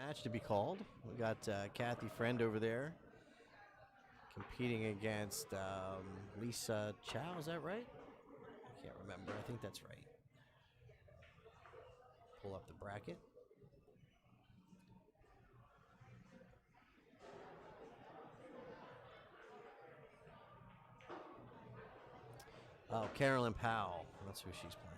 match to be called. We got Kathy Friend over there competing against Lisa Chow. Is that right? I can't remember. I think that's right. Pull up the bracket. Oh, Carolyn Powell. That's who she's playing.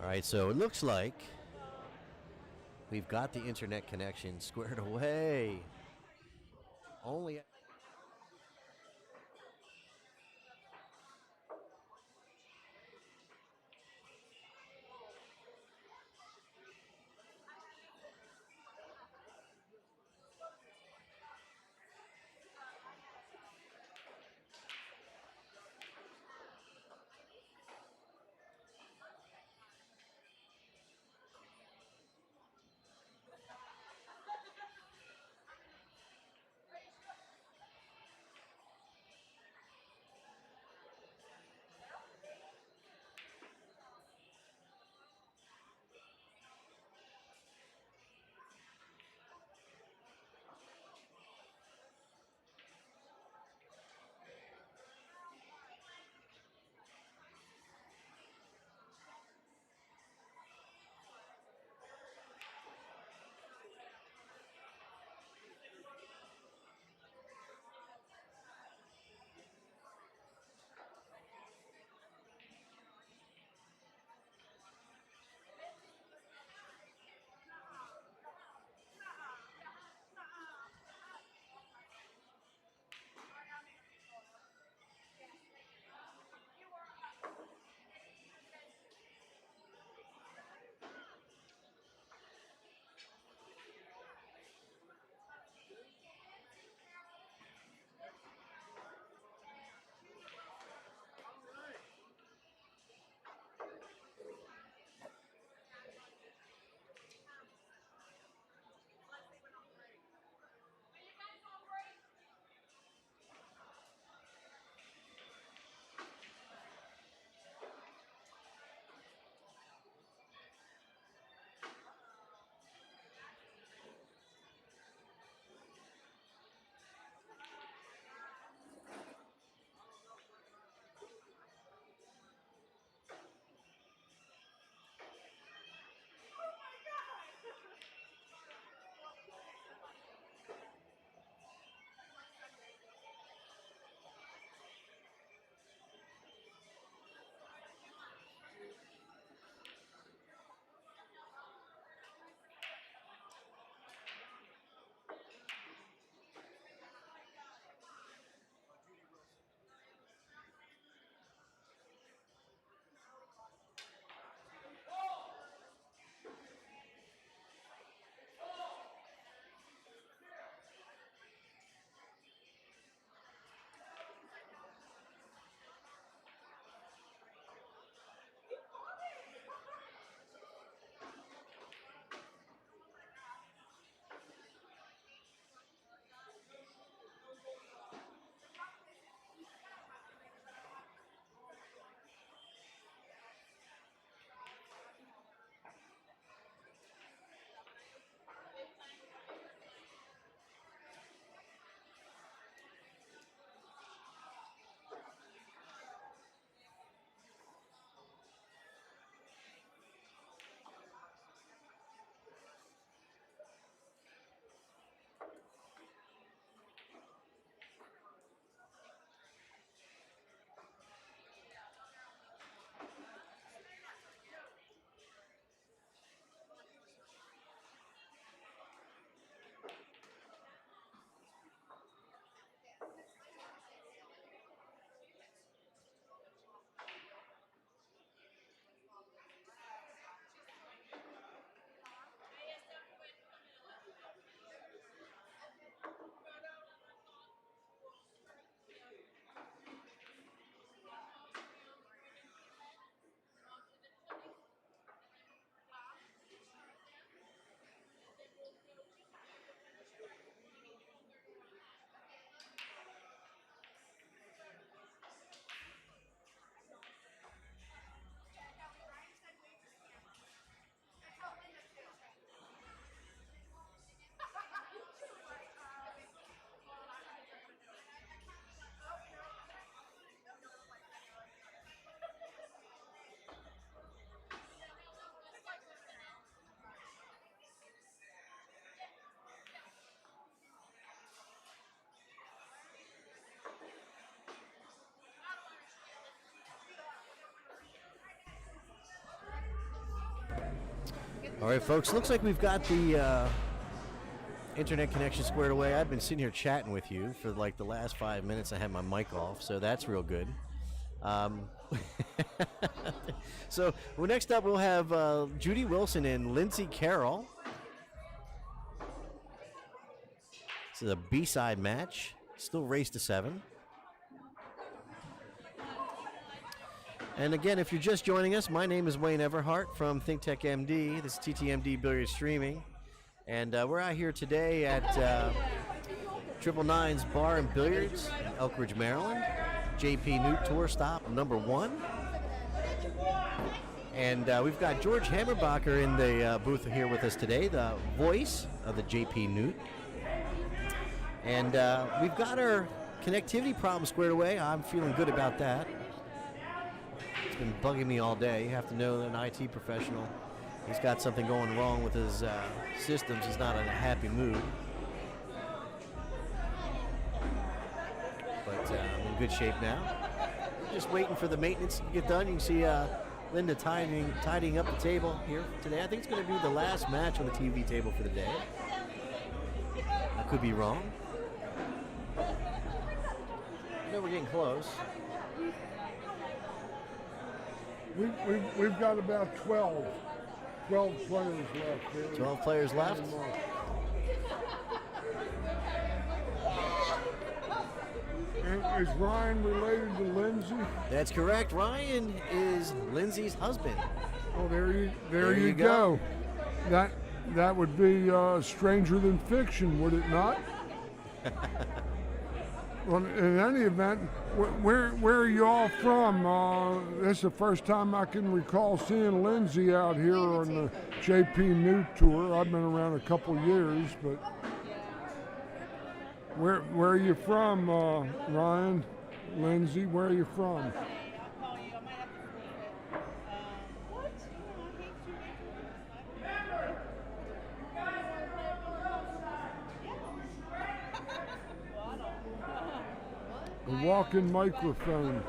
All right, so it looks like we've got the internet connection squared away. Only. All right, folks, looks like we've got the internet connection squared away. I've been sitting here chatting with you for like the last 5 minutes. I had my mic off, so that's real good. So well, next up we'll have Judy Wilson and Lindsay Carroll. This is a B-side match. Still race to 7. And again, if you're just joining us, my name is Wayne Everhart from ThinkTechMD. This is TTMD Billiards Streaming. And we're out here today at Triple Nines Bar and Billiards, Elk Ridge, Maryland. JPNEWT Tour stop number 1. And we've got George Hammerbacher in the booth here with us today, the voice of the JPNEWT. And we've got our connectivity problem squared away. I'm feeling good about that. It's been bugging me all day. You have to know that an IT professional, he's got something going wrong with his systems. He's not in a happy mood. But I'm in good shape now. Just waiting for the maintenance to get done. You can see Linda tidying up the table here today. I think it's going to be the last match on the TV table for the day. I could be wrong. I know we're getting close. We've got about 12 players left. Here. 12 players left. And is Ryan related to Lindsay? That's correct. Ryan is Lindsay's husband. Oh, there you go. That would be stranger than fiction, would it not? Well, in any event, where are you all from? This is the first time I can recall seeing Lindsay out here on the JPNEWT tour. I've been around a couple years, but where are you from, Ryan? Lindsay, where are you from? A walk-in microphone.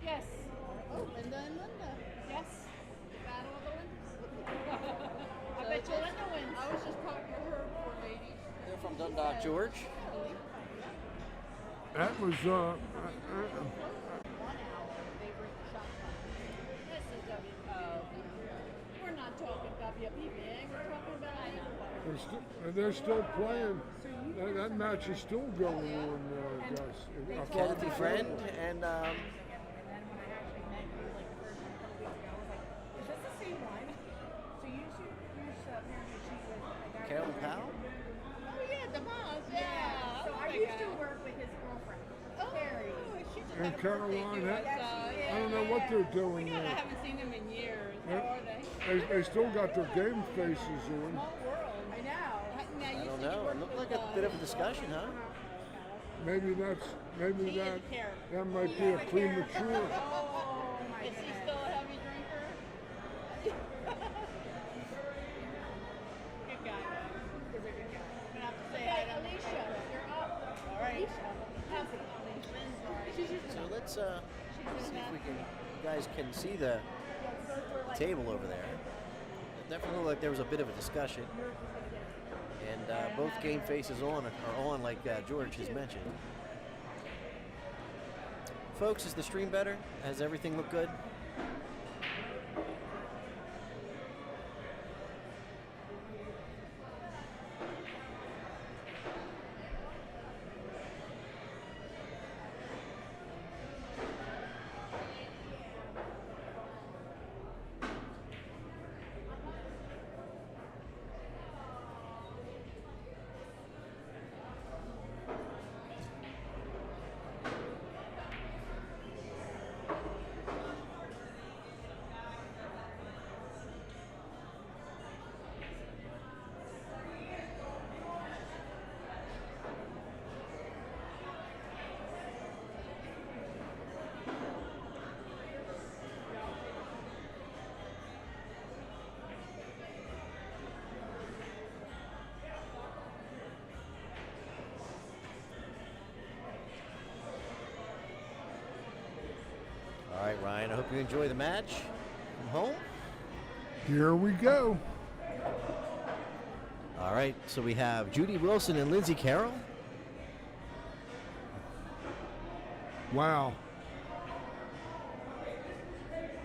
Yes. Oh, Linda and Linda. Yes. Battle of the Lindas. I bet you Linda wins. I was just talking to her poor lady. They're from Dundalk, George. That was, 1 hour, they bring the shot. This is we're not talking WPBA, we're talking about they're still playing. That match is still going on, Gus. Kathy Friend and Carolyn Powell. Oh yeah, the moms, yeah. So I used to work with his girlfriend. Oh, Carrie. And Caroline, I don't know what they're doing I there. haven't seen them in years. How are they? They still got their game faces on. Small world. I know. I don't know. It looked like a bit of a discussion, huh? Maybe that might be a premature. Oh, my goodness. Is he still a heavy drinker? Good guy, though. He's a good guy. I'm going to have to say hi to Alicia. You're up. All right. So let's see if we can. You guys can see the table over there. It definitely looked like there was a bit of a discussion, and both game faces are on, like George has mentioned. Folks, is the stream better? Has everything looked good? All right, Ryan, I hope you enjoy the match from home. Here we go. All right, so we have Judy Wilson and Lindsay Carroll. Wow.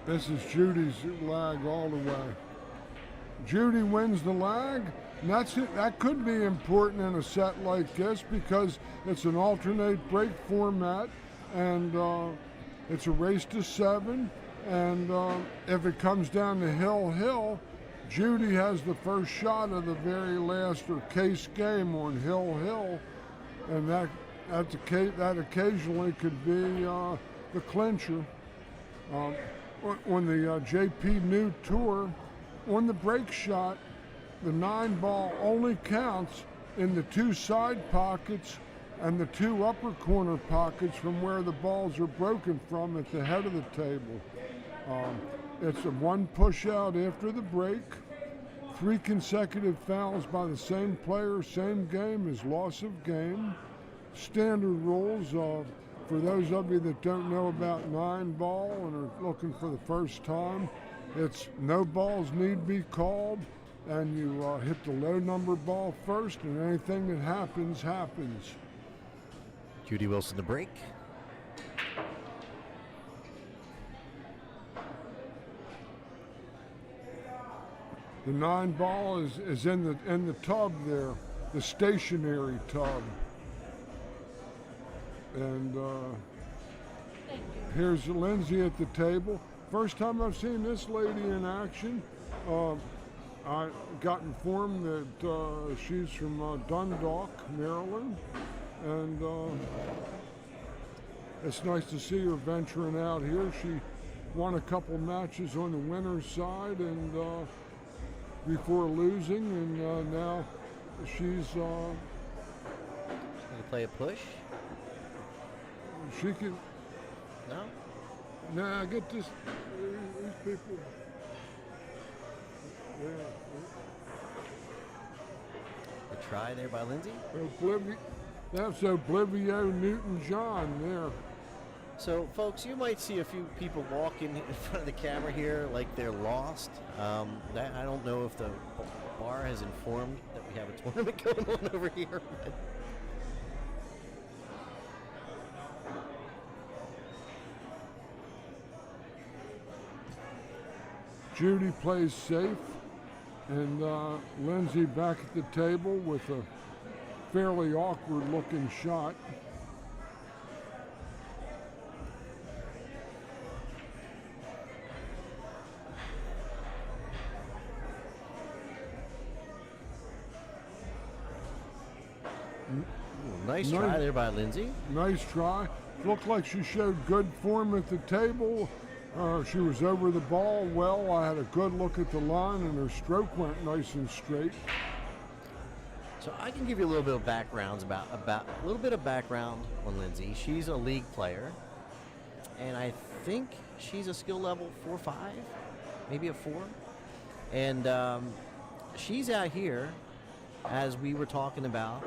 This is Judy's lag all the way. Judy wins the lag. And that's it. That could be important in a set like this because it's an alternate break format, and it's a race to 7. And if it comes down to hill, Judy has the first shot of the very last or case game on hill, and that occasionally could be the clincher. On the JPNEWT tour, on the break shot, the 9 ball only counts in the 2 side pockets and the 2 upper corner pockets from where the balls are broken from at the head of the table. It's a 1 push out after the break. 3 consecutive fouls by the same player, same game is loss of game. Standard rules, for those of you that don't know about 9 ball and are looking for the first time, it's no balls need be called, and you hit the low number ball first, and anything that happens, happens. Judy Wilson to break. The 9 ball is in the tub there, the stationary tub. And here's Lindsay at the table. First time I've seen this lady in action. I got informed that she's from Dundalk, Maryland, and it's nice to see her venturing out here. She won a couple matches on the winner's side and before losing, and now she's Gonna play a push? she can. No? Nah, get this. These people. Yeah. A try there by Lindsay. That's Oblivio Newton-John there. So, folks, you might see a few people walking in front of the camera here like they're lost. I don't know if the bar has informed that we have a tournament going on over here. But Judy plays safe, and Lindsay back at the table with a fairly awkward-looking shot. nice try there by Lindsay. Nice try. Looked like she showed good form at the table. She was over the ball well. I had a good look at the line, and her stroke went nice and straight. So I can give you a little bit of backgrounds about a little bit of background on Lindsay. She's a league player, and I think she's a skill level 4-5, maybe a 4. And she's out here, as we were talking about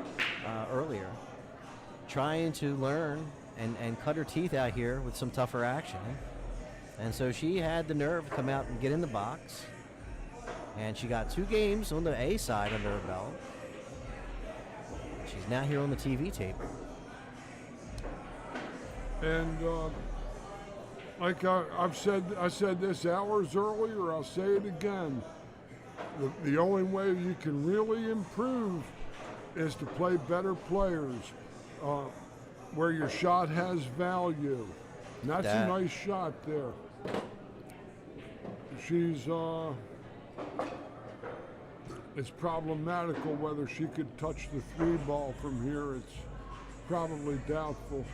earlier, trying to learn and cut her teeth out here with some tougher action. And so she had the nerve to come out and get in the box. And she got 2 games on the A side under her belt. She's now here on the TV table. And like I said this hours earlier, I'll say it again. The only way you can really improve is to play better players where your shot has value. And that's a nice shot there. She's it's problematical whether she could touch the 3 ball from here. It's probably doubtful.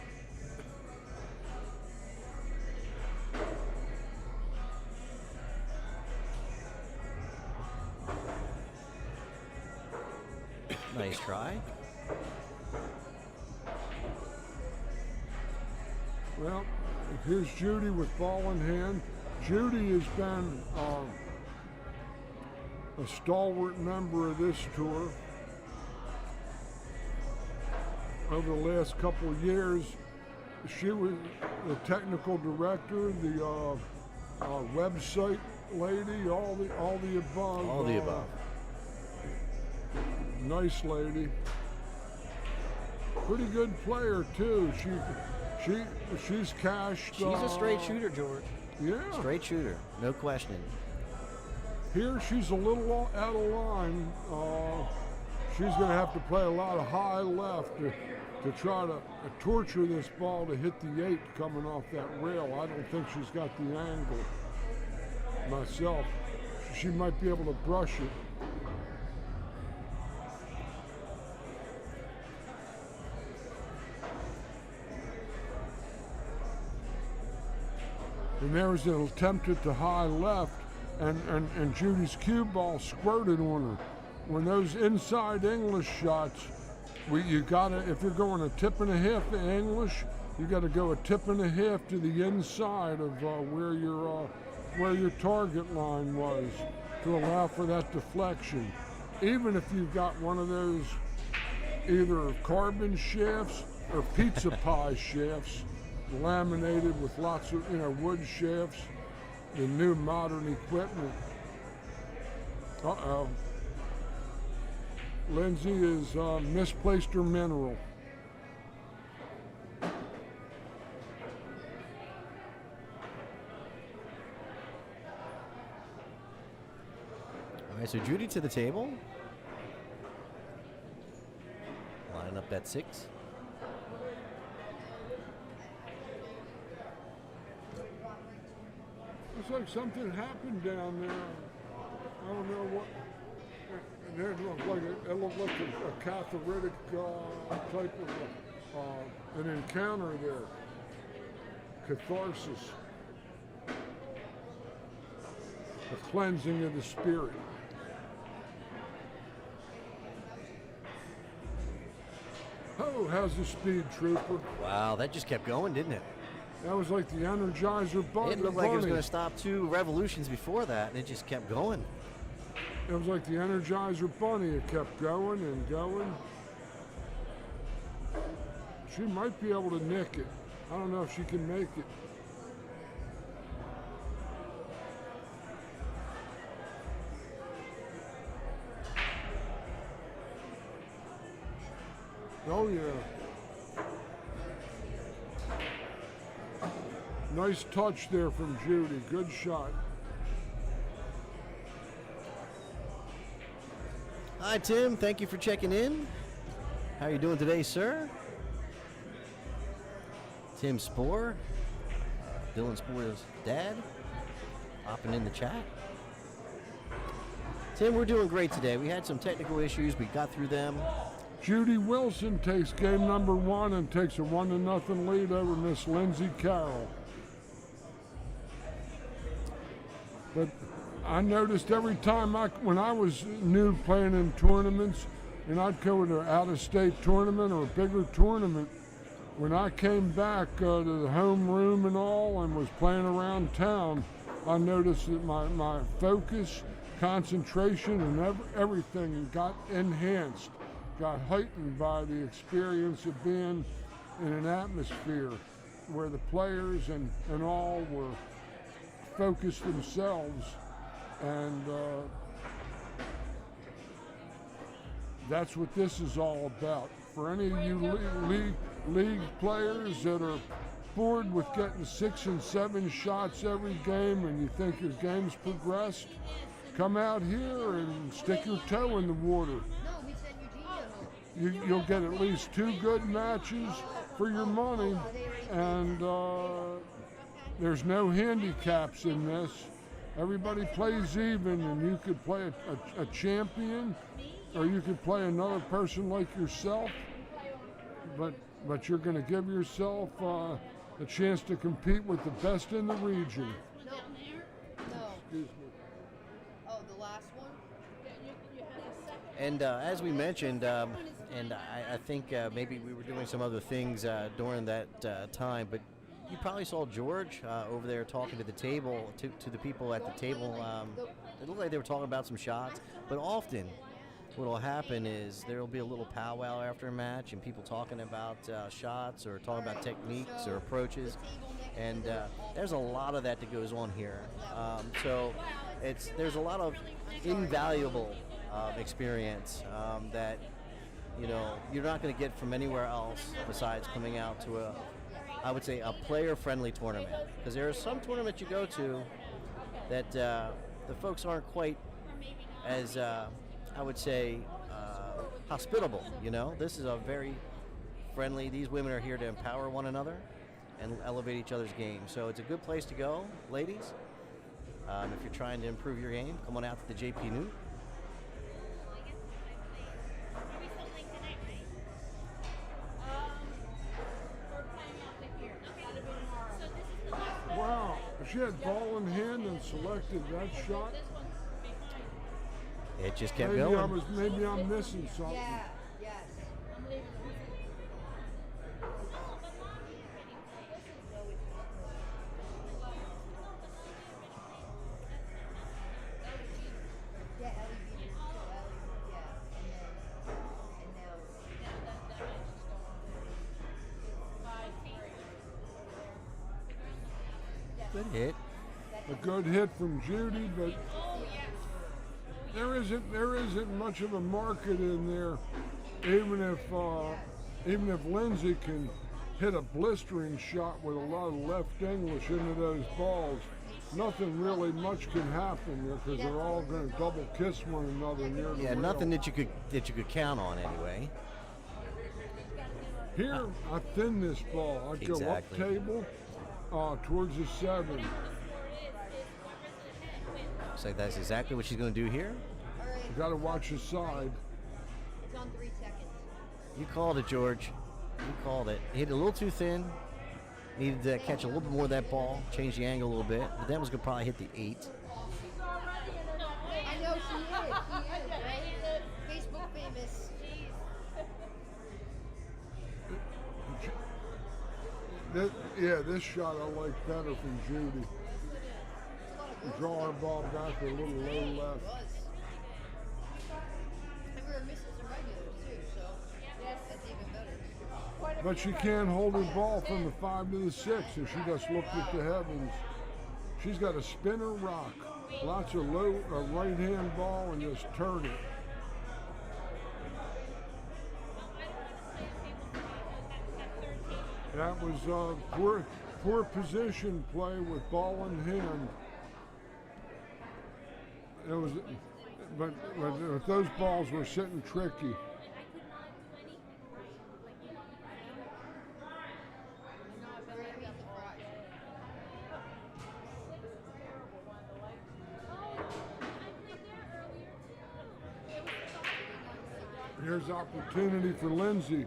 Nice try. Well, here's Judy with ball in hand. Judy has been a stalwart member of this tour. Over the last couple of years, the technical director, the website lady, all the above. All the above. Nice lady. Pretty good player too. She's cashed. She's a straight shooter, George. Yeah. Straight shooter, no questioning. Here she's a little out of line. She's going to have to play a lot of high left to try to torture this ball to hit the 8 coming off that rail. I don't think she's got the angle myself. She might be able to brush it. And there was an attempt at the high left, and Judy's cue ball squirted on her. When those inside English shots, you gotta, if you're going a tip and a half to English, you got to go a tip and a half to the inside of where your target line was to allow for that deflection. Even if you've got one of those either carbon shafts or pizza pie shafts, laminated with lots of wood shafts, the new modern equipment. Uh-oh. Lindsay is misplaced her mineral. All right, so Judy to the table. Line up that 6. It's like something happened down there. I don't know what. It looked like a cathartic type of an encounter there. Catharsis. A cleansing of the spirit. Oh, how's the speed, Trooper? Wow, that just kept going, didn't it? That was like the Energizer Bunny. It looked like it was going to stop 2 revolutions before that, and it just kept going. It was like the Energizer Bunny. It kept going and going. She might be able to nick it. I don't know if she can make it. Oh, yeah. Nice touch there from Judy. Good shot. Hi, Tim. Thank you for checking in. How are you doing today, sir? Tim Spohr, Dylan Spohr's dad, hopping in the chat. Tim, we're doing great today. We had some technical issues. We got through them. Judy Wilson takes game number 1 and takes a 1-0 lead over Miss Lindsay Carroll. But I noticed every time when I was new playing in tournaments, and I'd go to an out-of-state tournament or a bigger tournament, when I came back to the home room and all and was playing around town, I noticed that my focus, concentration, and everything got enhanced, got heightened by the experience of being in an atmosphere where the players and all were focused themselves. And that's what this is all about. For any of you league players that are bored with getting 6 and 7 shots every game and you think your game's progressed, come out here and stick your toe in the water. You'll get at least 2 good matches for your money, and there's no handicaps in this. Everybody plays even, and you could play a champion, or you could play another person like yourself, but you're going to give yourself a chance to compete with the best in the region. No. Excuse me. Oh, the last one? And as we mentioned, and I think maybe we were doing some other things during that time, but you probably saw George over there talking to the table, to the people at the table. It looked like they were talking about some shots, but often what will happen is there will be a little powwow after a match and people talking about shots or talking about techniques or approaches. And there's a lot of that goes on here. So there's a lot of invaluable experience that you're not going to get from anywhere else besides coming out to I would say a player-friendly tournament. Because there are some tournaments you go to that the folks aren't quite as I would say hospitable. This is a very friendly. These women are here to empower one another and elevate each other's game. So it's a good place to go, ladies. If you're trying to improve your game, come on out to the JPNEWT. Wow, she had ball in hand and selected that shot. It just kept going. Maybe I'm missing something. Yeah, yes. Good hit. A good hit from Judy, but there isn't much of a market in there. Even if Lindsay can hit a blistering shot with a lot of left English into those balls, nothing really much can happen there because they're all going to double kiss one another near the rail. Nothing that you could count on anyway. Here, I thin this ball. I go up table towards the 7. So that's exactly what she's going to do here. You got to watch the side. It's on 3 seconds. You called it, George. You called it. Hit it a little too thin. Needed to catch a little bit more of that ball, change the angle a little bit. But that was going to probably hit the 8. I know she is. Right? Facebook famous. This shot I like better from Judy. Draw her ball back a little low left. And we were missing some regulars too, so that's even better. But she can't hold her ball from the 5 to the 6, and she just looked at the heavens. She's got a spinner rock, lots of low right-hand ball, and just turn it. That was poor position play with ball in hand. It was, but those balls were sitting tricky. Here's opportunity for Lindsay.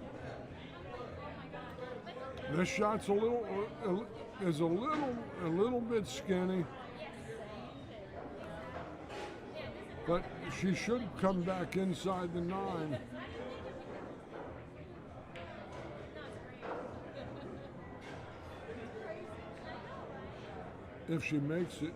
This shot's a little bit skinny, but she should come back inside the 9. If she makes it.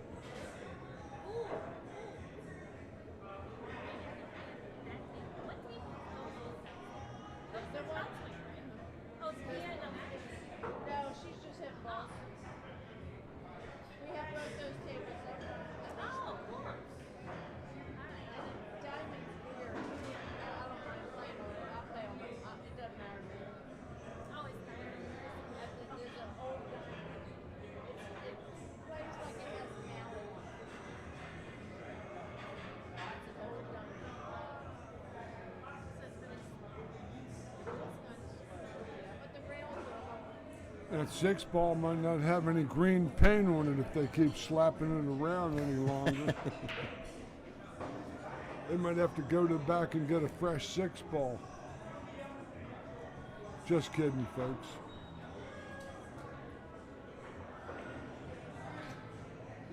That 6 ball might not have any green paint on it if they keep slapping it around any longer. They might have to go to the back and get a fresh 6 ball. Just kidding, folks.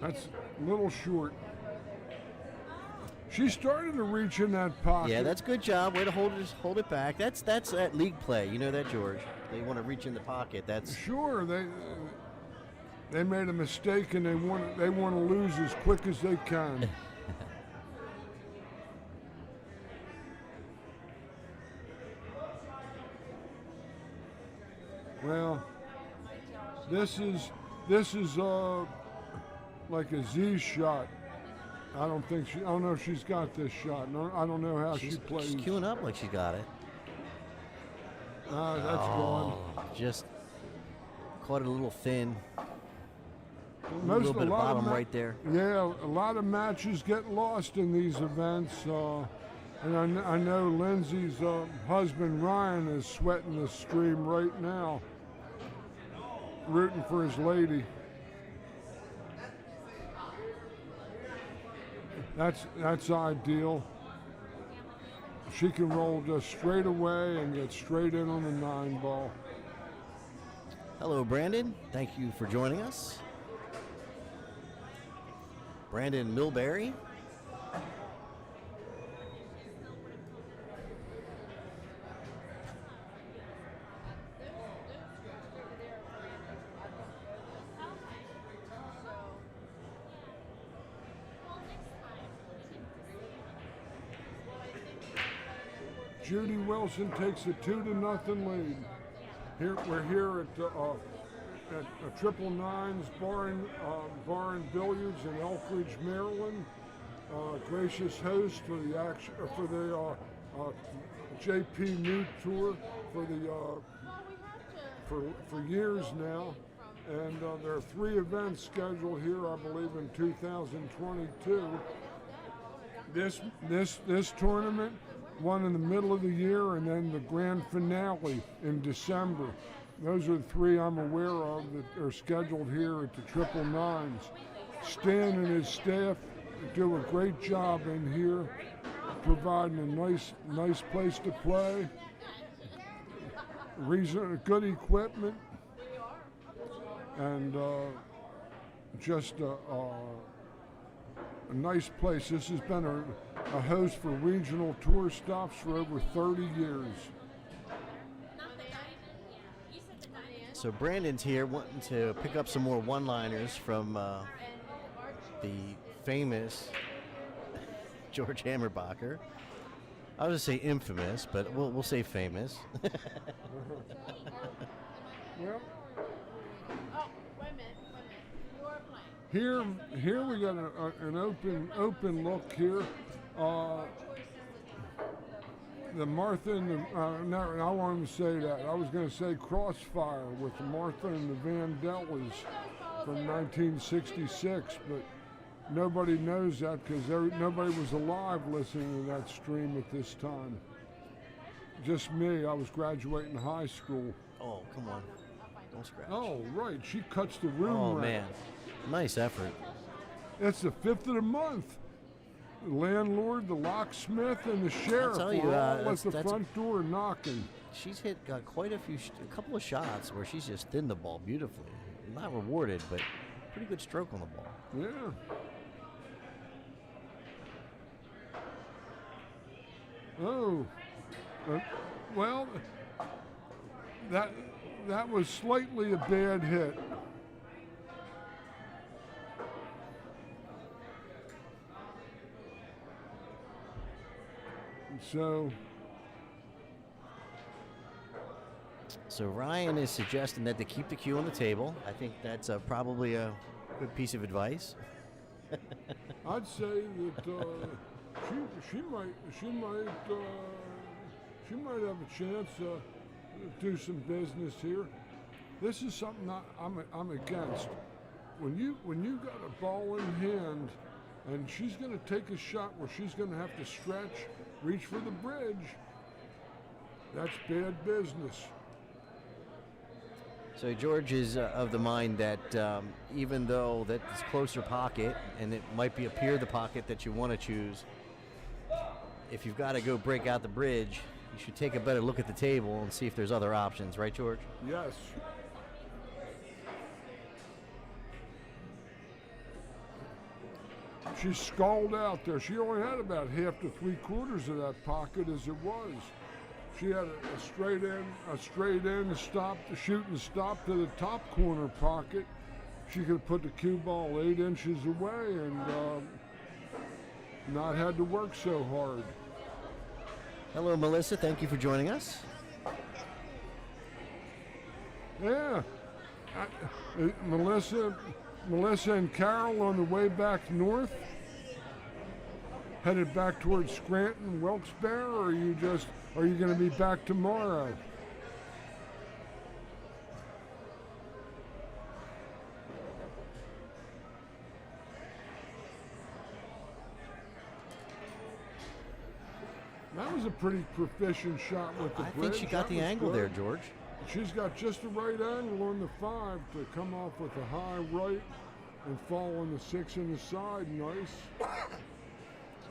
That's a little short. She started to reach in that pocket. Yeah, that's a good job. Way to hold it back. That's at league play. You know that, George. They want to reach in the pocket. That's sure. They made a mistake and they want to lose as quick as they can. This is like a Z shot. I don't know if she's got this shot. No, I don't know how she plays. She's queuing up like she got it. That's gone. Just caught it a little thin. A A little bit of bottom right there. Yeah, a lot of matches get lost in these events. And I know Lindsay's husband Ryan is sweating the stream right now, rooting for his lady. That's ideal. She can roll just straight away and get straight in on the 9 ball. Hello, Brandon. Thank you for joining us. Brandon Milbury. Judy Wilson takes a 2-0 lead. We're here at Triple Nines Bar and Billiards in Elkridge, Maryland. Gracious host for the JPNEWT tour for years now, and there are 3 events scheduled here, I believe, in 2022. This tournament, one in the middle of the year, and then the grand finale in December. Those are the 3 I'm aware of that are scheduled here at the Triple Nines. Stan and his staff do a great job in here, providing a nice place to play, good equipment, and just a nice place. This has been a host for regional tour stops for over 30 years. So Brandon's here wanting to pick up some more one-liners from the famous George Hammerbacher. I was going to say infamous, but we'll say famous. Well, Oh, wait a minute. You are playing. here we got an open look here. The Martha and the, no, I wanted to say that. I was going to say Crossfire with Martha and the Vandellas from 1966, but nobody knows that because nobody was alive listening to that stream at this time. Just me. I was graduating high school. Oh, come on. Don't scratch. Oh, right. She cuts the room. Oh, right. man. Nice effort. It's the 5th of the month. The landlord, the locksmith, and the sheriff tell you, were all at the that's front door knocking. She's got quite a couple of shots where she's just thinned the ball beautifully. Not rewarded, but pretty good stroke on the ball. Yeah. Oh. Well, that was slightly a bad hit. So Ryan is suggesting that they keep the cue on the table. I think that's probably a good piece of advice. I'd say that she might have a chance to do some business here. This is something I'm against. When you got a ball in hand, and she's going to take a shot where she's going to have to stretch, reach for the bridge, that's bad business. So George is of the mind that even though that is closer pocket, and it might appear the pocket that you want to choose, if you've got to go break out the bridge, you should take a better look at the table and see if there's other options, right, George? Yes. She skulled out there. She only had about half to 3/4 of that pocket as it was. She had a straight in stop, the shooting stop to the top corner pocket. She could have put the cue ball 8 inches away and not had to work so hard. Hello, Melissa. Thank you for joining us. Yeah. Melissa and Carol on the way back north, headed back towards Scranton, Wilkes-Barre, or are you going to be back tomorrow? That was a pretty proficient shot with the I bridge. think she got That the was angle good. there, George. She's got just the right angle on the 5 to come off with a high right and fall on the 6 in the side. Nice.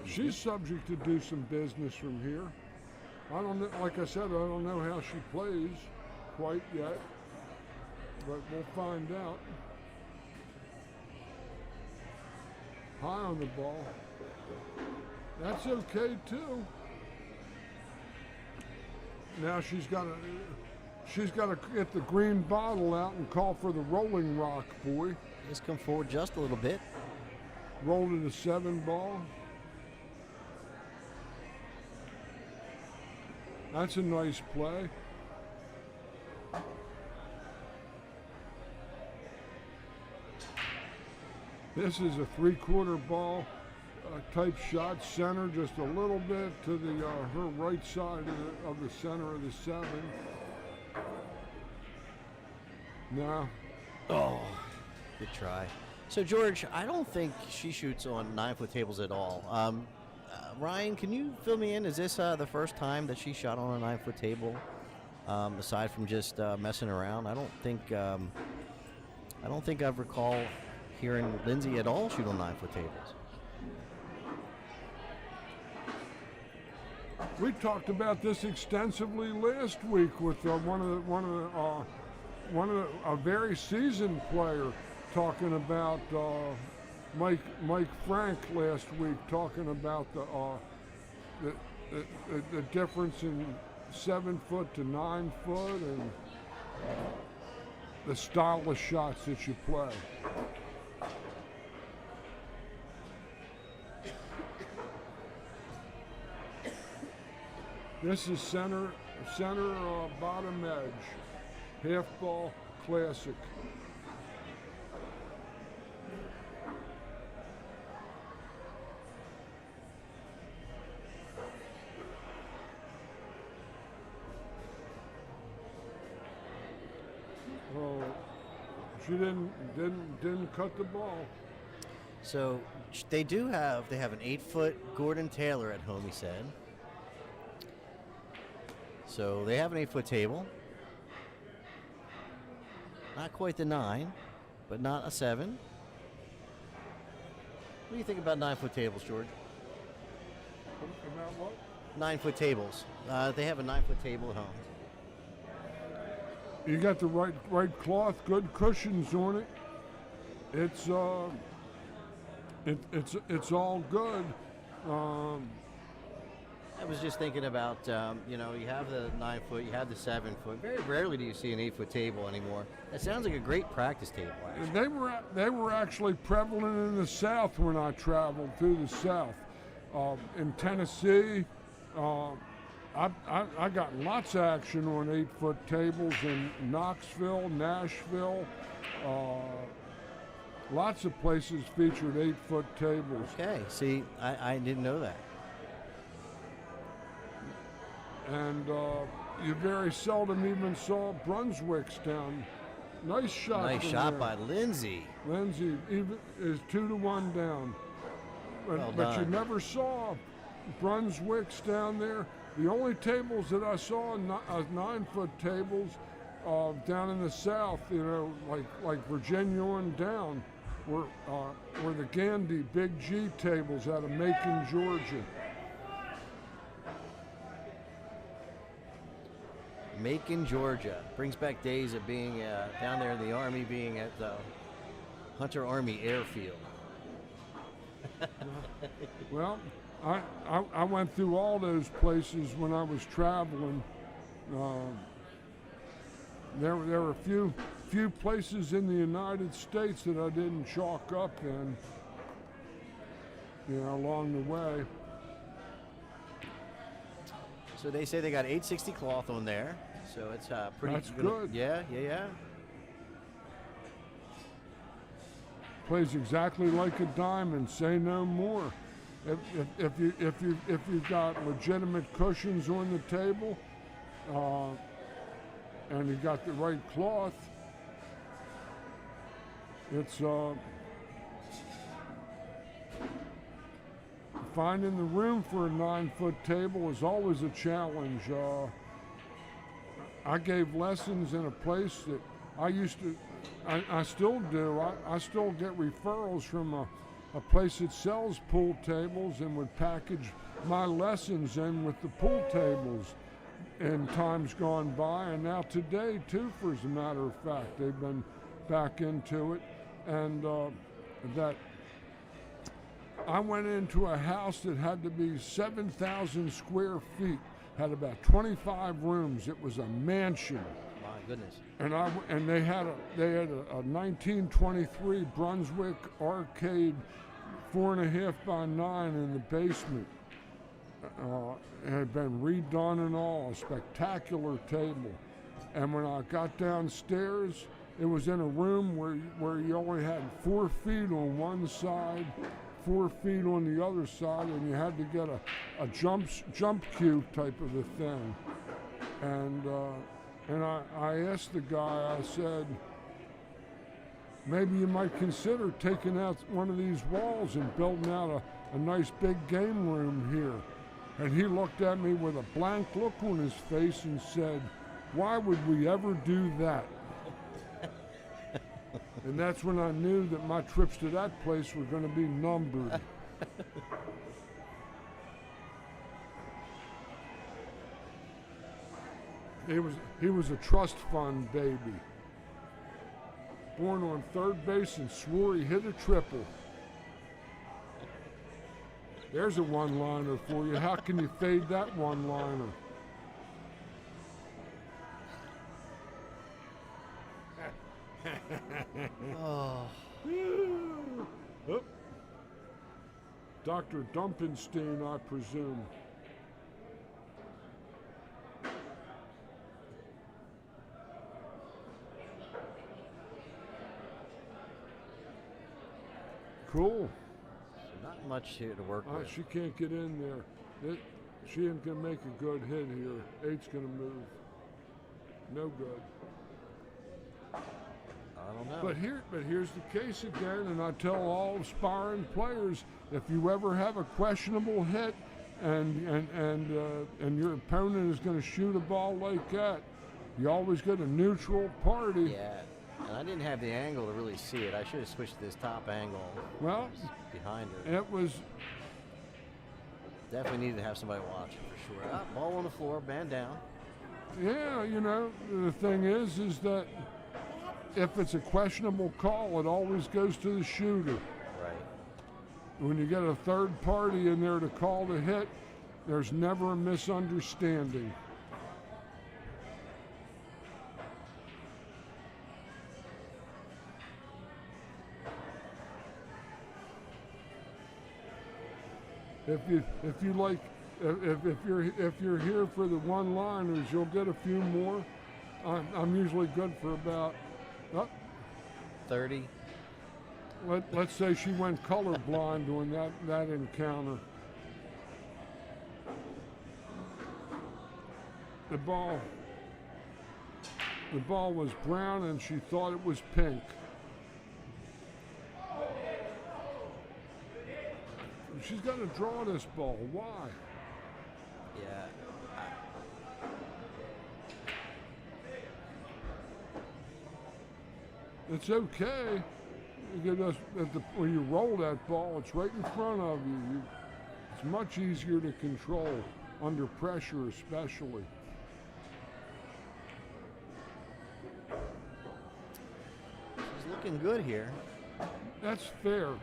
She's subject to do some business from here. I don't know, like I said, I don't know how she plays quite yet, but we'll find out. High on the ball. That's okay too. Now she's got to get the green bottle out and call for the rolling rock, boy. Just come forward just a little bit. Rolled it a 7 ball. That's a nice play. This is a 3/4 ball type shot, center just a little bit to the her right side of the center of the 7. No. Oh, good try. So, George, I don't think she shoots on 9-foot tables at all. Ryan, can you fill me in? Is this the first time that she shot on a 9-foot table, aside from just messing around? I don't think I've recall hearing Lindsay at all shoot on 9-foot tables. We talked about this extensively last week with a very seasoned player talking about Mike Frank last week, talking about the difference in 7-foot to 9-foot and the style of shots that you play. This is center bottom edge, half ball classic. Oh, she didn't cut the ball. So they have an 8-foot Gordon Taylor at home, he said. So they have an 8-foot table. Not quite the 9, but not a 7. What do you think about 9-foot tables, George? About what? 9-foot tables. They have a 9-foot table at home. You got the right cloth, good cushions on it. It's all good. I was just thinking about, you have the 9-foot, you have the 7-foot. Very rarely do you see an 8-foot table anymore. That sounds like a great practice table, actually. They were actually prevalent in the South when I traveled through the South. In Tennessee, I got lots of action on 8-foot tables in Knoxville, Nashville. Lots of places featured 8-foot tables. Okay, see, I didn't know that. And you very seldom even saw Brunswicks down. Nice shot. Nice shot by Lindsay. Lindsay is 2-1 down. But you never saw Brunswicks down there. The only tables that I saw, 9-foot tables, down in the South, like Virginia and down, were the Gandy Big G tables out of Macon, Georgia. Macon, Georgia. Brings back days of being down there in the Army, being at the Hunter Army Airfield. Well, I went through all those places when I was traveling. There were a few places in the United States that I didn't chalk up in, along the way. So they say they got 860 cloth on there, so it's pretty. That's good. Yeah. plays exactly like a diamond. Say no more. If you've got legitimate cushions on the table, and you got the right cloth, it's finding the room for a 9-foot table is always a challenge. I gave lessons in a place that I still do. I still get referrals from a place that sells pool tables and would package my lessons in with the pool tables in times gone by, and now today too, for as a matter of fact, they've been back into it. And that I went into a house that had to be 7,000 square feet, had about 25 rooms. It was a mansion. My goodness. And they had a 1923 Brunswick arcade 4.5 by 9 in the basement. It had been redone and all, a spectacular table. And when I got downstairs, it was in a room where you only had 4 feet on one side, 4 feet on the other side, and you had to get a jump cue type of a thing. And I asked the guy, I said, maybe you might consider taking out one of these walls and building out a nice big game room here. And he looked at me with a blank look on his face and said, why would we ever do that? And that's when I knew that my trips to that place were going to be numbered. He was a trust fund baby. Born on third base and swore he hit a triple. There's a one-liner for you. How can you fade that one-liner? Oh. Oh. Dr. Dumpenstein, I presume. Cool. So not much here to work with. She can't get in there. She ain't gonna make a good hit here. 8's gonna move. No good. I don't know. But here's the case again, and I tell all aspiring players, if you ever have a questionable hit and your opponent is going to shoot a ball like that, you always get a neutral party. Yeah, and I didn't have the angle to really see it. I should have switched to this top angle. Well, behind her. it was definitely needed to have somebody watching for sure. Ball on the floor, band down. Yeah, you know, the thing is that if it's a questionable call, it always goes to the shooter. Right. When you get a third party in there to call the hit, there's never a misunderstanding. If you're here for the one-liners, you'll get a few more. I'm usually good for about 30. Let's say she went colorblind on that encounter. The ball was brown and she thought it was pink. She's got to draw this ball. Why? Yeah. It's okay. When you roll that ball, it's right in front of you. It's much easier to control under pressure, especially. She's looking good here. That's fair.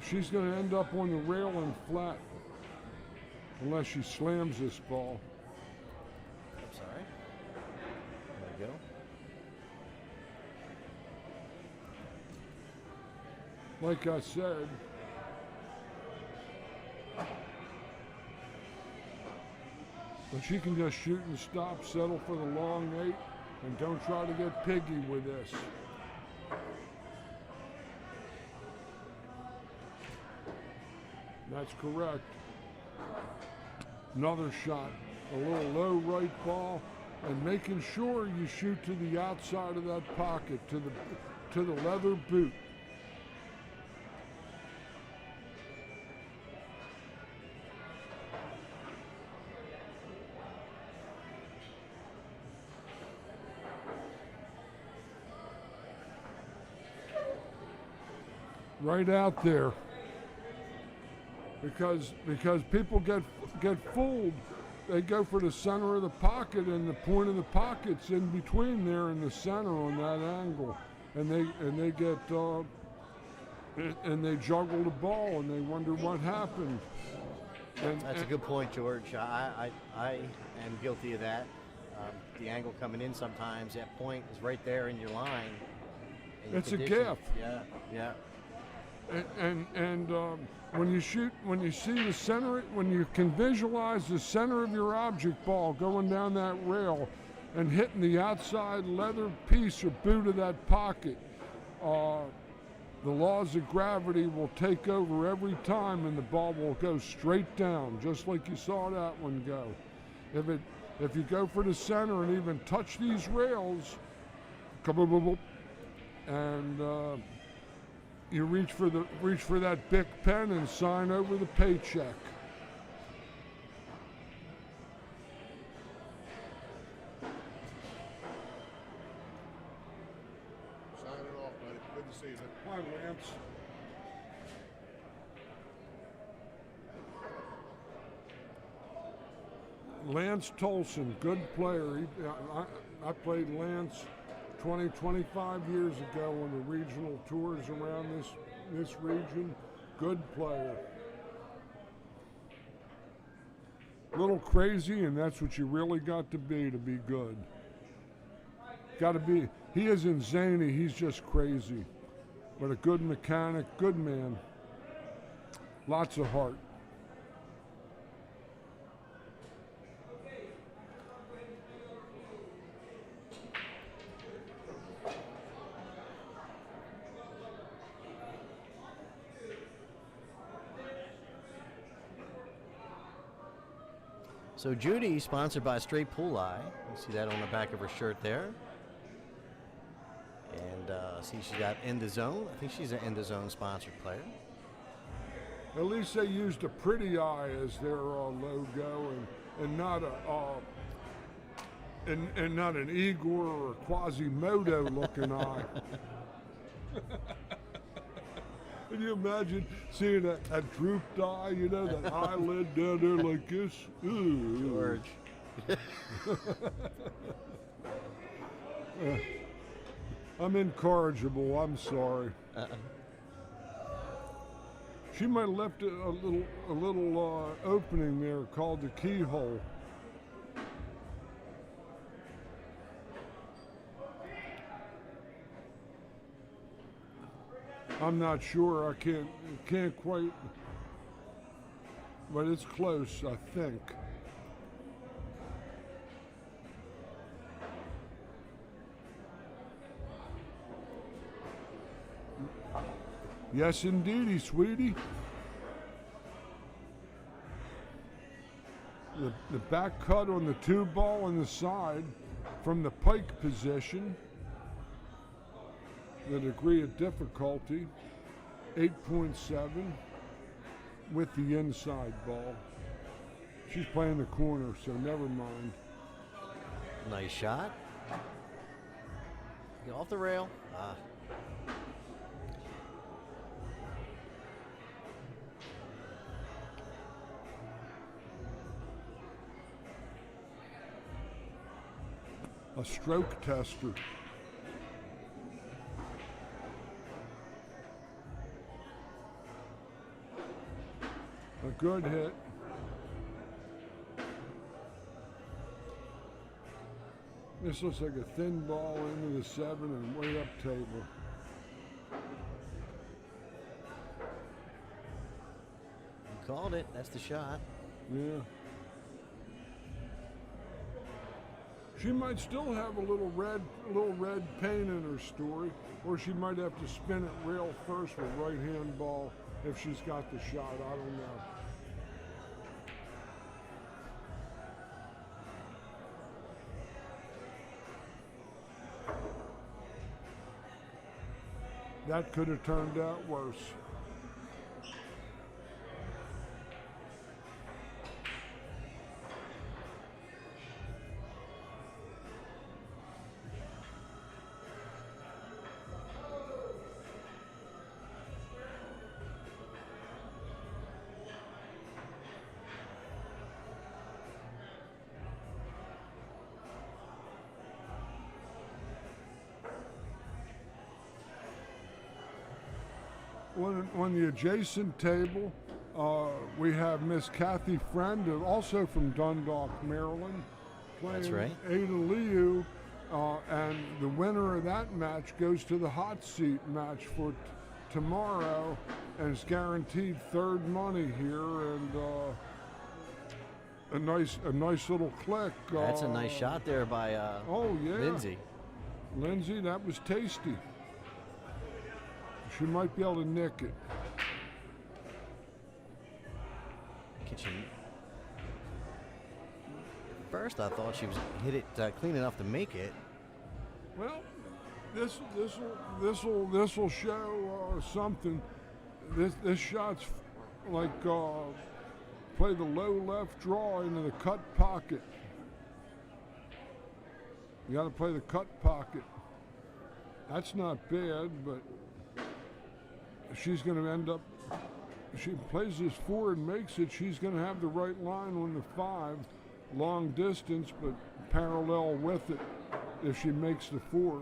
She's going to end up on the railing flat unless she slams this ball. I'm sorry. There we go. Like I said, but she can just shoot and stop, settle for the long 8, and don't try to get piggy with this. That's correct. Another shot, a little low right ball, and making sure you shoot to the outside of that pocket, to the leather boot. Right out there, because people get fooled. They go for the center of the pocket, and the point of the pocket's in between there in the center on that angle, and they get and they juggle the ball and they wonder what happened. That's a good point, George. I am guilty of that. The angle coming in sometimes, that point is right there in your line. It's a gift. Yeah, yeah. And when you shoot, when you see the center, when you can visualize the center of your object ball going down that rail and hitting the outside leather piece or boot of that pocket, the laws of gravity will take over every time and the ball will go straight down, just like you saw that one go. If you go for the center and even touch these rails, and you reach for that big pen and sign over the paycheck. Sign it off, buddy. Good to see you. Hi, Lance. Lance Tolson, good player. I played Lance 20, 25 years ago on the regional tours around this region. Good player. A little crazy, and that's what you really got to be good. Got to be. He isn't zany, he's just crazy. But a good mechanic, good man. Lots of heart. So Judy, sponsored by Straight Pool Eye. You see that on the back of her shirt there. And see she's got End the Zone. I think she's an End the Zone sponsored player. At least they used a pretty eye as their logo, and not and not an Igor or a Quasimodo looking eye. Can you imagine seeing that drooped eye, you know, that eyelid down there like this? Ooh. George. I'm incorrigible, I'm sorry. She might have left a little opening there called the keyhole. I'm not sure. I can't quite, but it's close, I think. Yes, indeedy, sweetie. The back cut on the two ball on the side from the pike position. The degree of difficulty, 8.7 with the inside ball. She's playing the corner, so never mind. Nice shot. Get off the rail. A stroke tester. A good hit. This looks like a thin ball into the 7 and way up table. You called it. That's the shot. Yeah. She might still have a little red paint in her story, or she might have to spin it rail first with right hand ball if she's got the shot. I don't know. That could have turned out worse. On the adjacent table, we have Miss Kathy Friend, also from Dundalk, Maryland, playing That's right. Ada Liu, and the winner of that match goes to the hot seat match for tomorrow, and it's guaranteed third money here, and a nice little click. That's a nice shot there by oh yeah, Lindsay. Lindsay, that was tasty. She might be able to nick it. Kitchen. First, I thought she was hit it clean enough to make it. Well, this will show something. This shot's like play the low left draw into the cut pocket. You got to play the cut pocket. That's not bad, but she's going to end up. If she plays this 4 and makes it, she's going to have the right line on the 5, long distance, but parallel with it if she makes the 4.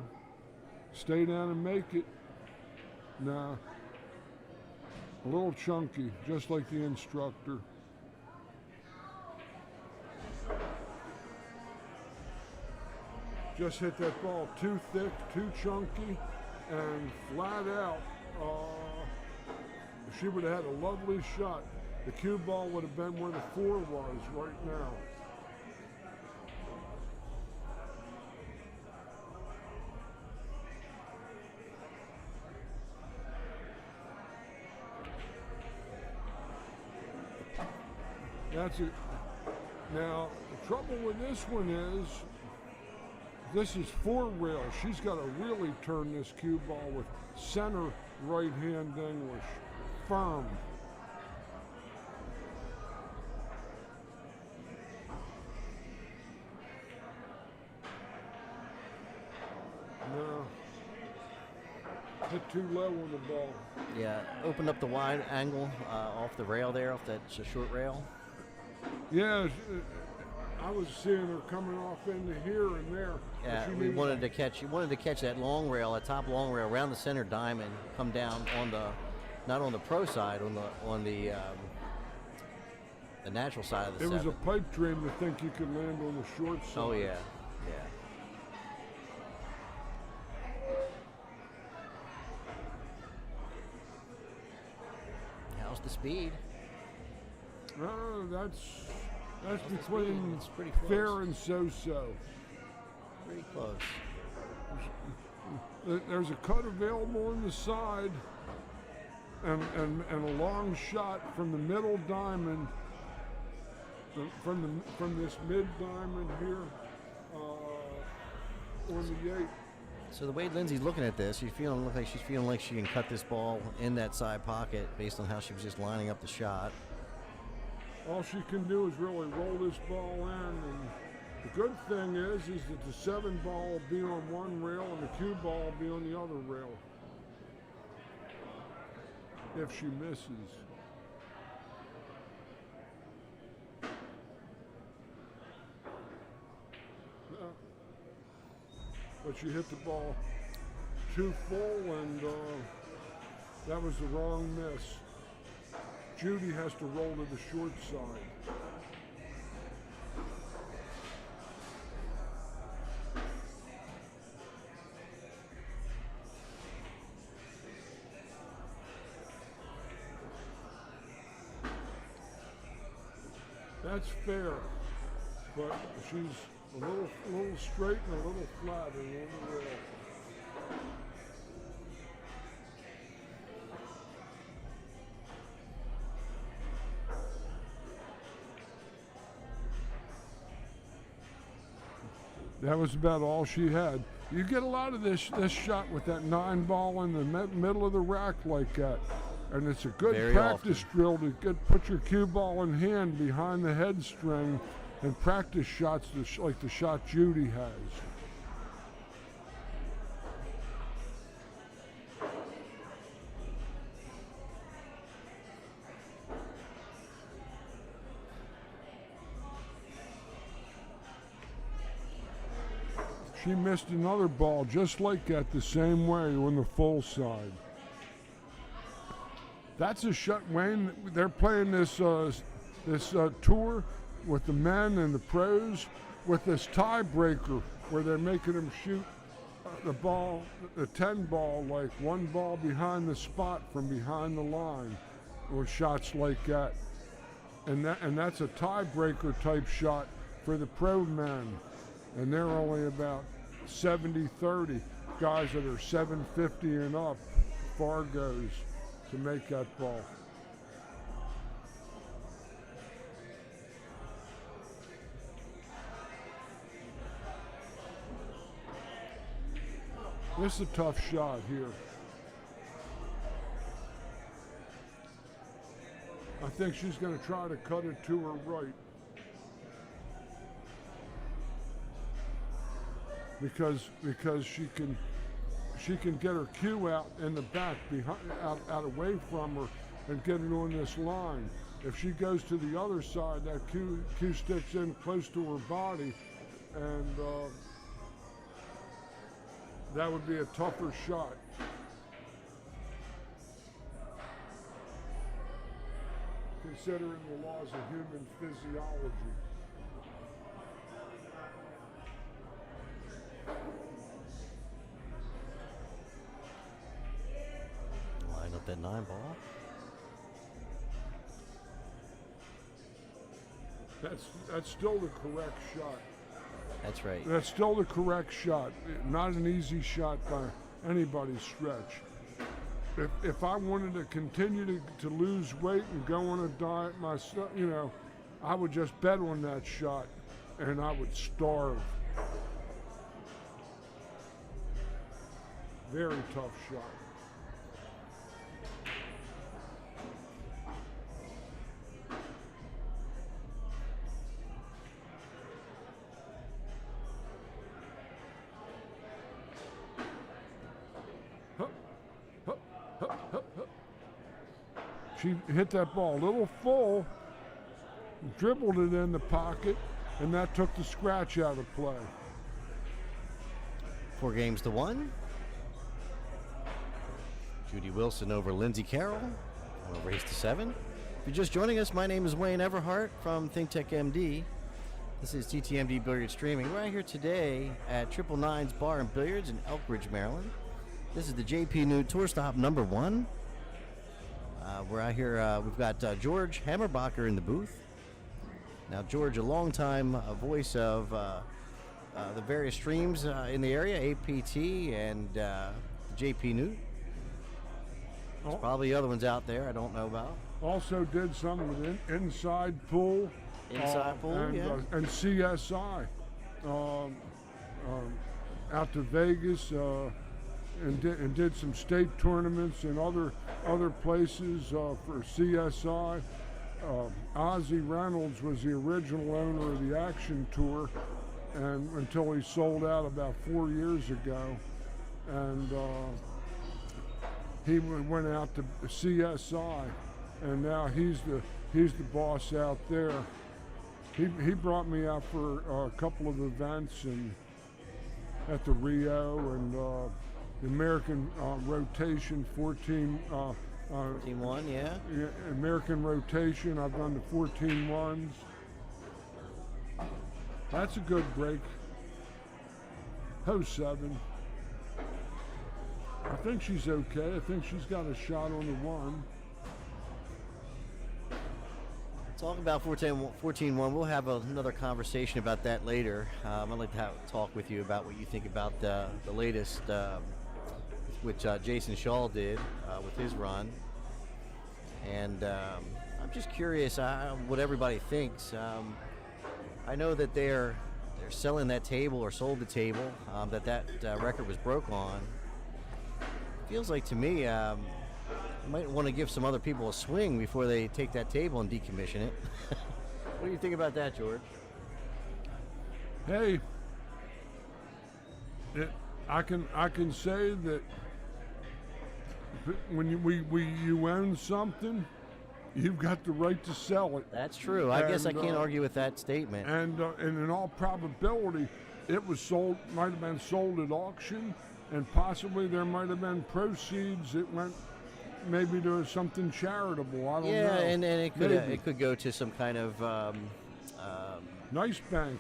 Stay down and make it. Nah. A little chunky, just like the instructor. Just hit that ball too thick, too chunky, and flat out. She would have had a lovely shot. The cue ball would have been where the 4 was right now. That's it. Now, the trouble with this one is, this is 4 rail. She's got to really turn this cue ball with center right hand English. Firm. No. Hit too low on the ball. Yeah, opened up the wide angle off the rail there, off that short rail. Yeah, I was seeing her coming off into here and there. Yeah, we wanted to catch. You wanted to catch that long rail, that top long rail, around the center diamond, come down on the, not on the pro side, on the natural side of the. It was a pipe dream to think you could land on the short side. Oh yeah, yeah. How's the speed? That's between It's pretty close. fair and so-so. Pretty close. There's a cut available on the side, and a long shot from the middle diamond, from this mid diamond here on the 8. So the way Lindsay's looking at this, she's feeling like she can cut this ball in that side pocket based on how she was just lining up the shot. All she can do is really roll this ball in, and the good thing is that the 7 ball will be on one rail and the cue ball will be on the other rail if she misses. But she hit the ball too full, and that was the wrong miss. Judy has to roll to the short side. That's fair, but she's A little straight and a little flat and a little rail. That was about all she had. You get a lot of this shot with that 9 ball in the middle of the rack like that. And it's a good Very practice drill to put your cue ball in hand behind the head string and practice shots like the shot Judy has. She missed another ball just like that the same way on the full side. That's a shot, Wayne. They're playing this tour with the men and the pros with this tiebreaker where they're making them shoot the ball, the 10 ball, like 1 ball behind the spot from behind the line, or shots like that. And that's a tiebreaker type shot for the pro men. And they're only about 70-30, guys that are 750 and up, Fargos, to make that ball. This is a tough shot here. I think she's going to try to cut it to her right. Because she can get her cue out in the back, out away from her, and get it on this line. If she goes to the other side, that cue sticks in close to her body, and that would be a tougher shot. Considering the laws of human physiology. Line up that 9 ball. That's still the correct shot. That's right. That's still the correct shot. Not an easy shot by anybody's stretch. If I wanted to continue to lose weight and go on a diet myself, I would just bet on that shot and I would starve. Very tough shot. She hit that ball a little full, dribbled it in the pocket, and that took the scratch out of play. 4 games to 1. Judy Wilson over Lindsay Carroll. We'll race to 7. If you're just joining us, my name is Wayne Everhart from ThinkTechMD. This is TTMD Billiard Streaming. We're out here today at Triple Nines Bar and Billiards in Elk Ridge, Maryland. This is the JPNEWT Tour Stop number 1. We're out here, we've got George Hammerbacher in the booth. Now, George, a longtime voice of the various streams in the area, APT and JPNEWT. There's probably other ones out there I don't know about. Also did some with Inside Pool. Inside Pool, and CSI. Out to Vegas. And did some state tournaments in other places for CSI. Ozzie Reynolds was the original owner of the Action Tour, and until he sold out about 4 years ago, and he went out to CSI, and now he's the boss out there. He brought me out for a couple of events and at the Rio and. The American rotation 14. 14-1, yeah. American rotation. I've done the 14-1s. That's a good break. Ho 7. I think she's okay. I think she's got a shot on the 1. It's Talk about 14-1. We'll have another conversation about that later. I'd like to talk with you about what you think about the latest, which Jason Shaw did with his run. And I'm just curious what everybody thinks. I know that they're selling that table, or sold the table that record was broke on. Feels like to me, you might want to give some other people a swing before they take that table and decommission it. What do you think about that, George? Hey, I can say that when you own something, you've got the right to sell it. That's true. I guess I can't argue with that statement. And in all probability, it was sold, might have been sold at auction, and possibly there might have been proceeds that went maybe to something charitable. I don't know. Yeah, and it could go to some kind of nice bank,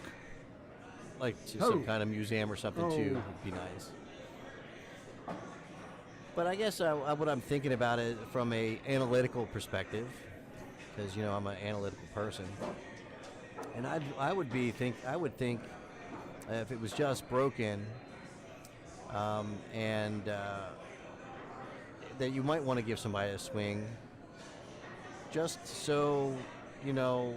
like to some kind of museum or something too. Would be nice. But I guess what I'm thinking about it from a analytical perspective, because I'm an analytical person, and I would think if it was just broken, and that you might want to give somebody a swing, just so I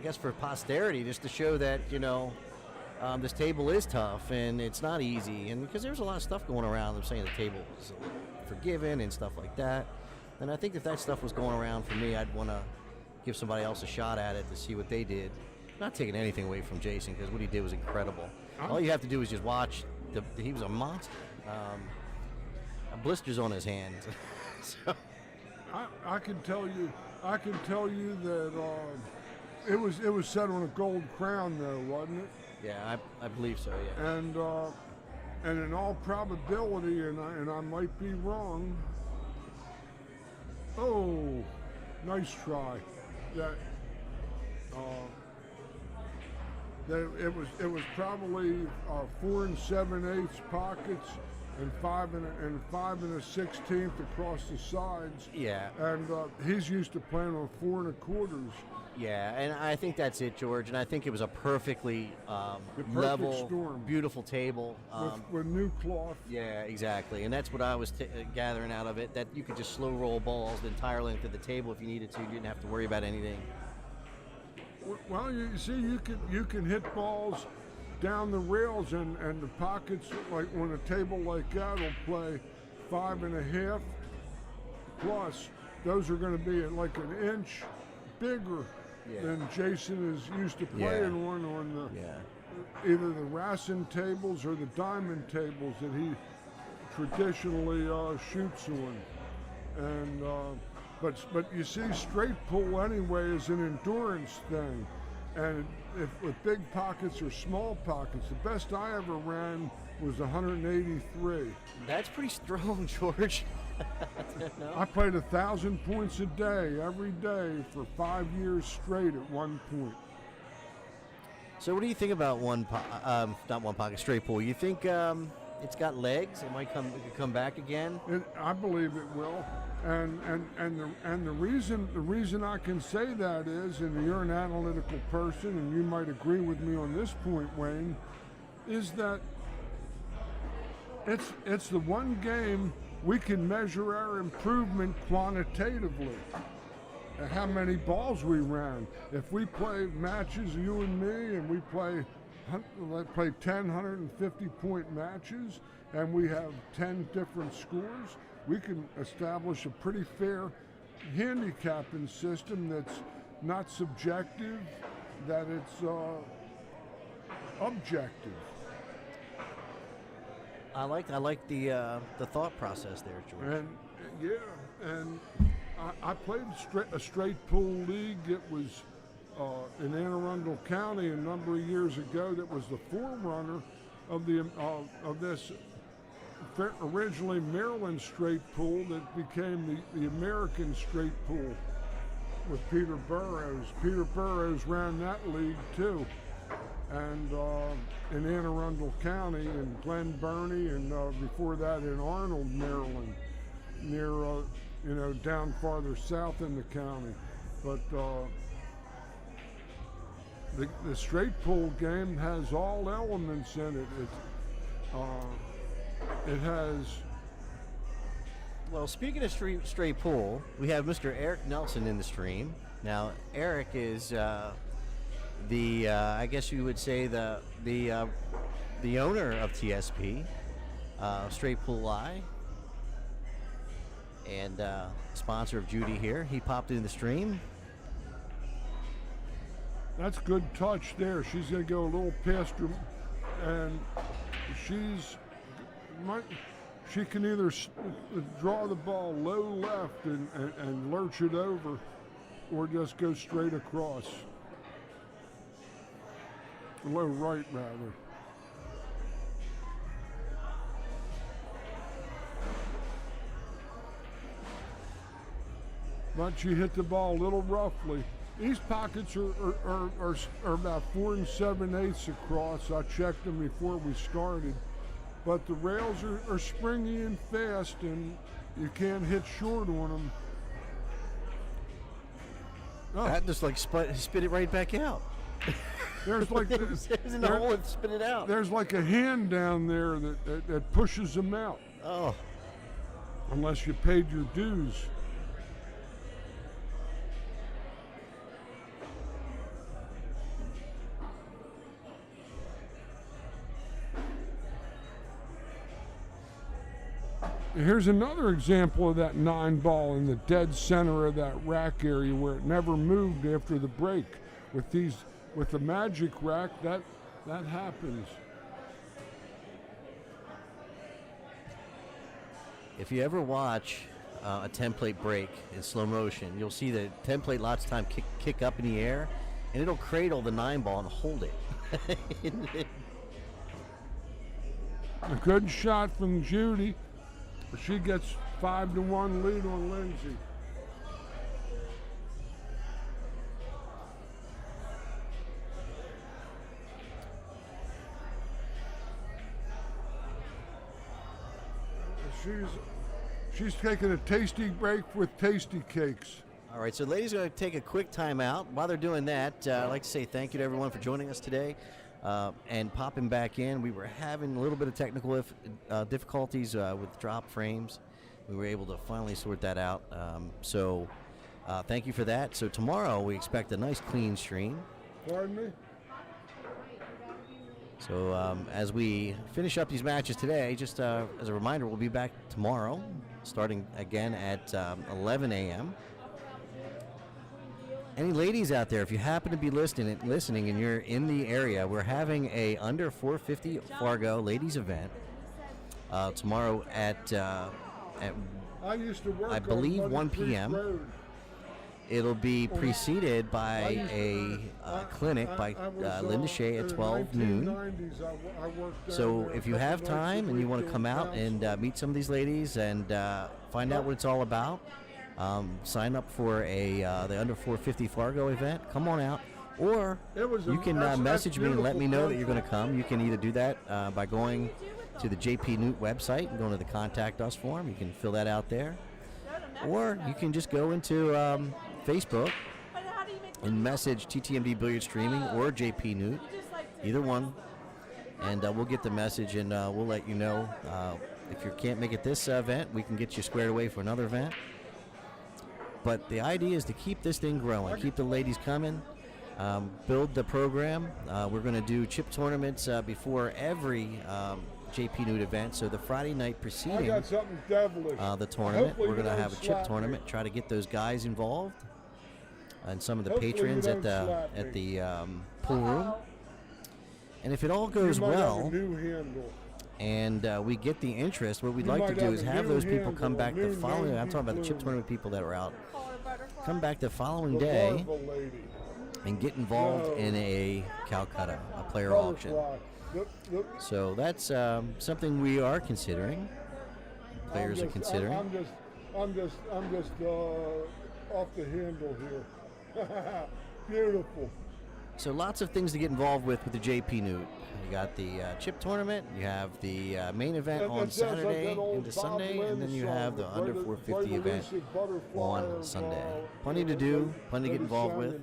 guess for posterity, just to show that this table is tough and it's not easy, and because there's a lot of stuff going around. I'm saying the table is forgiven and stuff like that, and I think if that stuff was going around for me, I'd want to give somebody else a shot at it to see what they did. Not taking anything away from Jason, because what he did was incredible. All you have to do is just watch. He was a monster. Blisters on his hands. So. I can tell you that it was set on a gold crown, though, wasn't it? Yeah, I believe so. Yeah. And in all probability, and I might be wrong. Oh, nice try. That it was probably 4 7/8 pockets and 5 1/16 across the sides. Yeah. And he's used to playing on 4 1/4. Yeah, and I think that's it, George. And I think it was a perfectly level, storm. Beautiful table. With new cloth. Yeah, exactly. And that's what I was gathering out of it, that you could just slow roll balls the entire length of the table if you needed to. You didn't have to worry about anything. Well, you see, you can hit balls down the rails, and the pockets, like on a table like that, will play 5 1/2 plus. Those are going to be like an inch bigger than Jason is used to playing on the either the Racing tables or the diamond tables that he traditionally shoots on. And but you see, straight pull anyway is an endurance thing. And if with big pockets or small pockets, the best I ever ran was 183. That's pretty strong, George. No? I played 1,000 points a day, every day, for 5 years straight at one point. So what do you think about not one pocket, straight pull? You think it's got legs? It might come back again? I believe it will. And the reason I can say that is, and you're an analytical person, and you might agree with me on this point, Wayne, is that it's the one game we can measure our improvement quantitatively. How many balls we ran. If we play matches, you and me, and we play 10 150-point matches, and we have 10 different scores, we can establish a pretty fair handicapping system that's not subjective, that it's objective. I like the thought process there, George. And I played a straight pool league. It was in Anne Arundel County a number of years ago. That was the forerunner of this originally Maryland straight pool that became the American straight pool with Peter Burrows. Peter Burrows ran that league too, and in Anne Arundel County, and Glen Burnie, and before that in Arnold, Maryland, near down farther south in the county. But the straight pool game has all elements in it. It has. Well, speaking of straight pool, we have Mr. Eric Nelson in the stream. Now, Eric is I guess you would say the owner of TSP, Straight Pool Live, and sponsor of Judy here. He popped in the stream. That's good touch there. She's going to go a little past her, and she can either draw the ball low left and lurch it over, or just go straight across. Low right, rather. But she hit the ball a little roughly. These pockets are about 4 7/8 across. I checked them before we started. But the rails are springy and fast, and you can't hit short on them. Oh. That just like spit it right back out. There's like it was in the hole and spit it out. There's like a hand down there that pushes them out. Oh. Unless you paid your dues. Here's another example of that 9 ball in the dead center of that rack area where it never moved after the break. With the magic rack, that happens. If you ever watch a template break in slow motion, you'll see the template lots of time kick up in the air, and it'll cradle the 9 ball and hold it. A good shot from Judy. She gets 5-1 lead on Lindsay. She's taking a tasty break with tasty cakes. All right, so ladies are going to take a quick time out. While they're doing that, I'd like to say thank you to everyone for joining us today and popping back in. We were having a little bit of technical difficulties with drop frames. We were able to finally sort that out. So thank you for that. So tomorrow we expect a nice clean stream. Pardon me? So as we finish up these matches today, just as a reminder, we'll be back tomorrow, starting again at 11 a.m. Any ladies out there, if you happen to be listening and you're in the area, we're having a under 450 Fargo ladies event tomorrow at I used to work I believe on 1 p.m. Road. It'll be preceded by a clinic by Linda Shea at 12 noon. So if you have time and you want to come out and meet some of these ladies and find out what it's all about, sign up for the Under 450 Fargo event. Come on out. Or you can message me and let me know that you're going to come. You can either do that by going to the JPNEWT website and going to the Contact Us form. You can fill that out there. Or you can just go into Facebook and message TTMD Billiard Streaming or JPNEWT, either one, and we'll get the message and we'll let you know. If you can't make it this event, we can get you squared away for another event. But the idea is to keep this thing growing, keep the ladies coming, build the program. We're going to do chip tournaments before every JPNEWT event. So the Friday night preceding the tournament, we're going to have a chip tournament, try to get those guys involved and some of the patrons at the pool room. And if it all goes well and we get the interest, what we'd like to do is have those people come back the following. I'm talking about the chip tournament people that are out. Come back the following day and get involved in a Calcutta, a player auction. So that's something we are considering. Players are considering. I'm just off the handle here. Beautiful. So lots of things to get involved with the JPNEWT. You got the chip tournament, you have the main event on Saturday into Sunday, and then you have the under 450 event on Sunday. Plenty to do, plenty to get involved with.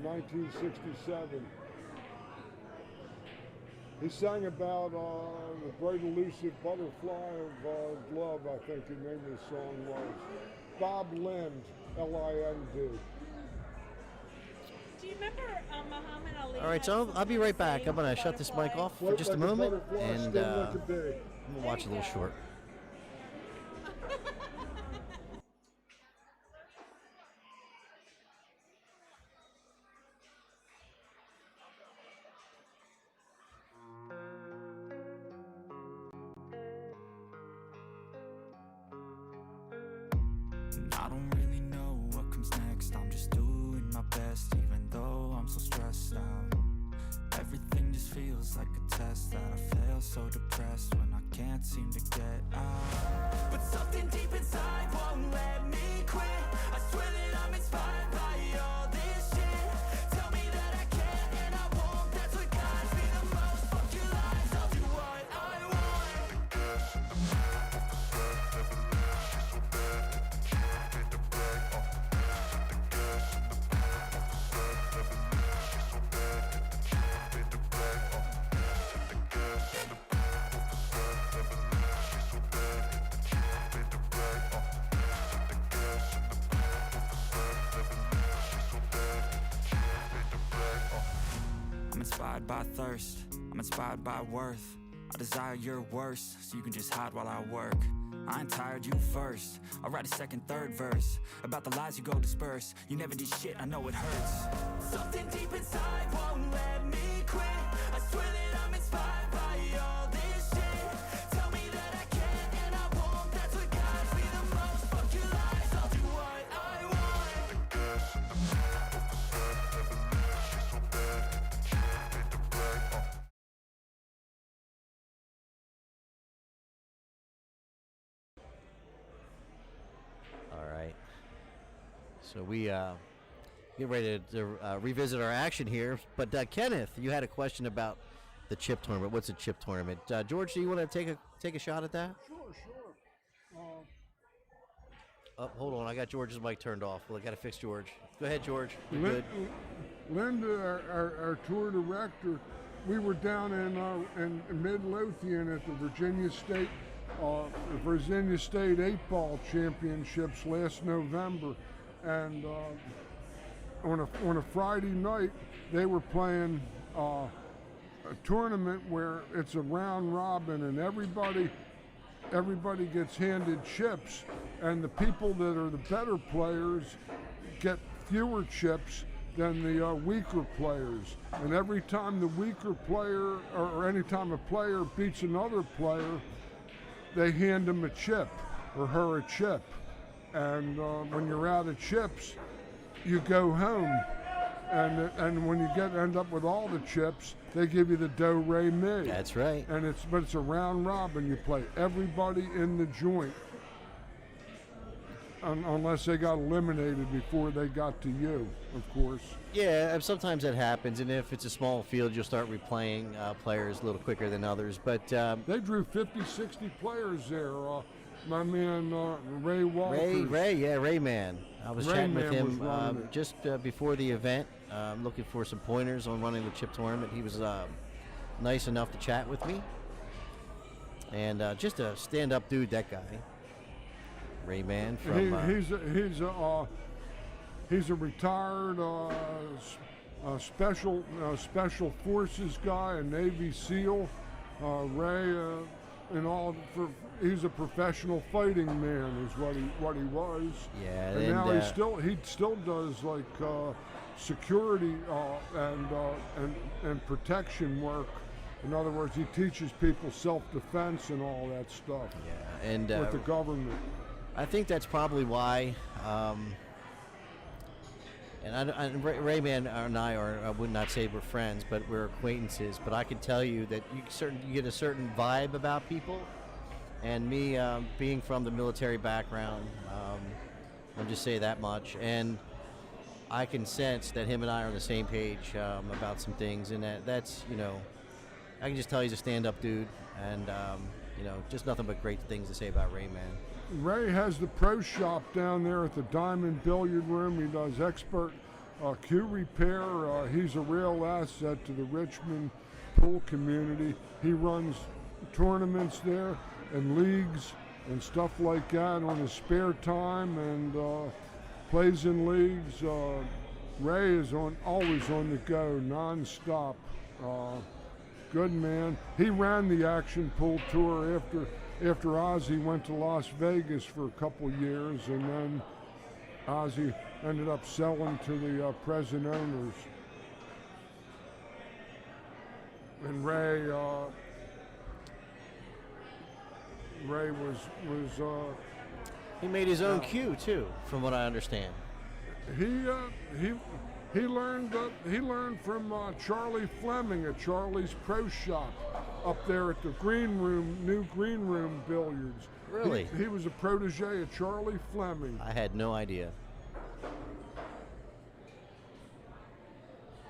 He sang about the bright elusive butterfly of love, I think the name of the song was. Bob Lind, L-I-N-D. Do you remember Muhammad Ali? All right, so I'll be right back. I'm going to shut this mic off for just a moment, and we'll watch a little short. I don't really know what comes next. I'm just doing my best, even though I'm so stressed out. Everything just feels like a test that I fail, so depressed when I can't seem to get out. But something deep inside won't let me quit. I swear that I'm inspired by all this shit. Tell me that I can and I won't. That's what guides me the most. Fuck your lies, I'll do what I want. I'm inspired by thirst, I'm inspired by worth. I desire your worst, so you can just hide while I work. I ain't tired, you first. I'll write a second, third verse about the lies you go disperse. You never did shit, I know it hurts. Something deep inside won't let me quit. I swear that I'm inspired by all this shit. Tell me that I can and I won't. That's what guides me the most. Fuck your lies, I'll do what I want. All right. So we get ready to revisit our action here. But Kenneth, you had a question about the chip tournament. What's a chip tournament? George, do you want to take a shot at that? Sure. Oh, hold on. I got George's mic turned off. Well, I got to fix George. Go ahead, George. You're good. Linda, our tour director, we were down in Midlothian at the Virginia State 8-ball championships last November, and on a Friday night they were playing a tournament where it's a round robin and everybody gets handed chips, and the people that are the better players get fewer chips than the weaker players. And every time the weaker player, or any time a player beats another player, they hand him a chip, or her a chip. And when you're out of chips, you go home. And when you end up with all the chips, they give you the do, re, mi. That's right. And it's a round robin. You play everybody in the joint, unless they got eliminated before they got to you, of course. Yeah, and sometimes that happens, and if it's a small field, you'll start replaying players a little quicker than others. But they drew 50, 60 players there. My man Ray Walters. Ray Man. I was chatting with him was just before the event, looking for some pointers on running the chip tournament. He was nice enough to chat with me, and just a stand-up dude, that guy. Ray Man from. He's a retired special forces guy, a Navy SEAL. Ray, he's a professional fighting man, is what he was. Yeah, and now he still does like security and protection work. In other words, he teaches people self-defense and all that stuff. Yeah, and with the government. I think that's probably why. And Rayman and I I would not say we're friends, but we're acquaintances. But I can tell you that you get a certain vibe about people. And me being from the military background, I'll just say that much. And I can sense that him and I are on the same page about some things. And that's, I can just tell he's a stand-up dude. And, just nothing but great things to say about Rayman. Ray has the pro shop down there at the Diamond Billiard Room. He does expert cue repair. He's a real asset to the Richmond pool community. He runs tournaments there and leagues and stuff like that on his spare time, and plays in leagues. Ray is always on the go, non-stop. Good man. He ran the Action Pool Tour after Ozzy went to Las Vegas for a couple years, and then Ozzy ended up selling to the present owners. And Ray was He made his own cue too, from what I understand. he learned from Charlie Fleming at Charlie's Pro Shop up there at the Greenroom, new Greenroom Billiards. Really? He was a protege of Charlie Fleming. I had no idea.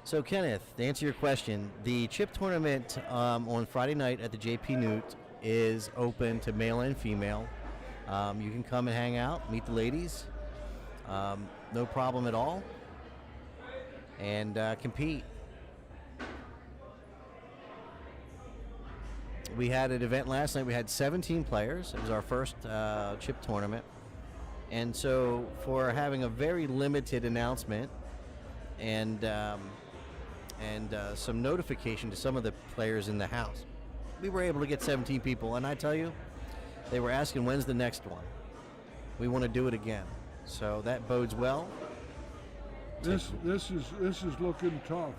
So Kenneth, to answer your question, the chip tournament on Friday night at the JPNEWT is open to male and female. You can come and hang out, meet the ladies, no problem at all, and compete. We had an event last night. We had 17 players. It was our first chip tournament. And so for having a very limited announcement and some notification to some of the players in the house, we were able to get 17 people. And I tell you, they were asking, when's the next one? We want to do it again. So that bodes well. This is looking tough.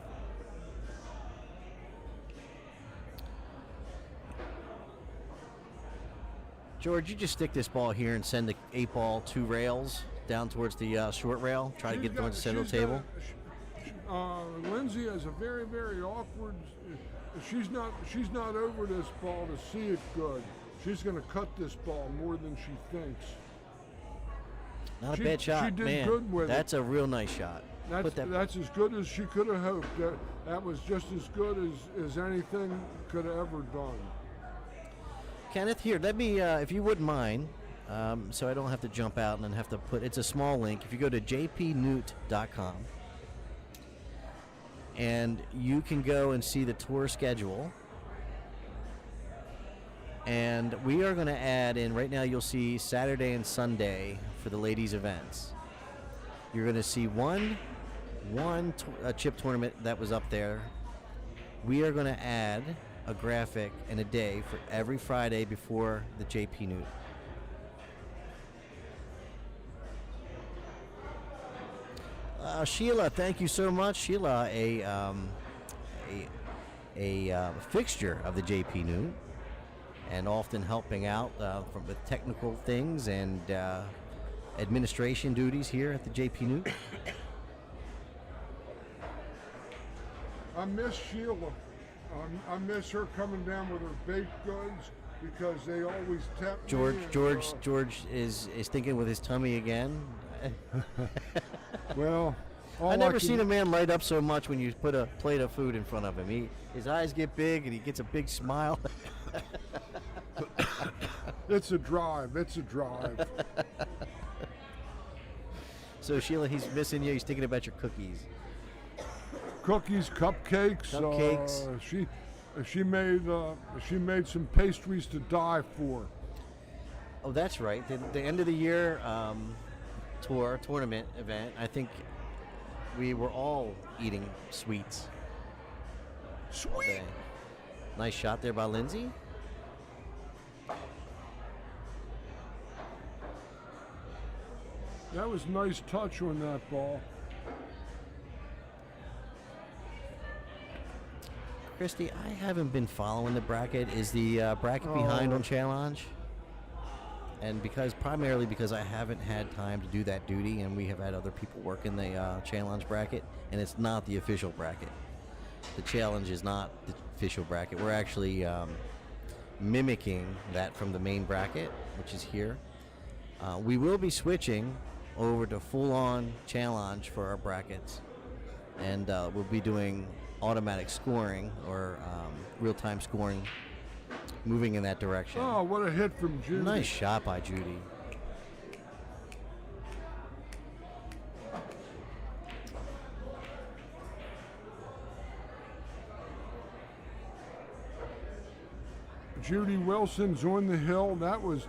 George, you just stick this ball here and send the 8-ball 2 rails down towards the short rail. Try to get towards the center table. Lindsay has a very, very awkward. She's not over this ball to see it good. She's going to cut this ball more than she thinks. Not a bad shot, She did man. good with That's a real nice shot. That's as good as she could have hoped. That was just as good as anything could have ever done. Kenneth, here, let me, if you wouldn't mind, so I don't have to jump out and then have to put, it's a small link. If you go to JPNEWT.com, and you can go and see the tour schedule. And we are going to add in, right now you'll see Saturday and Sunday for the ladies' events. You're going to see one chip tournament that was up there. We are going to add a graphic and a day for every Friday before the JPNEWT. Sheila, thank you so much. Sheila, a fixture of the JPNEWT and often helping out with technical things and administration duties here at the JPNEWT. I miss Sheila. I miss her coming down with her baked goods because they always tempt me. George is thinking with his tummy again. Well, I've never seen a man light up so much when you put a plate of food in front of him. His eyes get big and he gets a big smile. It's a drive. It's a drive. So Sheila, he's missing you. He's thinking about your cookies. Cookies, cupcakes. Cupcakes. She made some pastries to die for. Oh, that's right. The end of the year tournament event. I think we were all eating sweets. Sweet. Okay. Nice shot there by Lindsay. That was a nice touch on that ball. Christy, I haven't been following the bracket. Is the bracket behind on challenge? And primarily because I haven't had time to do that duty, and we have had other people work in the challenge bracket, and it's not the official bracket. The challenge is not the official bracket. We're actually mimicking that from the main bracket, which is here. We will be switching over to full-on challenge for our brackets, and we'll be doing automatic scoring or real-time scoring, moving in that direction. Oh, what a hit from Judy. Nice shot by Judy. Judy Wilson's on the hill. This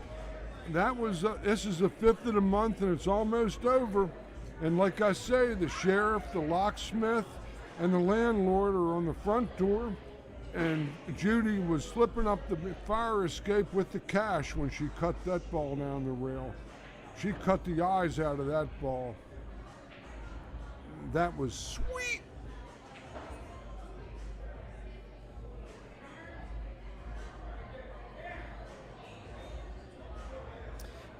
is the 5th of the month, and it's almost over. And like I say, the sheriff, the locksmith, and the landlord are on the front door. And Judy was slipping up the fire escape with the cash when she cut that ball down the rail. She cut the eyes out of that ball. That was sweet.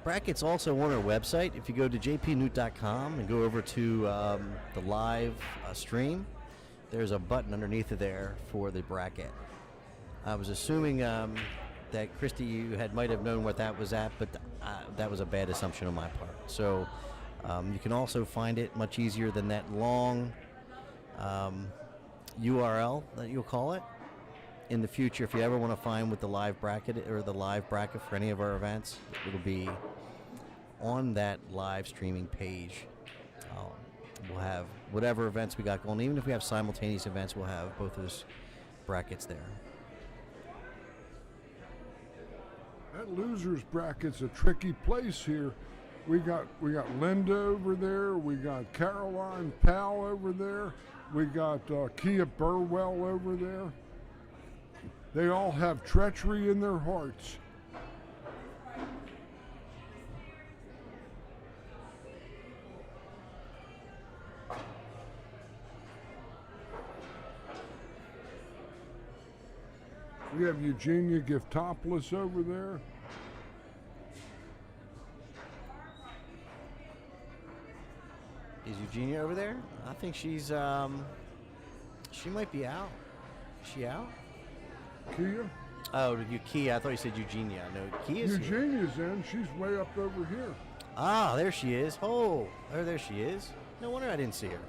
Brackets also on our website. If you go to jpnewt.com and go over to the live stream, there's a button underneath of there for the bracket. I was assuming that Christy, you might have known what that was at, but that was a bad assumption on my part. So you can also find it much easier than that long URL that you'll call it. In the future, if you ever want to find what the live bracket or the live bracket for any of our events, it'll be on that live streaming page. We'll have whatever events we got going. Even if we have simultaneous events, we'll have both those brackets there. That losers bracket's a tricky place here. We got Linda over there. We got Caroline Powell over there. We got Kia Burwell over there. They all have treachery in their hearts. We have Eugenia Giftopoulos over there. Is Eugenia over there? I think she's she might be out. Is she out? Kia? Oh, Kia. I thought you said Eugenia. No, Kia's here. Eugenia's in. She's way up over here. Ah, there she is. Oh, there she is. No wonder I didn't see her.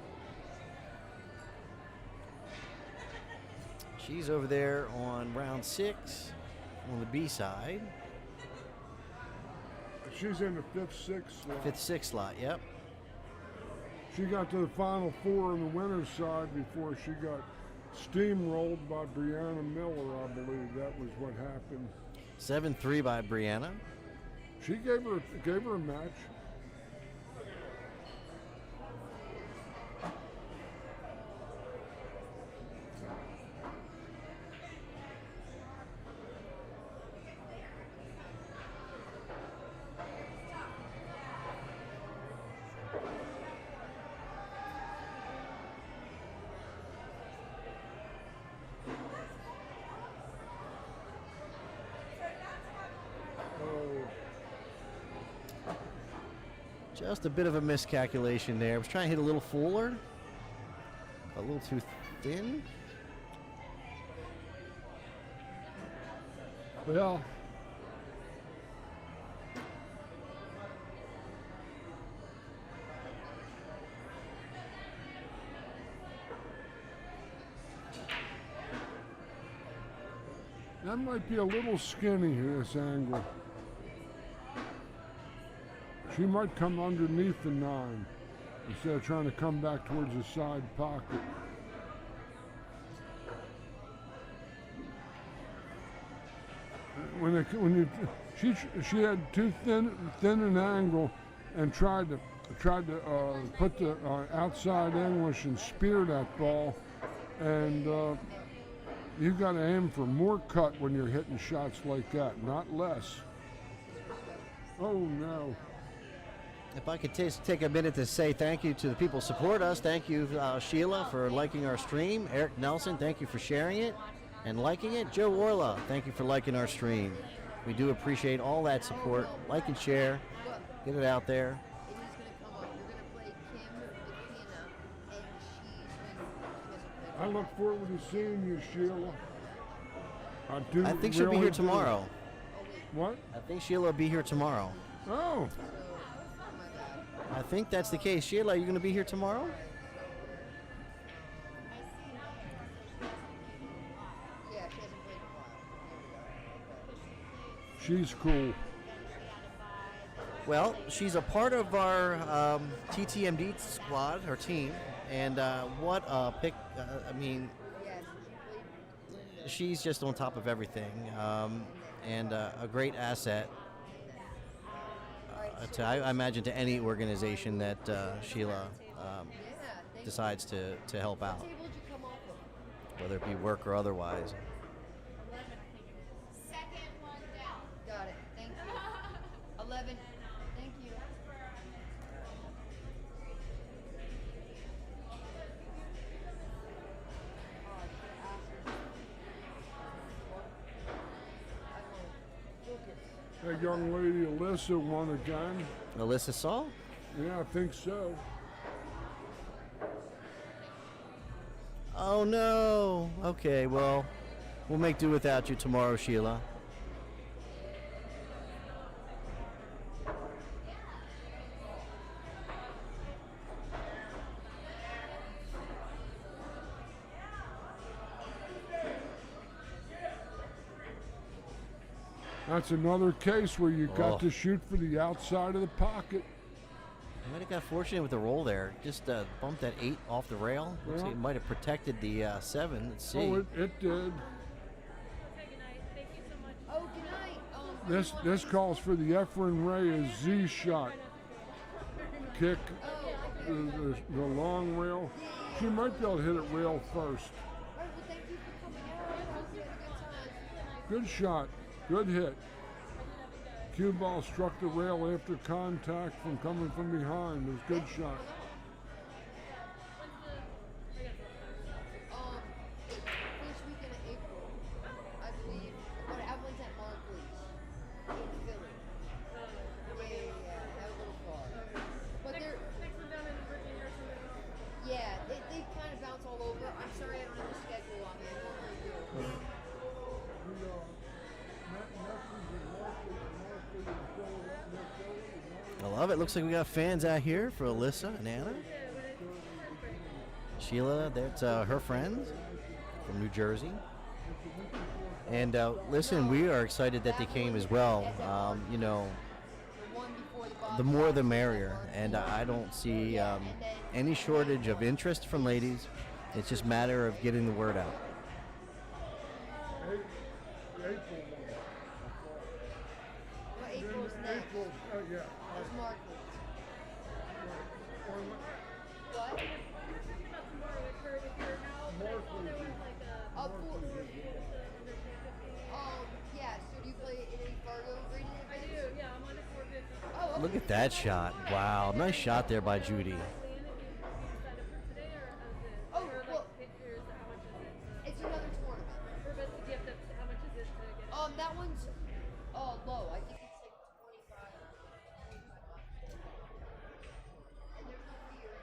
She's over there on round 6 on the B side. She's in the 5th, 6th slot. 5th, 6th slot, yep. She got to the final 4 on the winner's side before she got steamrolled by Brianna Miller, I believe. That was what happened. 7-3 by Brianna. She gave her a match. Just a bit of a miscalculation there. I was trying to hit a little fuller. A little too thin. Well, that might be a little skinny in this angle. She might come underneath the 9 instead of trying to come back towards the side pocket. She had too thin an angle and tried to put the outside English and spear that ball, and you've got to aim for more cut when you're hitting shots like that, not less. Oh no. If I could take a minute to say thank you to the people who support us. Thank you, Sheila, for liking our stream. Eric Nelson, thank you for sharing it and liking it. Joe Orla, thank you for liking our stream. We do appreciate all that support. Like and share. Get it out there. And he's going to come up. You're going to play Kim, McKenna, and she's when I look forward to seeing you, Sheila. I think she'll be here tomorrow. What? I think Sheila will be here tomorrow. Oh. I think that's the case. Sheila, are you going to be here tomorrow? Yeah, she hasn't played in a while. She's cool. Well, she's a part of our TTMD squad, our team, and what a pick. I mean, Yes, she's just on top of everything. and a great asset. I imagine to any organization that Sheila decides to help out, What table did you come off of? whether it be work or otherwise. Second one down. Got it. Thank you. 11. Thank you. That young lady Alyssa won again. Alyssa Saul? Yeah, I think so. Oh no. Okay, well, we'll make do without you tomorrow, Sheila. That's another case where you Oh. got to shoot for the outside of the pocket. I might have got fortunate with the roll there. Just bumped that 8 off the rail. Looks like it might have protected the 7. Let's see. Oh, it did. Oh, good night. This calls for the Efren Reyes Z shot. Kick the long rail. She might be able to hit it rail first. All right, well, thank you for coming out. I hope you had a good time. Good shot. Good hit. Cue ball struck the rail after contact from coming from behind. It was a good shot. First weekend of April, I believe. But Avalon's at Markley's in Philly. Yeah, that was a little far. But they're Next one down in Virginia or something. yeah, they kind of bounce all over. I'm sorry I don't have the schedule on me. I normally do. I love it. Looks like we got fans out here for Alyssa and Anna. Sheila, that's her friends from New Jersey. And listen, we are excited that they came as well. You know, The one before the Bob the more the merrier. And I don't see any shortage of interest from ladies. It's just a matter of getting the word out. Well, April's next. Yeah. That's Markley's. What? About tomorrow, if you're now doing like a Oh, cool. Yeah, so do you play in any Fargo grading I events? do, yeah, I'm on a 450. Oh, okay. Look at that shot. Wow. Nice shot there by Judy. Oh, well, it's another tournament. That one's low. I think it's like 25. And there's no fear.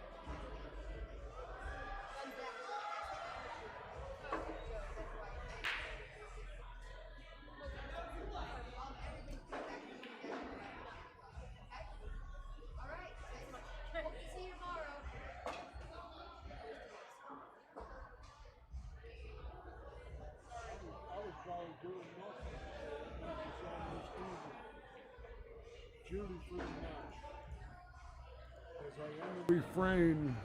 All right. Hope to see you tomorrow. I was probably doing nothing. Judy for the match. As I end the refrain.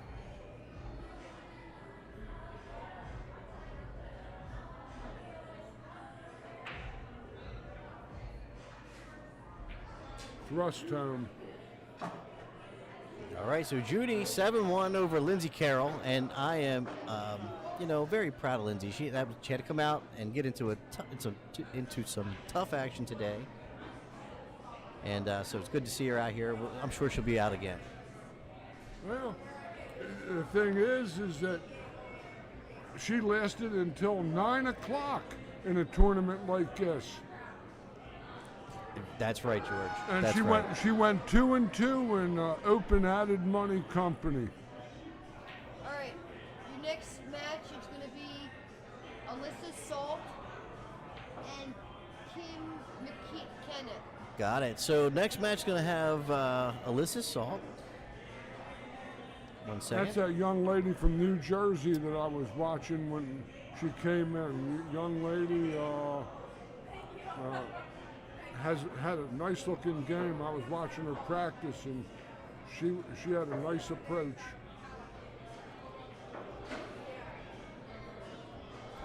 Thrust home. All right, so Judy 7-1 over Lindsay Carroll, and I am, very proud of Lindsay. She had to come out and get into some tough action today, and so it's good to see her out here. I'm sure she'll be out again. Well, the thing is that she lasted until 9 o'clock in a tournament like this. That's right, George. And That's she right. went 2-2 in open added money company. All right, your next match is going to be Alyssa Salt and Kim McKenna. Got it. So next match going to have Alyssa Salt. 1 second. That's that young lady from New Jersey that I was watching when she came in. Young lady has had a nice looking game. I was watching her practice, and she had a nice approach.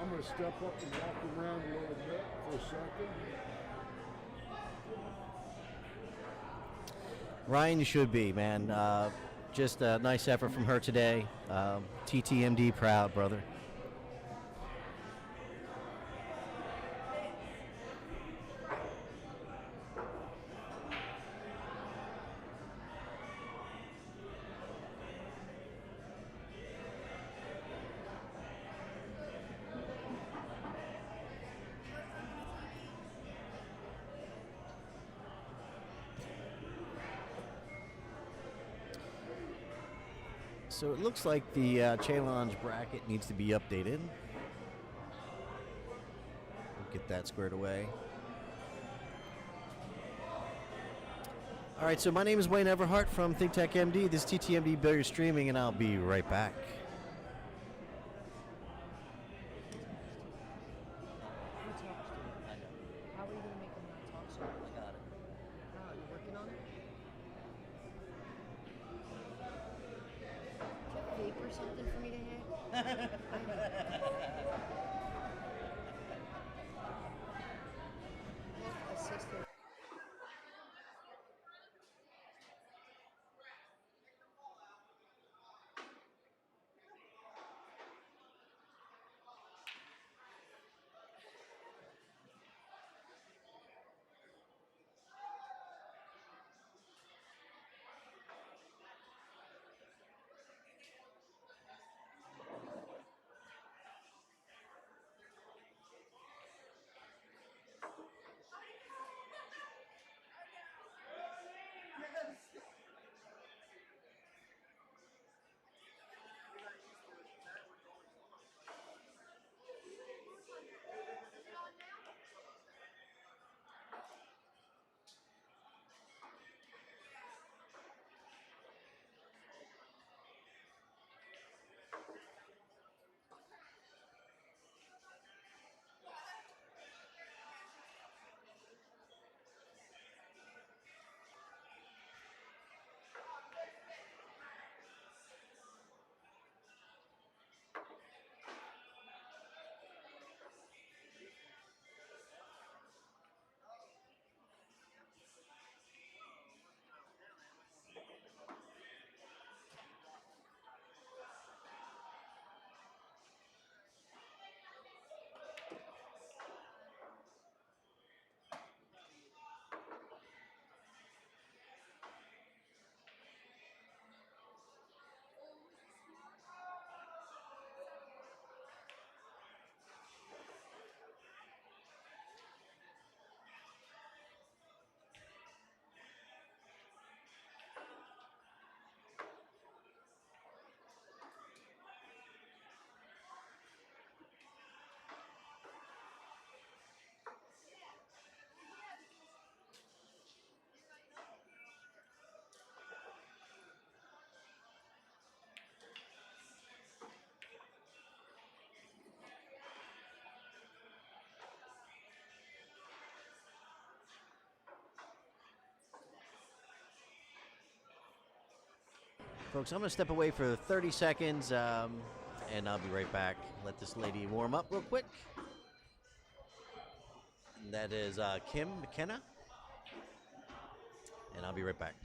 I'm going to step up and walk around a little bit for a second. Ryan, you should be, man. Just a nice effort from her today. TTMD proud, brother. So it looks like the challenge bracket needs to be updated. We'll get that squared away. All right, so my name is Wayne Everhart from ThinkTechMD. This is TTMD Billiard Streaming, and I'll be right back. How are you gonna make them not talk so much? I got it. How, you working on it? Do you have vape or something for me to have? Look, a sister. Folks, I'm going to step away for 30 seconds, and I'll be right back. Let this lady warm up real quick. And that is Kim McKenna. And I'll be right back.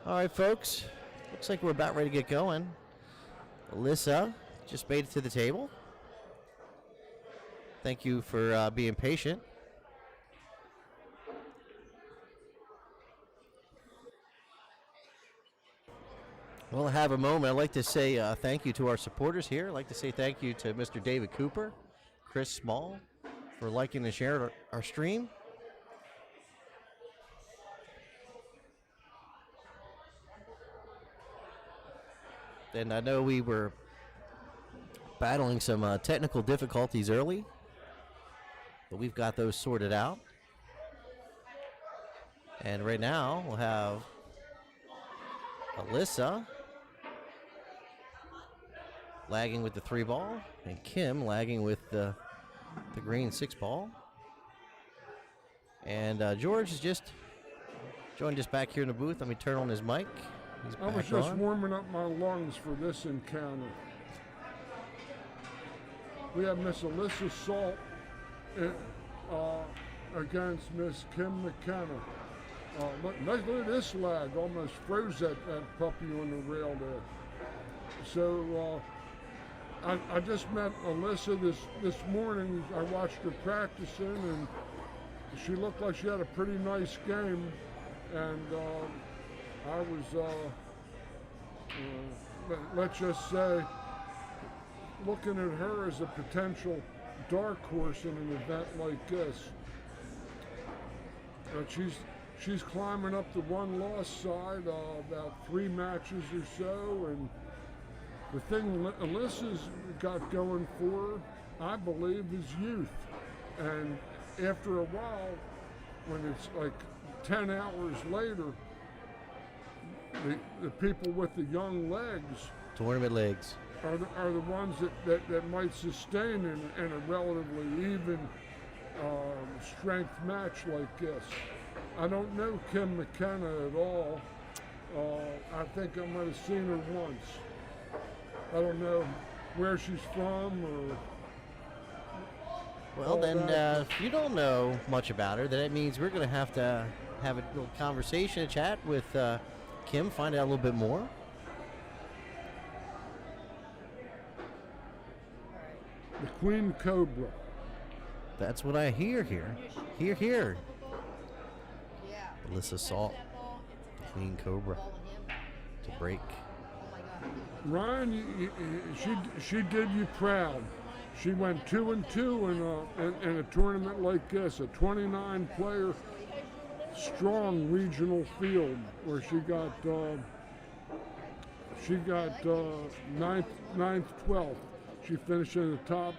All right, folks. Looks like we're about ready to get going. Alyssa just made it to the table. Thank you for being patient. We'll have a moment. I'd like to say thank you to our supporters here. I'd like to say thank you to Mr. David Cooper, Chris Small, for liking and sharing our stream. And I know we were battling some technical difficulties early, but we've got those sorted out. And right now we'll have Alyssa lagging with the 3 ball and Kim lagging with the green 6 ball. And George has just joined us back here in the booth. Let me turn on his mic. He's I was back just on. warming up my lungs for this encounter. We have Miss Alyssa Salt against Miss Kim McKenna. Look at this lag, almost froze that puppy on the rail there. So I just met Alyssa this morning. I watched her practicing, and she looked like she had a pretty nice game. And I was, let's just say, looking at her as a potential dark horse in an event like this. She's climbing up the one-loss side, about 3 matches or so, and the thing Alyssa's got going for her, I believe, is youth. And after a while, when it's like 10 hours later, the people with the young legs, Tournament legs, are the ones that might sustain in a relatively even strength match like this. I don't know Kim McKenna at all. I think I might have seen her once. I don't know where she's from or. well, then if you don't know much about her, then that means we're going to have a little conversation, a chat with Kim, find out a little bit more. The Queen Cobra. That's what I hear here. Here. Yeah. Alyssa Salt, Queen Cobra, to break. Oh my God. Ryan, she did you proud. She went 2-2 in a tournament like this, a 29-player strong regional field where she got ninth, 12th. She finished in the top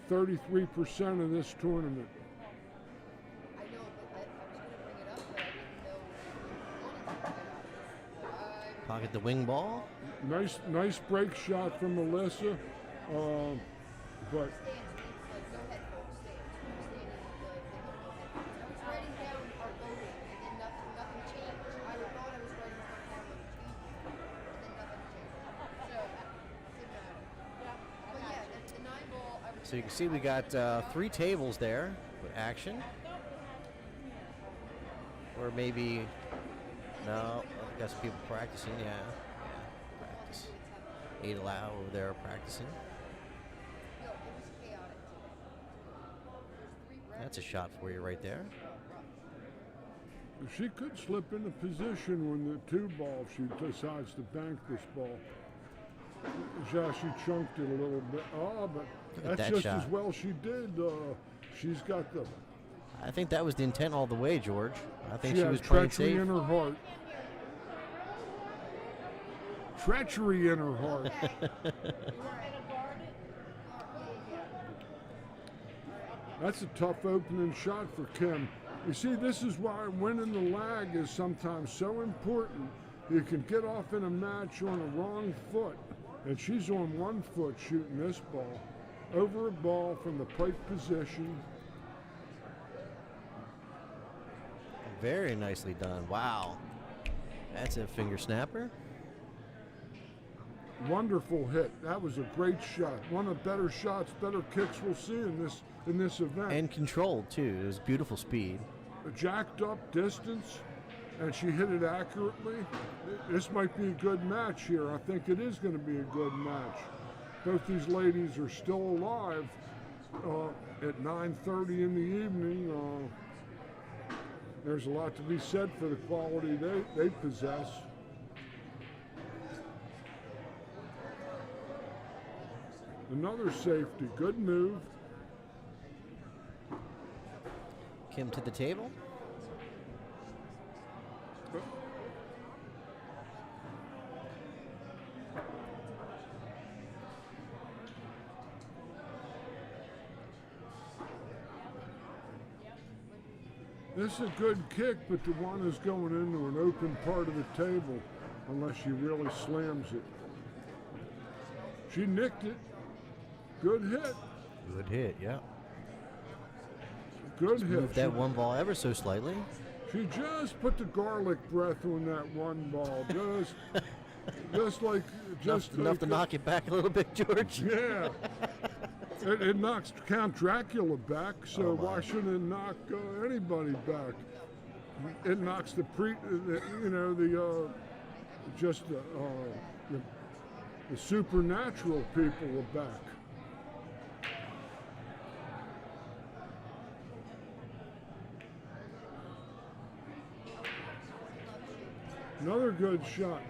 33% of this tournament. I know, but I was going to bring it up, but I didn't know. Pocket the wing ball. Nice break shot from Alyssa, but Go ahead, folks. Stay in the I was writing down our voting, and then nothing changed. I thought I was writing something down on the TV, and then nothing changed. So, it didn't matter. But yeah, the 9 ball, I was So you can see we got 3 tables there with action. Or maybe, no, I got some people practicing, yeah. Practice. 8 allow over there practicing. no, it was chaotic today. That's a shot for you right there. she could slip into position when the 2 ball, she decides to bank this ball. Yeah, she chunked it a little bit. Oh, but Look at that's that just shot. as well she did. She's got the. I think that was the intent all the way, George. I think She she had was playing treachery safe. in her heart. Treachery in her heart. That's a tough opening shot for Kim. You see, this is why winning the lag is sometimes so important. You can get off in a match on a wrong foot, and she's on 1 foot shooting this ball. Over a ball from the pike position. Very nicely done. Wow. That's a finger snapper. Wonderful hit. That was a great shot. One of the better shots, better kicks we'll see in this event. And controlled, too. It was beautiful speed. A jacked up distance. and she hit it accurately. This might be a good match here. I think it is going to be a good match. Both these ladies are still alive at 9:30 in the evening. There's a lot to be said for the quality they possess. Another safety, good move. Kim to the table. This is a good kick, but the one is going into an open part of the table unless she really slams it. She nicked it. Good hit. Good hit, yeah. Good hit. Moved that one ball ever so slightly. She just put the garlic breath on that one ball. Just Enough to knock it back a little bit, George. Yeah. It knocks Count Dracula back, so Oh, why my. shouldn't it knock anybody back? It knocks the supernatural people back. Another good shot.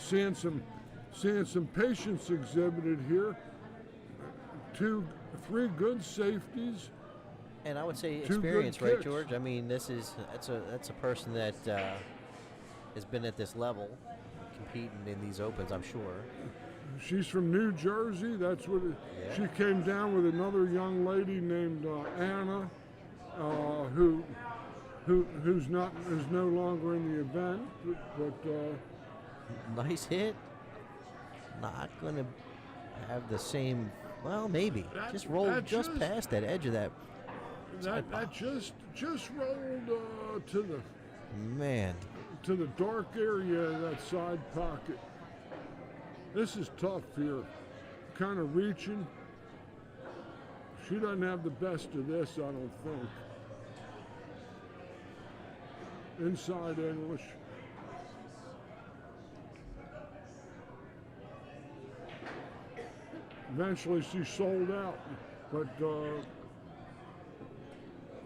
Seeing some patience exhibited here. 3 good safeties. And I would say Two good experience, right, kicks. George? I mean, that's a person that has been at this level, competing in these opens, I'm sure. She's from New Jersey. That's what Yeah. she came down with another young lady named Anna, who's no longer in the event, but Nice hit. Not going to have the same. Well, maybe. Just rolled that just just- past that edge of that. that just rolled to the dark area of that side pocket. This is tough here. Kind of reaching. She doesn't have the best of this, I don't think. Inside English. Eventually she sold out, but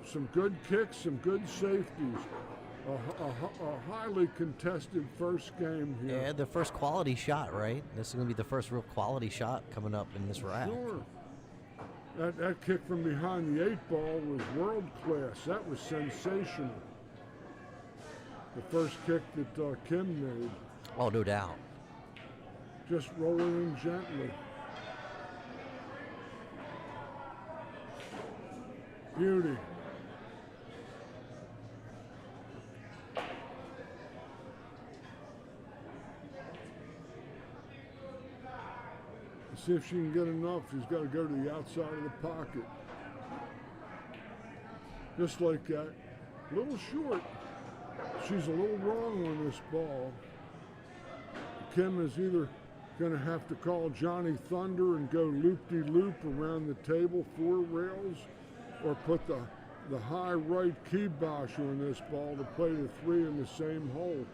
some good kicks, some good safeties. A highly contested first game here. Yeah, the first quality shot, right? This is going to be the first real quality shot coming up in this round. Sure. That kick from behind the 8-ball was world class. That was sensational. The first kick that Kim made. Oh, no doubt. Just rolling in gently. Beauty. See if she can get enough. She's got to go to the outside of the pocket. Just like that. A little short. She's a little wrong on this ball. Kim is either going to have to call Johnny Thunder and go loop-de-loop around the table 4 rails, or put the high right kibosh on this ball to play the 3 in the same hole.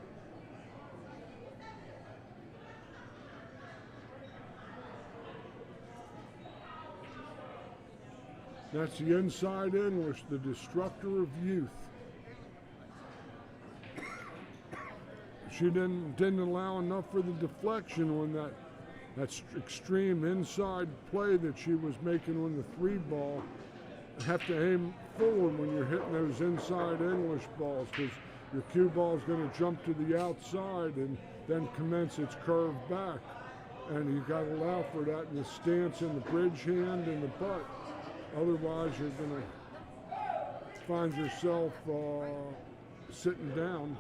That's the inside English, the destructor of youth. She didn't allow enough for the deflection on that extreme inside play that she was making on the 3-ball. Have to aim forward when you're hitting those inside English balls, because your cue ball is going to jump to the outside and then commence its curve back. And you got to allow for that in the stance and the bridge hand and the butt. Otherwise, you're going to find yourself sitting down.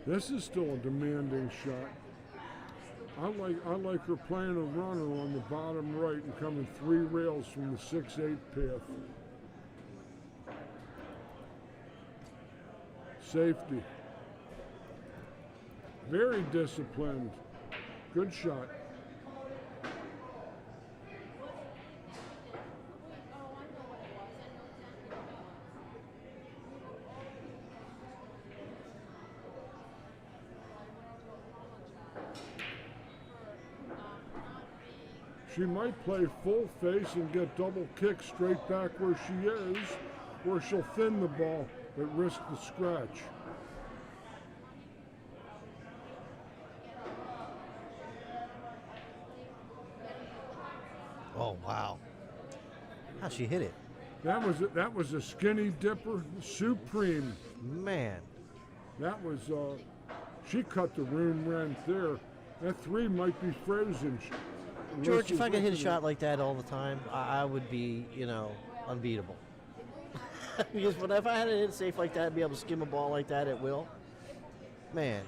This is still a demanding shot. I like her playing a runner on the bottom right and coming 3 rails from the 6-8 path. Safety. Very disciplined. Good shot. She might play full face and get double kick straight back where she is, or she'll thin the ball but risk the scratch. Oh, wow. How'd she hit it? That was a skinny dipper supreme. Man. That was, she cut the room rent there. That 3 might be frozen. George, if I could hit a shot like that all the time, I would be, you know, unbeatable. Because if I had to hit safe like that and be able to skim a ball like that at will, man.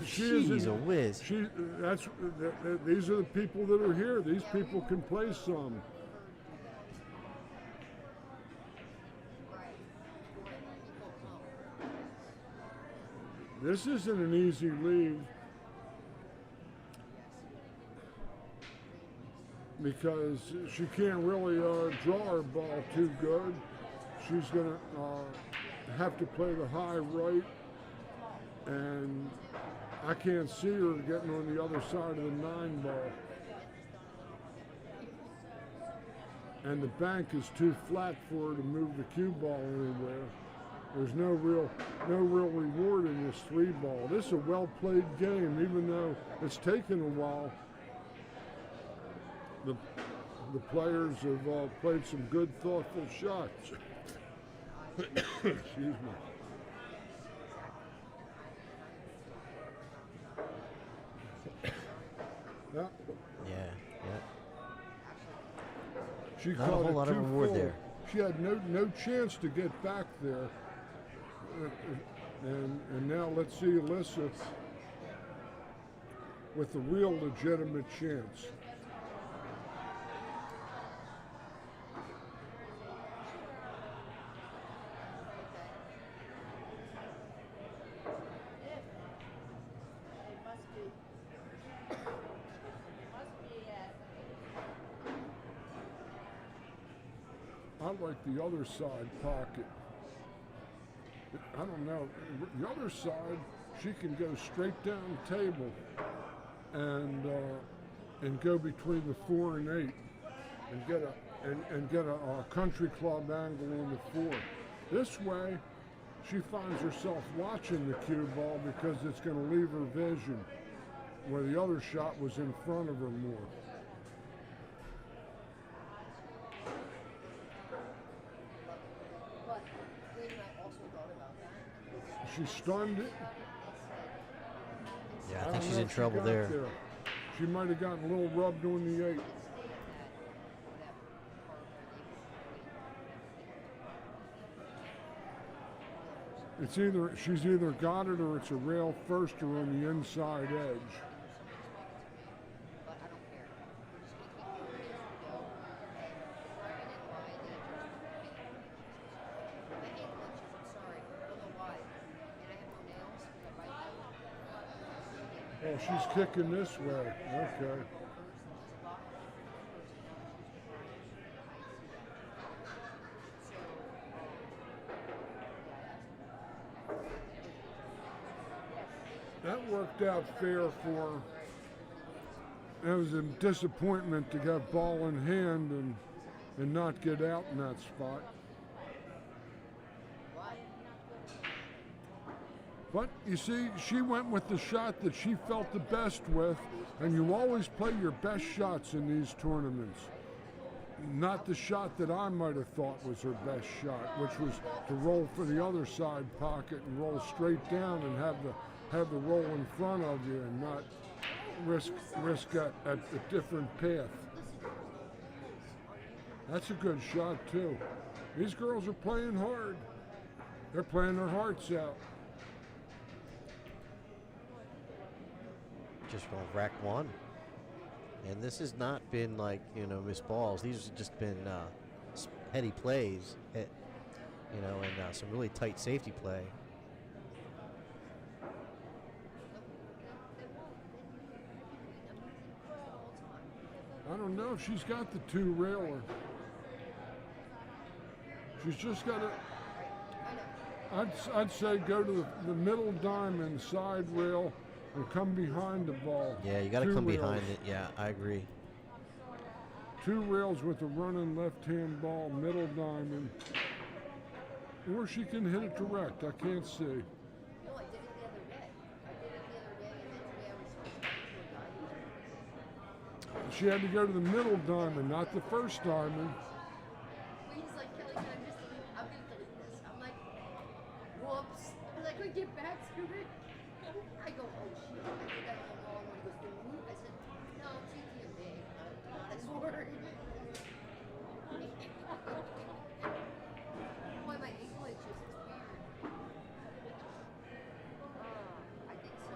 She's a whiz. These are the people that are here. These people can play some. This isn't an easy lead because she can't really draw her ball too good. She's going to have to play the high right, and I can't see her getting on the other side of the 9 ball. And the bank is too flat for her to move the cue ball anywhere. There's no real reward in this 3 ball. This is a well-played game, even though it's taken a while. The players have played some good, thoughtful shots. Excuse me. Yeah. Yeah. She Not a caught whole it lot of too reward full. there. She had no chance to get back there. And now let's see Alyssa with a real legitimate chance. I like the other side pocket. I don't know. The other side, she can go straight down the table and go between the 4 and 8 and get a country club angle on the 4. This way, she finds herself watching the cue ball because it's going to leave her vision, where the other shot was in front of her more. She stunned it. Yeah, I think don't she's know in if trouble got there. She might have gotten a little rubbed on the 8. It's she's either got it or it's a rail firster on the inside edge. Oh, she's kicking this way. Okay. That worked out fair for her. It was a disappointment to get ball in hand and not get out in that spot. But you see, she went with the shot that she felt the best with, and you always play your best shots in these tournaments. Not the shot that I might have thought was her best shot, which was to roll for the other side pocket and roll straight down and have the roll in front of you and not risk a different path. That's a good shot too. These girls are playing hard. They're playing their hearts out. Just going to rack 1. And this has not been like, you know, missed balls. These have just been heady plays, and some really tight safety play. I don't know if she's got the 2-railer. She's just got to, I'd say go to the middle diamond side rail and come behind the ball. Yeah, you got to 2 come rails. behind it. Yeah, I agree. 2 rails with a running left-hand ball, middle diamond. Or she can hit it direct. I can't see. No, I did it the other day. I did it the other day, and then today I was switching to a diamond. She had to go to the middle diamond, not the first diamond. He's like, Kelly, can I just delete? I'm gonna delete this. I'm like, whoops. I'm like, we get back to it. I go, oh shit, I did that all wrong. When he goes, "Ooh," I said, no, THINKTECHMD, not his word. Why my ankle itches? It's weird. I think so.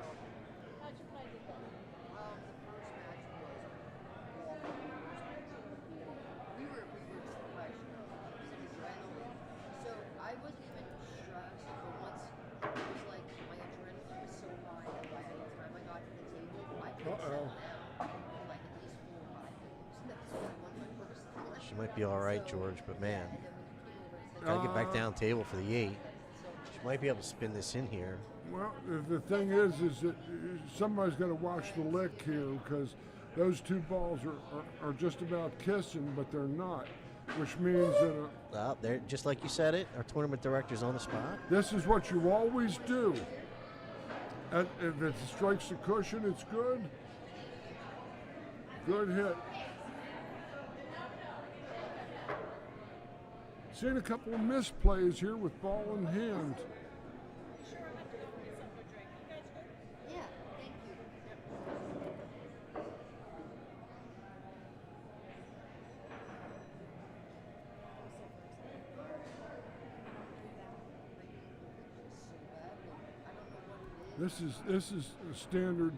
How'd you play the game? The first match was awful. We were just fresh. It was an adrenaline. So I wasn't even stressed, but once it was like my adrenaline was so high that by the time I got to the table, I could settle down for like at least 4 or 5 games. That's why I won my first. She might be all right, George, but man, And then when you came over and said, got to get back down table for the 8. She might be able to spin this in here. Well, the thing is that somebody's got to watch the lick here because those 2 balls are just about kissing, but they're not, which means that Well, there, just like you said it, our tournament director's on the spot. this is what you always do. And if it strikes the cushion, it's good. Good hit. Seen a couple of misplays here with ball in hand. Sure, I'll have to go get some for a drink. You guys good? yeah, thank you. This is a standard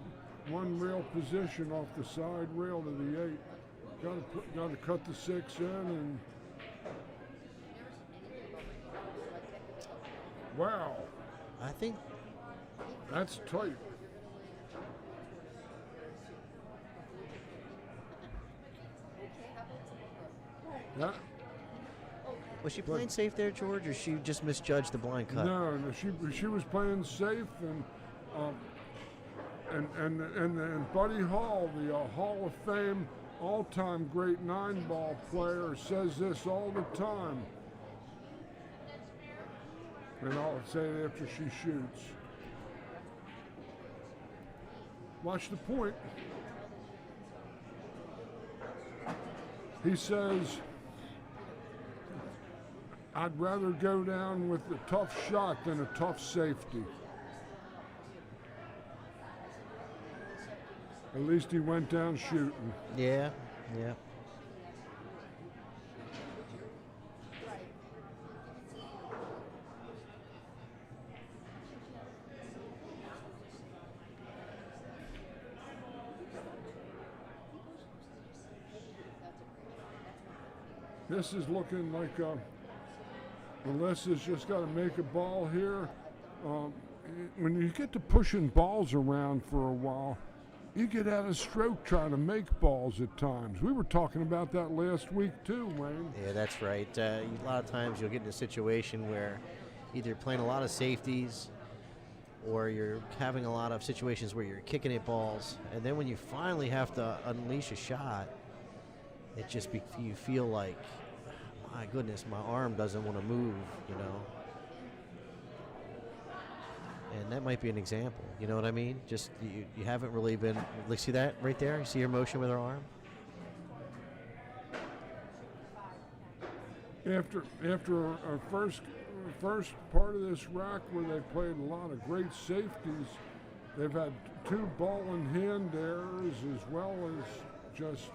1 rail position off the side rail to the 8. Got to cut the 6 in and. Wow, I think that's tight. That, was she playing safe there, George, or she just misjudged the blind cut? no, she was playing safe and Buddy Hall, the Hall of Fame all-time great 9-ball player, says this all the time. And I'll say it after she shoots. Watch the point. He says, I'd rather go down with a tough shot than a tough safety. At least he went down shooting. Yeah, yeah. This is looking like Alyssa's just got to make a ball here. When you get to pushing balls around for a while, you get out of stroke trying to make balls at times. We were talking about that last week too, Wayne. Yeah, that's right. A lot of times you'll get in a situation where either playing a lot of safeties or you're having a lot of situations where you're kicking at balls, and then when you finally have to unleash a shot, it just you feel like, my goodness, my arm doesn't want to move, you know. And that might be an example, you know what I mean? Just you haven't really been, like, see that right there? You see her motion with her arm? After our first part of this rack where they played a lot of great safeties, they've had 2 ball in hand errors as well as just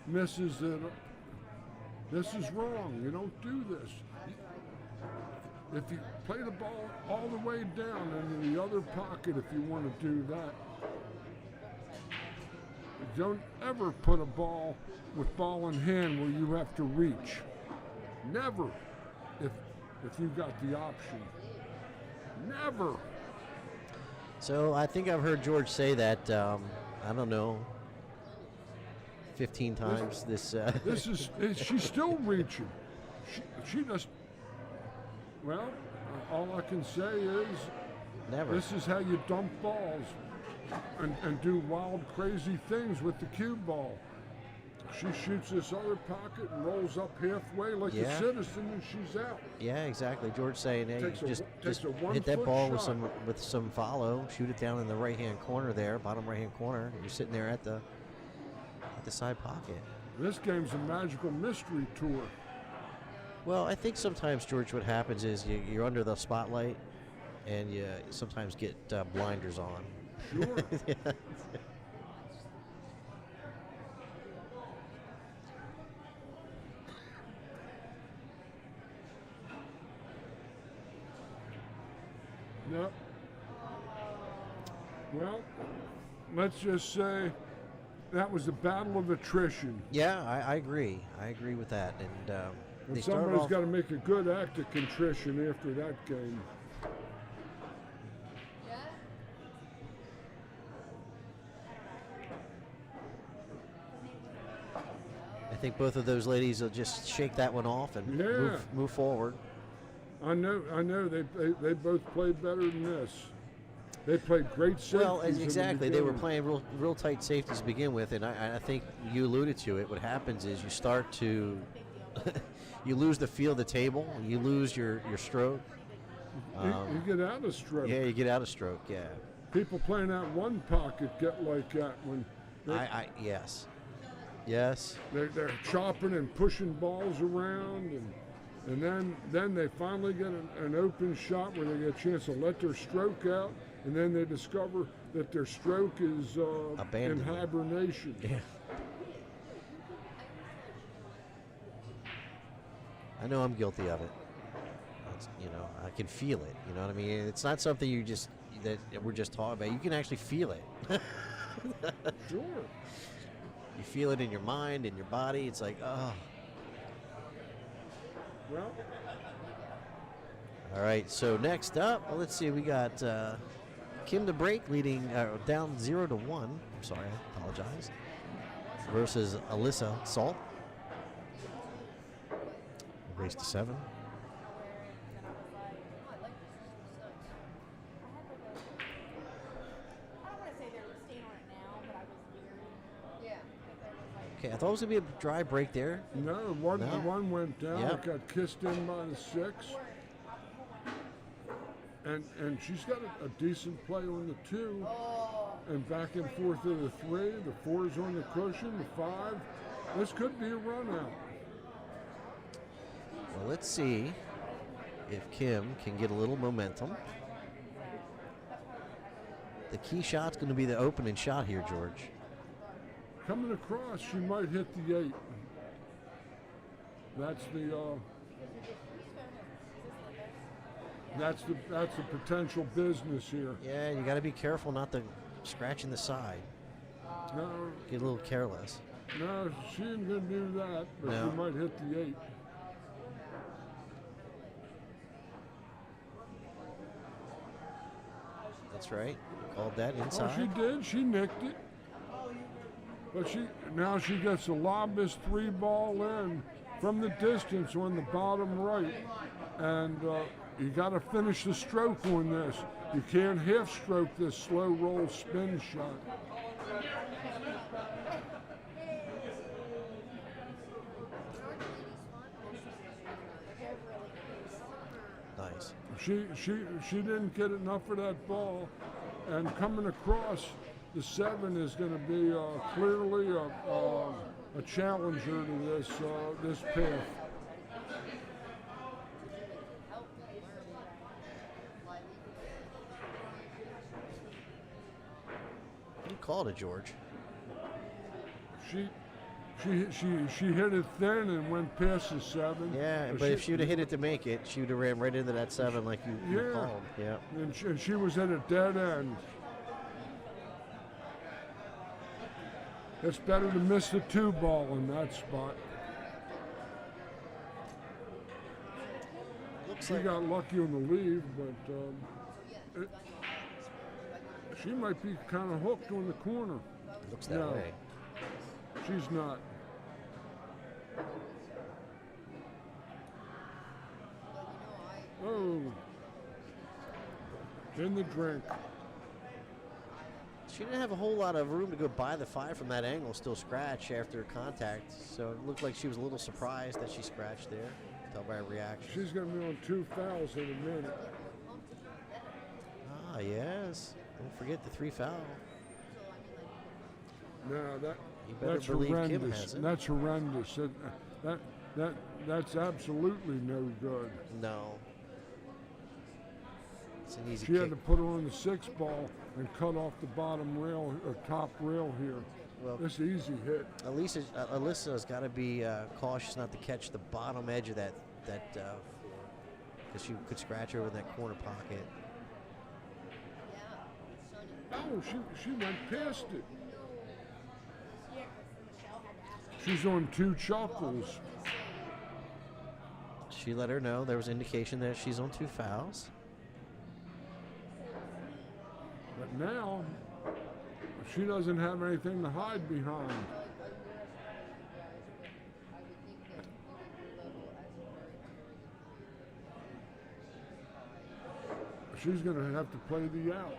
misses that. This is wrong. You don't do this. If you play the ball all the way down into the other pocket, if you want to do that, don't ever put a ball with ball in hand where you have to reach. Never, if you got the option. Never. So I think I've heard George say that I don't know, 15 times this. She's still reaching. She just, well, all I can say is, Never. this is how you dump balls and do wild, crazy things with the cue ball. She shoots this other pocket and rolls up halfway like Yeah. a citizen, and she's out. Yeah, exactly. George saying, hey, Takes a- just takes a hit that 1 foot ball shot. with some follow, shoot it down in the right hand corner there, bottom right hand corner. You're sitting there at the side pocket. This game's a magical mystery tour. Well, I think sometimes, George, what happens is you're under the spotlight, and you sometimes get blinders on. Sure. Yep. Well, let's just say that was a battle of attrition. Yeah, I agree. I agree with that. And And they started somebody's off. got to make a good act of contrition after that game. Yeah? I think both of those ladies will just shake that one off and Yeah. move forward. I know. They both played better than this. They played great safeties. Well, in the exactly. They were beginning. playing real tight safeties to begin with, and I think you alluded to it. What happens is you start to you lose the feel of the table. You lose your stroke. You get out of stroke. Yeah, you get out of stroke. Yeah. People playing out one pocket get like that when Yes. they're chopping and pushing balls around, and then they finally get an open shot where they get a chance to let their stroke out, and then they discover that their stroke is in Abandoned. hibernation. Yeah. I know I'm guilty of it. I can feel it. You know what I mean? It's not something that we're just talking about. You can actually feel it. Sure. You feel it in your mind, in your body. It's like, oh. Well, All right, so next up, well, let's see. We got Kim the Break leading down 0-1. I'm sorry, I apologize. Versus Alyssa Salt. Race to 7. Yeah. Okay, I thought it was going to be a dry break there. no, one went down. Yeah. It got kissed in by the 6. And she's got a decent play on the 2. And back and forth to the 3. The 4's on the cushion, the 5. This could be a run out. Well, let's see if Kim can get a little momentum. The key shot's going to be the opening shot here, George. Coming across, she might hit the 8. That's the potential business here. Yeah, you got to be careful not to scratch in the side. No, Get a little careless. no, she ain't gonna do that, but No. she might hit the 8. That's right. Called that Oh, inside. she did. She nicked it. But now she gets to lob this 3 ball in from the distance on the bottom right, and you got to finish the stroke on this. You can't half stroke this slow roll spin shot. Nice. She didn't get enough of that ball, and coming across the 7 is going to be clearly a challenger to this path. You called it, George. She hit it thin and went past the 7. Yeah, but if she would have hit it to make it, she would have ran right into that 7 like you Yeah. called. Yeah. And she was at a dead end. It's better to miss the 2 ball in that spot. Looks She like got lucky on the lead, but she might be kind of hooked on the corner. Looks that No. way. She's not. Oh. In the drink. She didn't have a whole lot of room to go by the 5 from that angle, still scratch after contact. So it looked like she was a little surprised that she scratched there. Tell by her reaction. She's going to be on 2 fouls in a minute. Ah, yes. Don't forget the 3 foul. No, You better that's believe Kim horrendous. has it. That's horrendous. That's absolutely no good. No. It's an easy She kick. had to put her on the 6 ball and cut off the bottom rail or top rail here. Well, This easy hit. Alyssa's got to be cautious not to catch the bottom edge of that because she could scratch her in that corner pocket. Oh, she went past it. She's on 2 chuckles. She let her know there was indication that she's on 2 fouls. But now, she doesn't have anything to hide behind. She's going to have to play the out.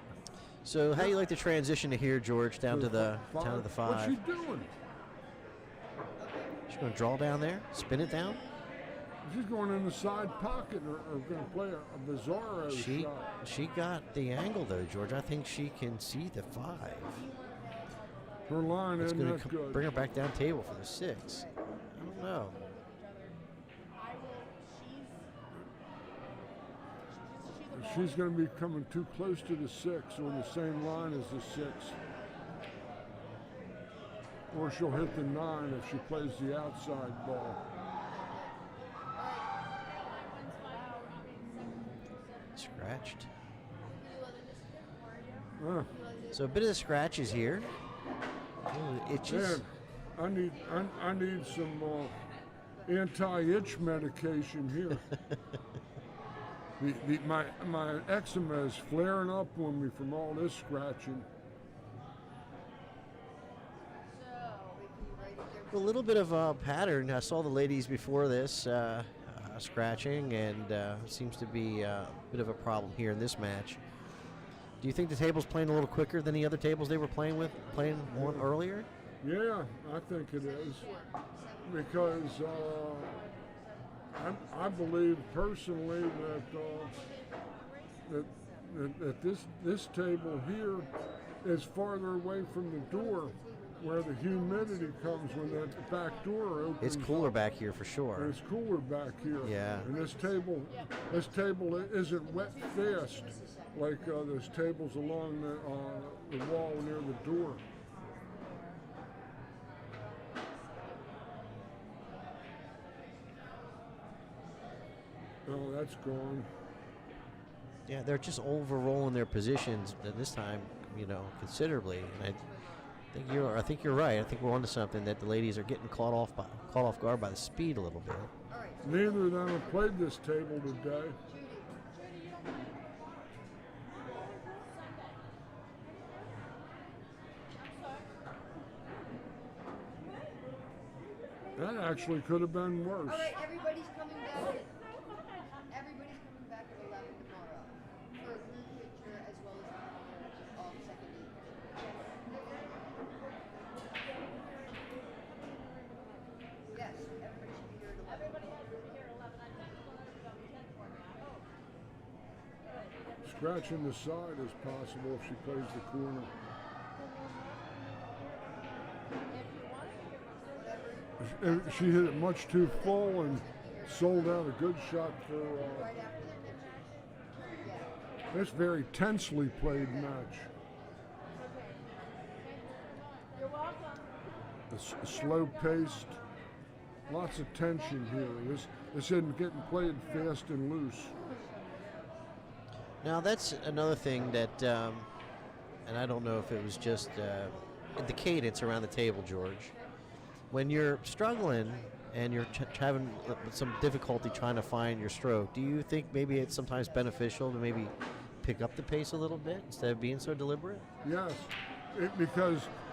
So how do you like the transition to here, George, down to the 5? What's she doing? She's going to draw down there, spin it down. She's going in the side pocket or going to play a bizarro shot. She got the angle though, George. I think she can see the 5. Her line It's isn't going that to good. bring her back down table for the 6. I don't know. She's going to be coming too close to the 6 on the same line as the 6. Or she'll hit the 9 if she plays the outside ball. Scratched. Uh, So a bit of the scratches here. Ooh, itches. man, I need some anti-itch medication here. My eczema is flaring up on me from all this scratching. A little bit of a pattern. I saw the ladies before this scratching, and seems to be a bit of a problem here in this match. Do you think the table's playing a little quicker than the other tables they were playing on earlier? Yeah, I think it is. Because I believe personally that this table here is farther away from the door where the humidity comes when that back door opens. It's cooler back here for And sure. it's cooler back here. Yeah. And this table isn't wet fast like those tables along the wall near the door. Oh, that's gone. Yeah, they're just overrolling their positions at this time, considerably. And I think you're right. I think we're onto something that the ladies are getting caught off guard by the speed a little bit. Neither of them have played this table today. That actually could have been worse. All right, everybody's coming back. Everybody's coming back at 11 tomorrow for a group picture as well as the second evening. Yes, everybody should be here at 11. Scratching the side is possible if she plays the corner. She hit it much too full and sold out a good shot for this very tensely played match. You're welcome. It's slow paced, lots of tension here. This isn't getting played fast and loose. Now that's another thing that, and I don't know if it was just the cadence around the table, George. When you're struggling and you're having some difficulty trying to find your stroke, do you think maybe it's sometimes beneficial to maybe pick up the pace a little bit instead of being so deliberate? Yes,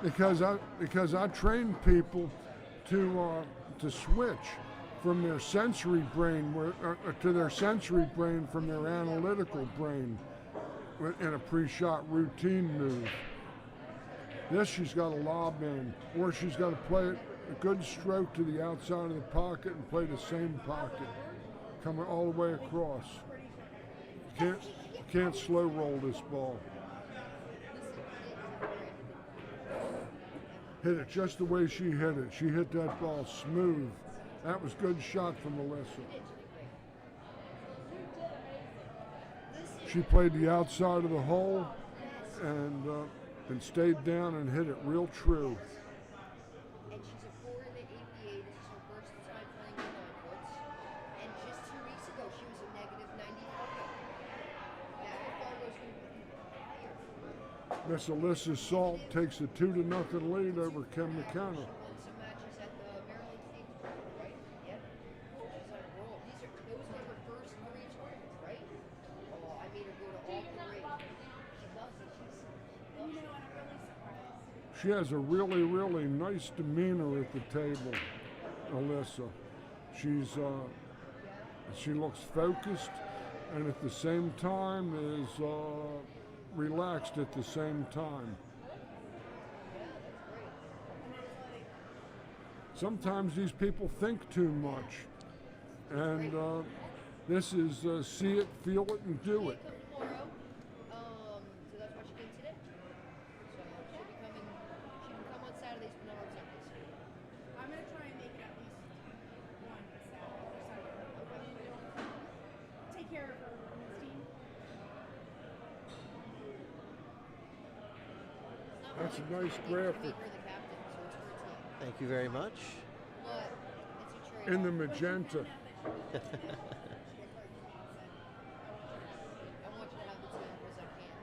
because I train people to switch from their sensory brain to their sensory brain from their analytical brain in a pre-shot routine move. This she's got to lob in, or she's got to play it a good stroke to the outside of the pocket and play the same pocket, coming all the way across. You can't slow roll this ball. Hit it just the way she hit it. She hit that ball smooth. That was good shot from Alyssa. She played the outside of the hole and stayed down and hit it real true. And she's a 4 in the APA. This is her first time playing the 9-foots. And just 2 weeks ago, she was a negative 94. Now her ball goes from here. Miss Alyssa Salt takes a 2-0 lead over Kim McKenna. She won some matches at the Maryland State tournament, right? Yep. She's on a roll. Those were her first 3 tournaments, right? Oh, I made her go to all 3. She loves it. You know, and I'm really surprised. She has a really, really nice demeanor at the table, Alyssa. She looks focused and at the same time is relaxed at the same time. Sometimes these people think too much, and this is see it, feel it, and do it. Tomorrow. So that's why she came today. So she'll be coming. She can come on Saturdays, but not on Sundays. I'm gonna try and make it at least one Saturday or Sunday. Take care of her women's team. That's a nice I graphic. made her the captain, so it's her team. Thank you very much. But it's a trade. In the magenta. I want you to have the team because I can't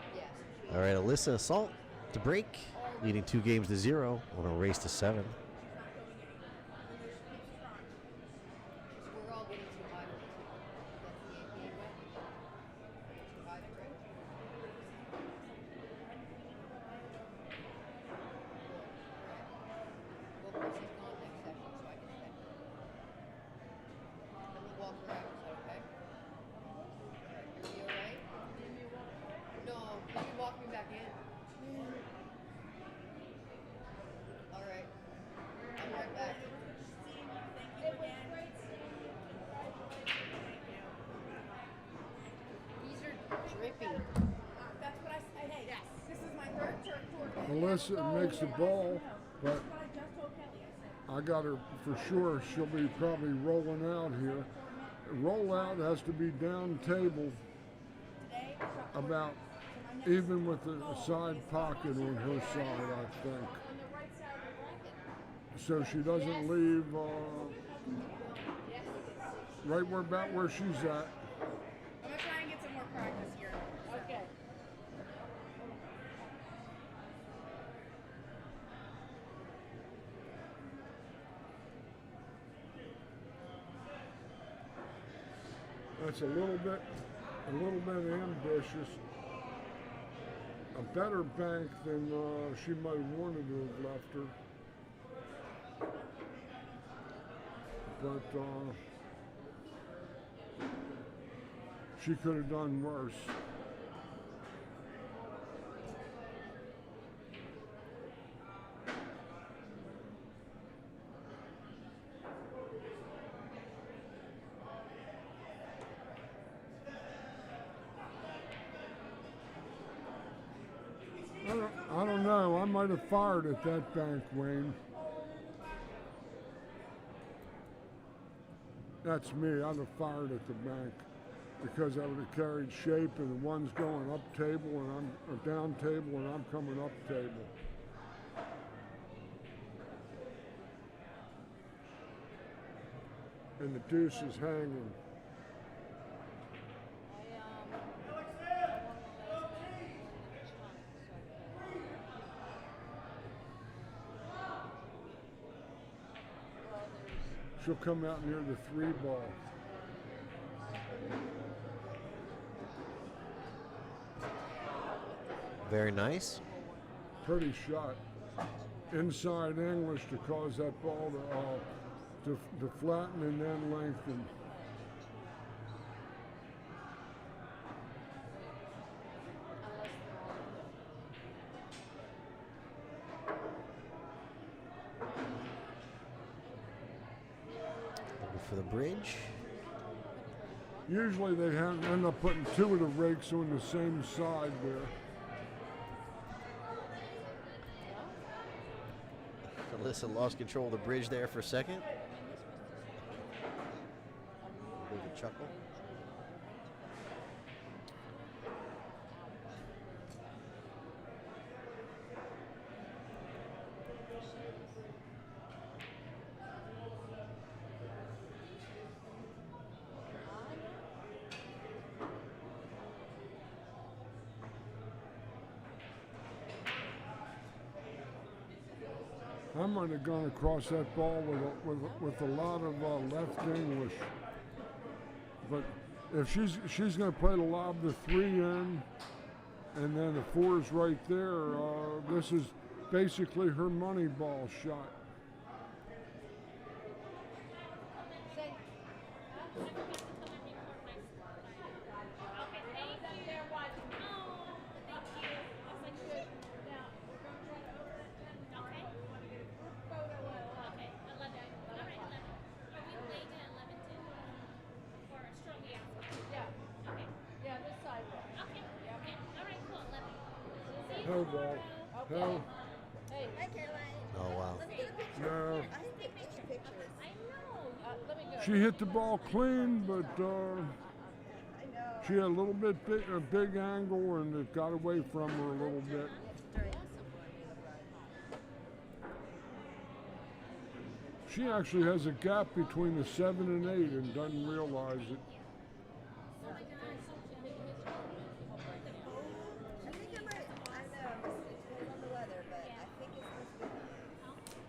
be there. Yes. All right, Alyssa Salt to break, leading 2 games to 0 on a race to 7. So we're all getting too high. That's the APA way. Too high, right? Well, Chrissy's gone next session, so I can stay. Let me walk her out, is that okay? You'll be alright? No, you can walk me back in. Alright. I'll be right back. These are drippy. That's what I say. Hey, yes. This is my third tour. Alyssa makes the ball, but What I just told Kelly. I said, I got her for sure. She'll be probably rolling out here. Rollout has to be down table today, I shot about even with the side pocket on her side, I think. on the right side of the bracket. So she doesn't leave right where she's at. I'm gonna try and get some more practice here. Okay. That's a little bit ambitious. A better bank than she might have wanted to have left her. But she could have done worse. I don't know. I might have fired at that bank, Wayne. That's me. I'd have fired at the bank because I would have carried shape, and the one's going up table and I'm down table, and I'm coming up table. And the deuce is hanging. She'll come out near the 3 ball. Very nice. pretty shot. Inside English to cause that ball to flatten and then lengthen. Looking for the bridge. Usually they end up putting two of the rakes on the same side there. Alyssa lost control of the bridge there for a second. Bit of a chuckle. I might have gone across that ball with a lot of left English. But if she's going to play the lob the 3 in, and then the 4's right there, this is basically her money ball shot. No ball. No. Hi, Caroline. Oh, wow. Let me get a picture. No. I think they take pictures. Let me go. She hit the ball clean, but I know. she had a little bit a big angle, and it got away from her a little bit. She actually has a gap between the 7 and 8 and doesn't realize it. I think I might, I don't know, it depends on the weather, but I think it's supposed to be,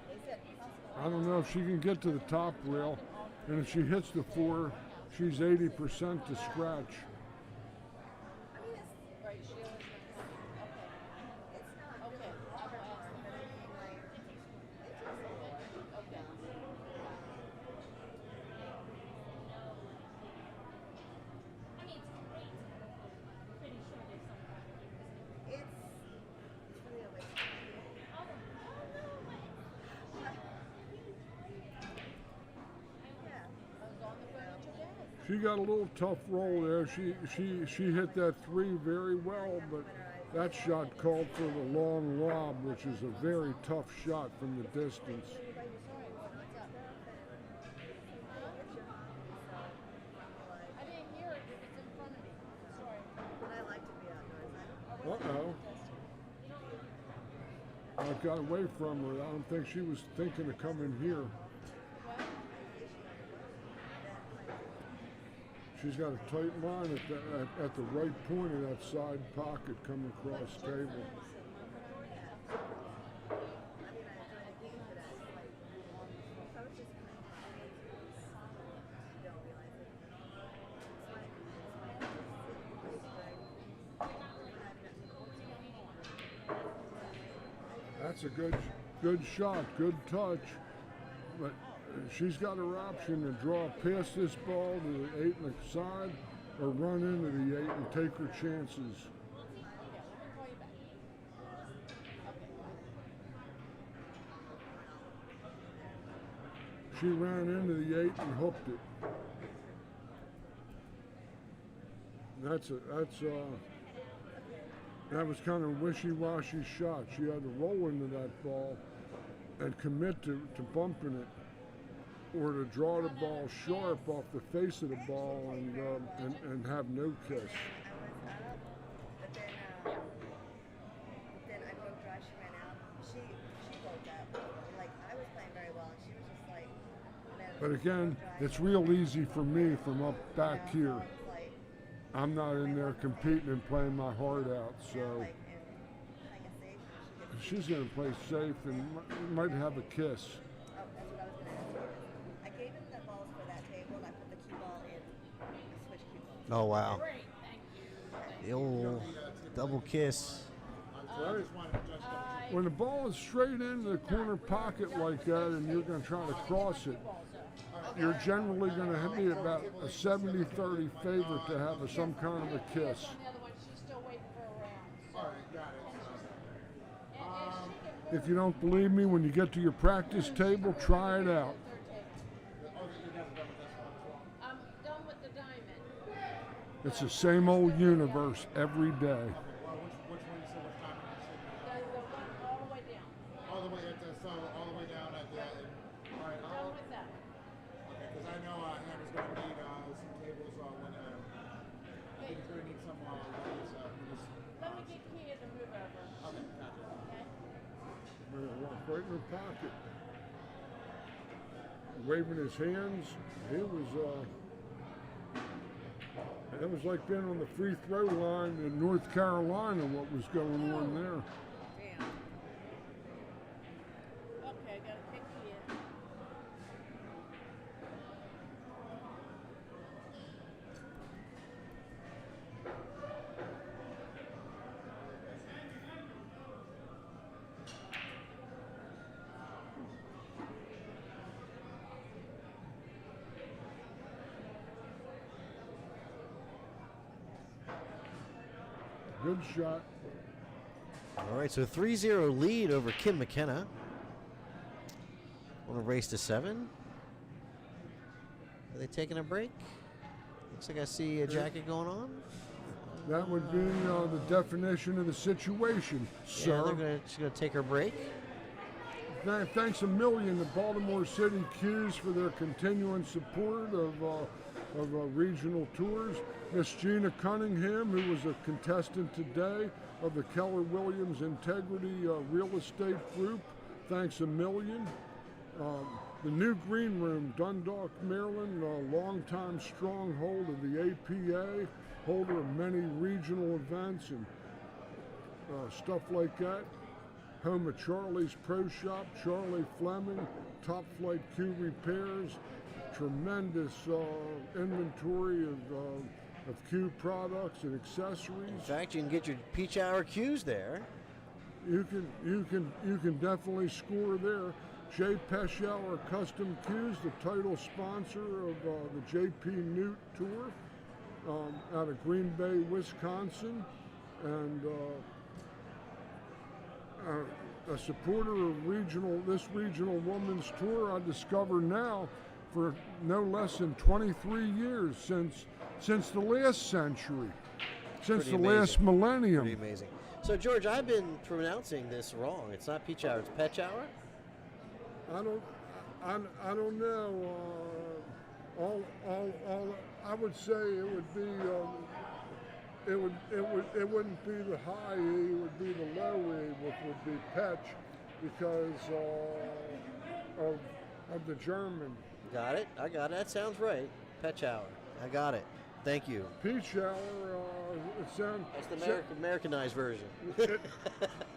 they said possible. I don't know if she can get to the top rail, and if she hits the 4, she's 80% to scratch. I mean, it's, Right, she always it's not really Okay. hard, but I mean, like, it takes a while. Okay. It's really a waste of time. Yeah. I was on the phone with your dad. She got a little tough roll there. She hit that 3 very well, but that shot called for the long lob, which is a very tough shot from the distance. I didn't hear it. It was in front of me. Sorry. But I like to be outdoors. Uh-oh. I got away from her. I don't think she was thinking of coming here. She's got a tight line at the right point of that side pocket coming across table. That's a good shot, good touch, but she's got her option to draw past this ball to the 8 and the side, or run into the 8 and take her chances. She ran into the 8 and hooked it. That was kind of a wishy-washy shot. She had to roll into that ball and commit to bumping it, or to draw the ball sharp off the face of the ball and have no kiss. But then I broke dry, she ran out. She broke up. Like, I was playing very well, and she was just like, But again, it's real easy for me from up back here. like, I'm not in there competing and playing my heart out, so like, and playing it safe, and she gets, she's going to play safe and might have a kiss. oh, that's what I was going to ask you. I gave him the balls for that table, and I put the cue ball in. I switched cue balls. Oh, wow. Great, thank you. The old double kiss. Right. When the ball is straight into the corner pocket like that and you're going to try to cross it, you're generally going to be about a 70-30 favorite to have some kind of a kiss. On the other one, she's still waiting for a round. So. If you don't believe me, when you get to your practice table, try it out. I'm done with the diamond. It's the same old universe every day. Which one you said which time The one all the way down. all the way at the all the way down at the all right, Done with that. okay, because I know Hannah's gonna need some tables when I think he's gonna need some Let me get Kia to move over. okay, gotcha. Okay? Right in the pocket. Waving his hands. It was like being on the free throw line in North Carolina, what was going on there. Damn. Okay, I gotta pick Kia. Good shot. All right, so 3-0 lead over Kim McKenna. Want to race to 7? Are they taking a break? Looks like I see a jacket going on. That would be the definition of the situation, Yeah, sir. she's going to take her break. Thanks a million to Baltimore City Cues for their continuing support of regional tours. Miss Gina Cunningham, who was a contestant today of the Keller Williams Integrity Real Estate Group, thanks a million. The new Greenroom, Dundalk, Maryland, a longtime stronghold of the APA, holder of many regional events and stuff like that. Home of Charlie's Pro Shop, Charlie Fleming, Top Flight Cue Repairs, tremendous inventory of cue products and accessories. In fact, you can get your Pechauer cues there. You can definitely score there. Pechauer Custom Cues, the title sponsor of the JPNEWT Tour out of Green Bay, Wisconsin, and a supporter of this regional women's tour. I discover now for no less than 23 years since the last century, since Pretty the amazing. last millennium. Pretty amazing. So, George, I've been pronouncing this wrong. It's not Pechauer, it's Pechauer? I don't know. I would say it would be. It wouldn't be the high E. It would be the low E, which would be Pech, because of the German. Got it. I got it. That sounds right. Pechauer. I got it. Thank you. Pechauer. It sounds. That's the Americanized version.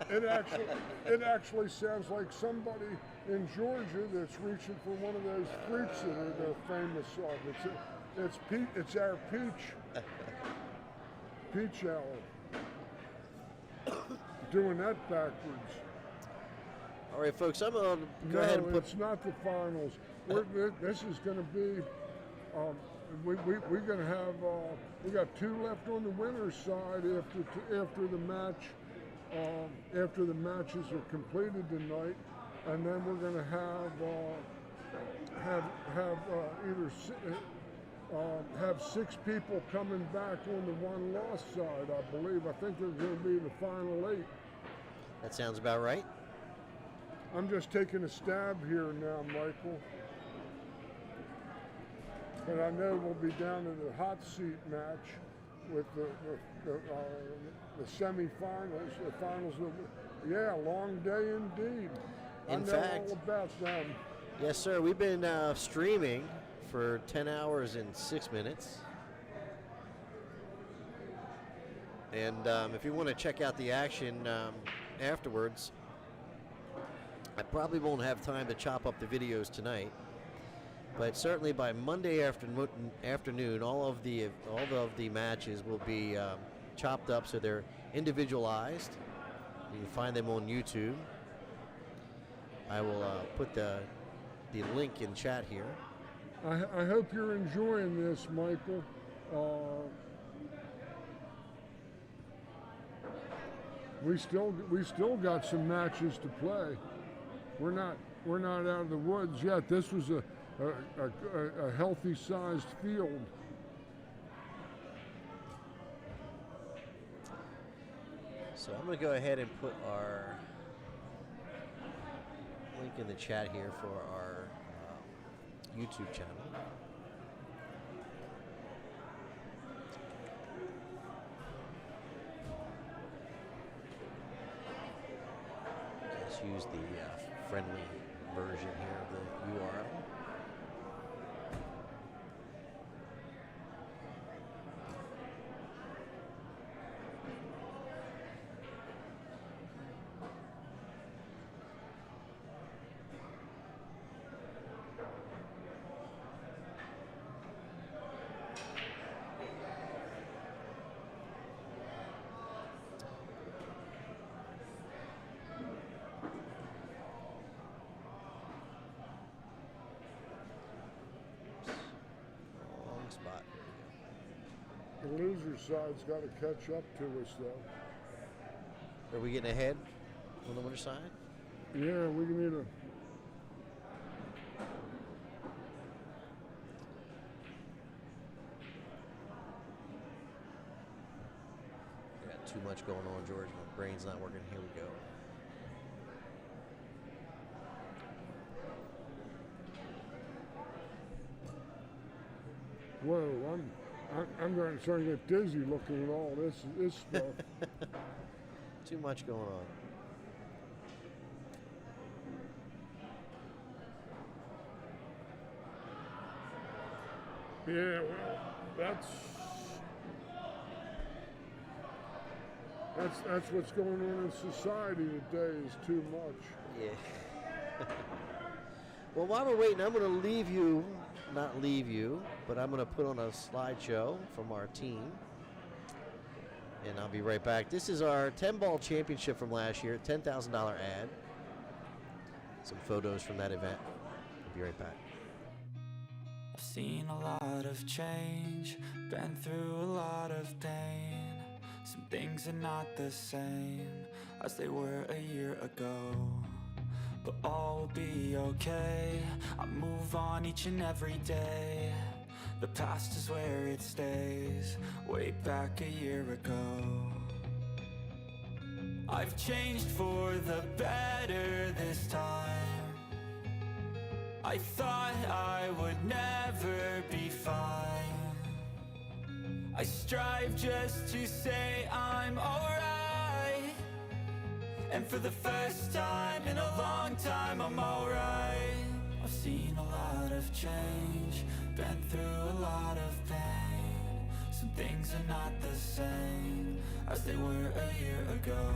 It actually sounds like somebody in Georgia that's reaching for one of those fruits that they're famous of. It's our peach. Pechauer. Doing that backwards. All right, folks, I'm going to go ahead and put... it's not the finals. This is going to be. We're going to have. We got 2 left on the winner's side after the match. After the matches are completed tonight, and then we're going to have 6 people coming back on the one loss side. I believe. I think there's going to be the final 8. That sounds about right. I'm just taking a stab here now, Michael. But I know we'll be down in the hot seat match with the semifinals, the finals. Yeah, long day indeed. In I know fact, all about them. Yes, sir. We've been streaming for 10 hours and 6 minutes. And if you want to check out the action afterwards, I probably won't have time to chop up the videos tonight. But certainly by Monday afternoon, all of the matches will be chopped up so they're individualized. You can find them on YouTube. I will put the link in chat here. I hope you're enjoying this, Michael. We still got some matches to play. We're not out of the woods yet. This was a healthy sized field. So I'm going to go ahead and put our link in the chat here for our YouTube channel. Let's use the friendly version here of the URL. Spot. The loser side's got to catch up to us, though. Are we getting ahead on the winner side? Yeah, we need a. Got too much going on, George. My brain's not working. Here we go. Whoa, I'm going to start to get dizzy looking at all this stuff. Too much going on. Yeah, well, that's what's going on in society today is too much. Yeah. Well, while we're waiting, I'm going to leave you, not leave you, but I'm going to put on a slideshow from our team. And I'll be right back. This is our 10-ball championship from last year, $10,000 ad. Some photos from that event. I'll be right back. I've seen a lot of change, been through a lot of pain. Some things are not the same as they were a year ago, but all will be okay. I move on each and every day. The past is where it stays, way back a year ago. I've changed for the better this time. I thought I would never be fine. I strive just to say I'm alright, and for the first time in a long time I'm alright. I've seen a lot of change, been through a lot of pain. Some things are not the same as they were a year ago,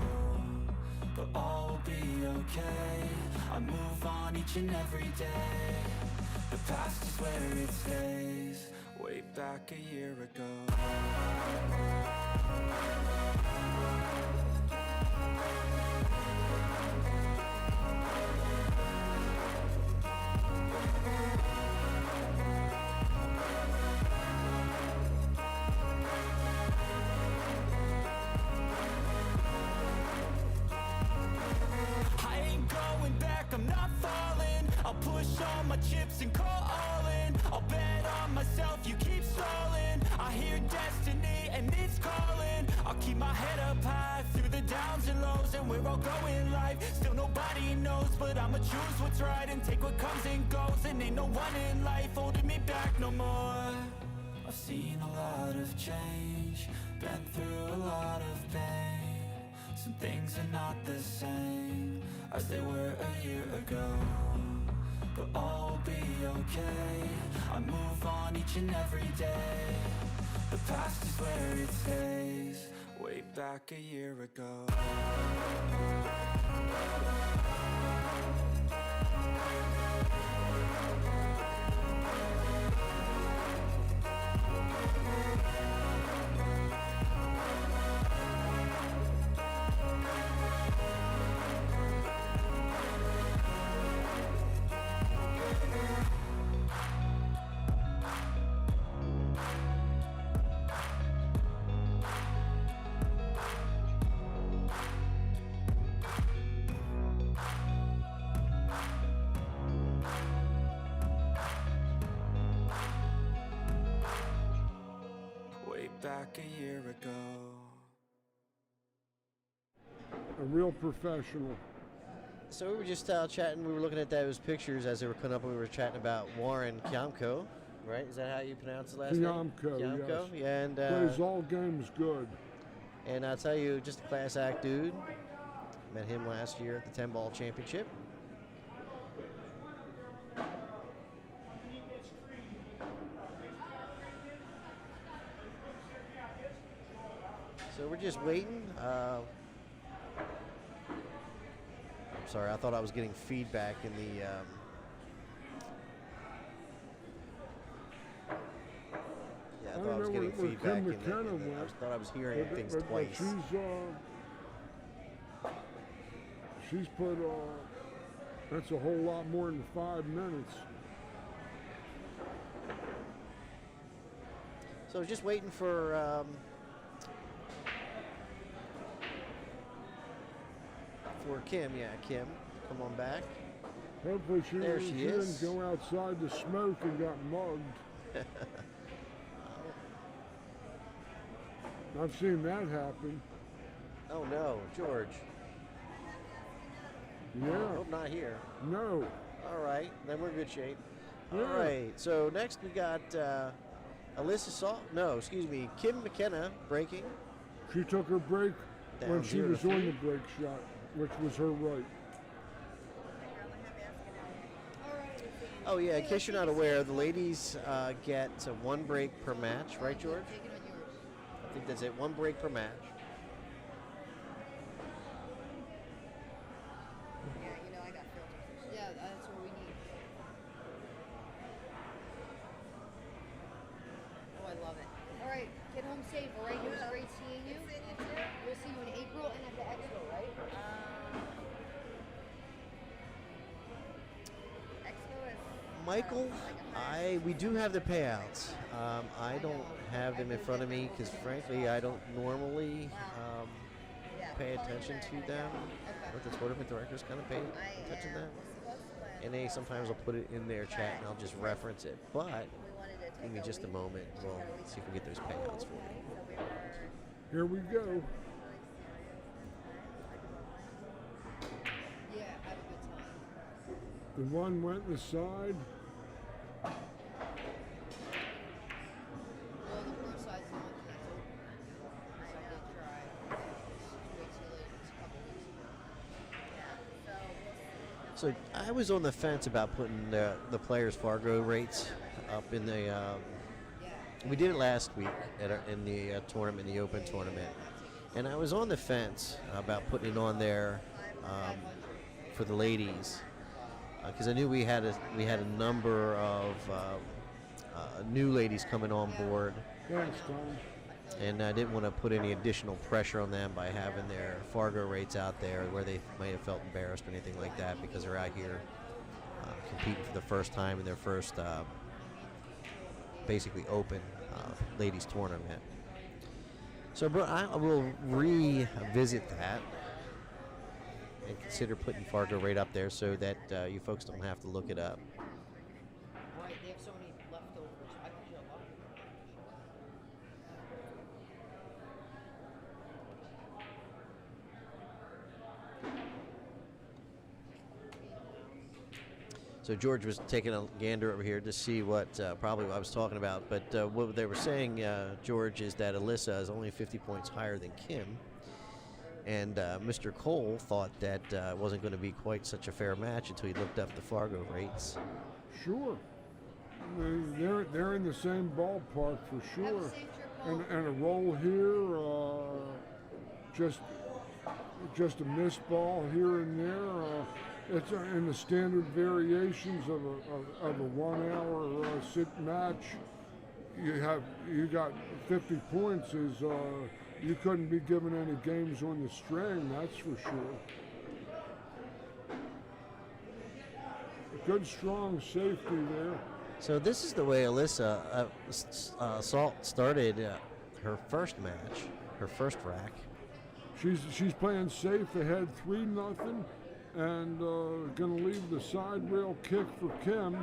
but all will be okay. I move on each and every day. The past is where it stays, way back a year ago. I'm not falling. I'll push all my chips and call all in. I'll bet on myself, you keep stalling. I hear destiny and it's calling. I'll keep my head up high through the downs and lows, and we're all going live. Still nobody knows, but I'ma choose what's right and take what comes and goes. And ain't no one in life holding me back no more. I've seen a lot of change, been through a lot of pain. Some things are not the same as they were a year ago, but all will be okay. I move on each and every day. The past is where it stays, way back a year ago. back a year ago. A real professional. So we were just chatting. We were looking at those pictures as they were coming up. We were chatting about Warren Kiamko, right? Is that how you pronounce the last name? Kiamko, yes. Yeah, and Plays all games good. and I'll tell you, just a class act dude. Met him last year at the 10-ball championship. So we're just waiting. I'm sorry, I thought I was getting feedback in the. Yeah, I thought I was getting feedback in the. I thought I was hearing things twice. She's put. That's a whole lot more than 5 minutes. So just waiting for. For Kim, Kim, come on back. Hopefully she is. didn't go outside to smoke and got mugged. I've seen that happen. Oh no, George. Yeah. I hope not here. No. All right, then we're in good shape. Yeah. All right, so next we got Alyssa Kim McKenna breaking. She took her break Down when she 0 to was on 3. the break shot, which was her right. Oh yeah, in case you're not aware, the ladies get 1 break per match, right, George? Take it on yours. I think that's it, 1 break per match. Yeah, you know I got filters. Yeah, that's what we need. Oh, I love it. All right, get home safe. All right, it was great seeing you. We'll see you in April and at the expo, right? Expo is Michael, we do have the payouts. I don't have them in front of me because frankly I don't normally pay attention to them. But the tournament directors kind of pay attention to them. And they sometimes will put it in their chat and I'll just reference it. But give me just a moment. We'll see if we can get those payouts for you. Here we go. Yeah, have a good time. The one went aside. Well, the pro side's the only thing that's open. So I did try. It's way too late. It's a couple weeks ago. So I was on the fence about putting the players' Fargo rates up in the. We did it last week in the tournament, the Open tournament, and I was on the fence about putting it on there for the ladies because I knew we had a number of new ladies coming on board, Thanks, Tom. and I didn't want to put any additional pressure on them by having their Fargo rates out there where they might have felt embarrassed or anything like that because they're out here competing for the first time in their first basically open ladies tournament. So but I will revisit that and consider putting Fargo rate up there so that you folks don't have to look it up. Right, they have so many leftovers. I could show up. So George was taking a gander over here to see what probably what I was talking about. But what they were saying, George, is that Alyssa is only 50 points higher than Kim. And Mr. Cole thought that it wasn't going to be quite such a fair match until he looked up the Fargo rates. Sure. They're in the same ballpark for sure. And a roll here, just a missed ball here and there. It's in the standard variations of a 1 hour sit match. You got 50 points. You couldn't be given any games on the string, that's for sure. A good strong safety there. So this is the way Alyssa started her first match, her first rack. She's playing safe ahead 3-0. And going to leave the side rail kick for Kim.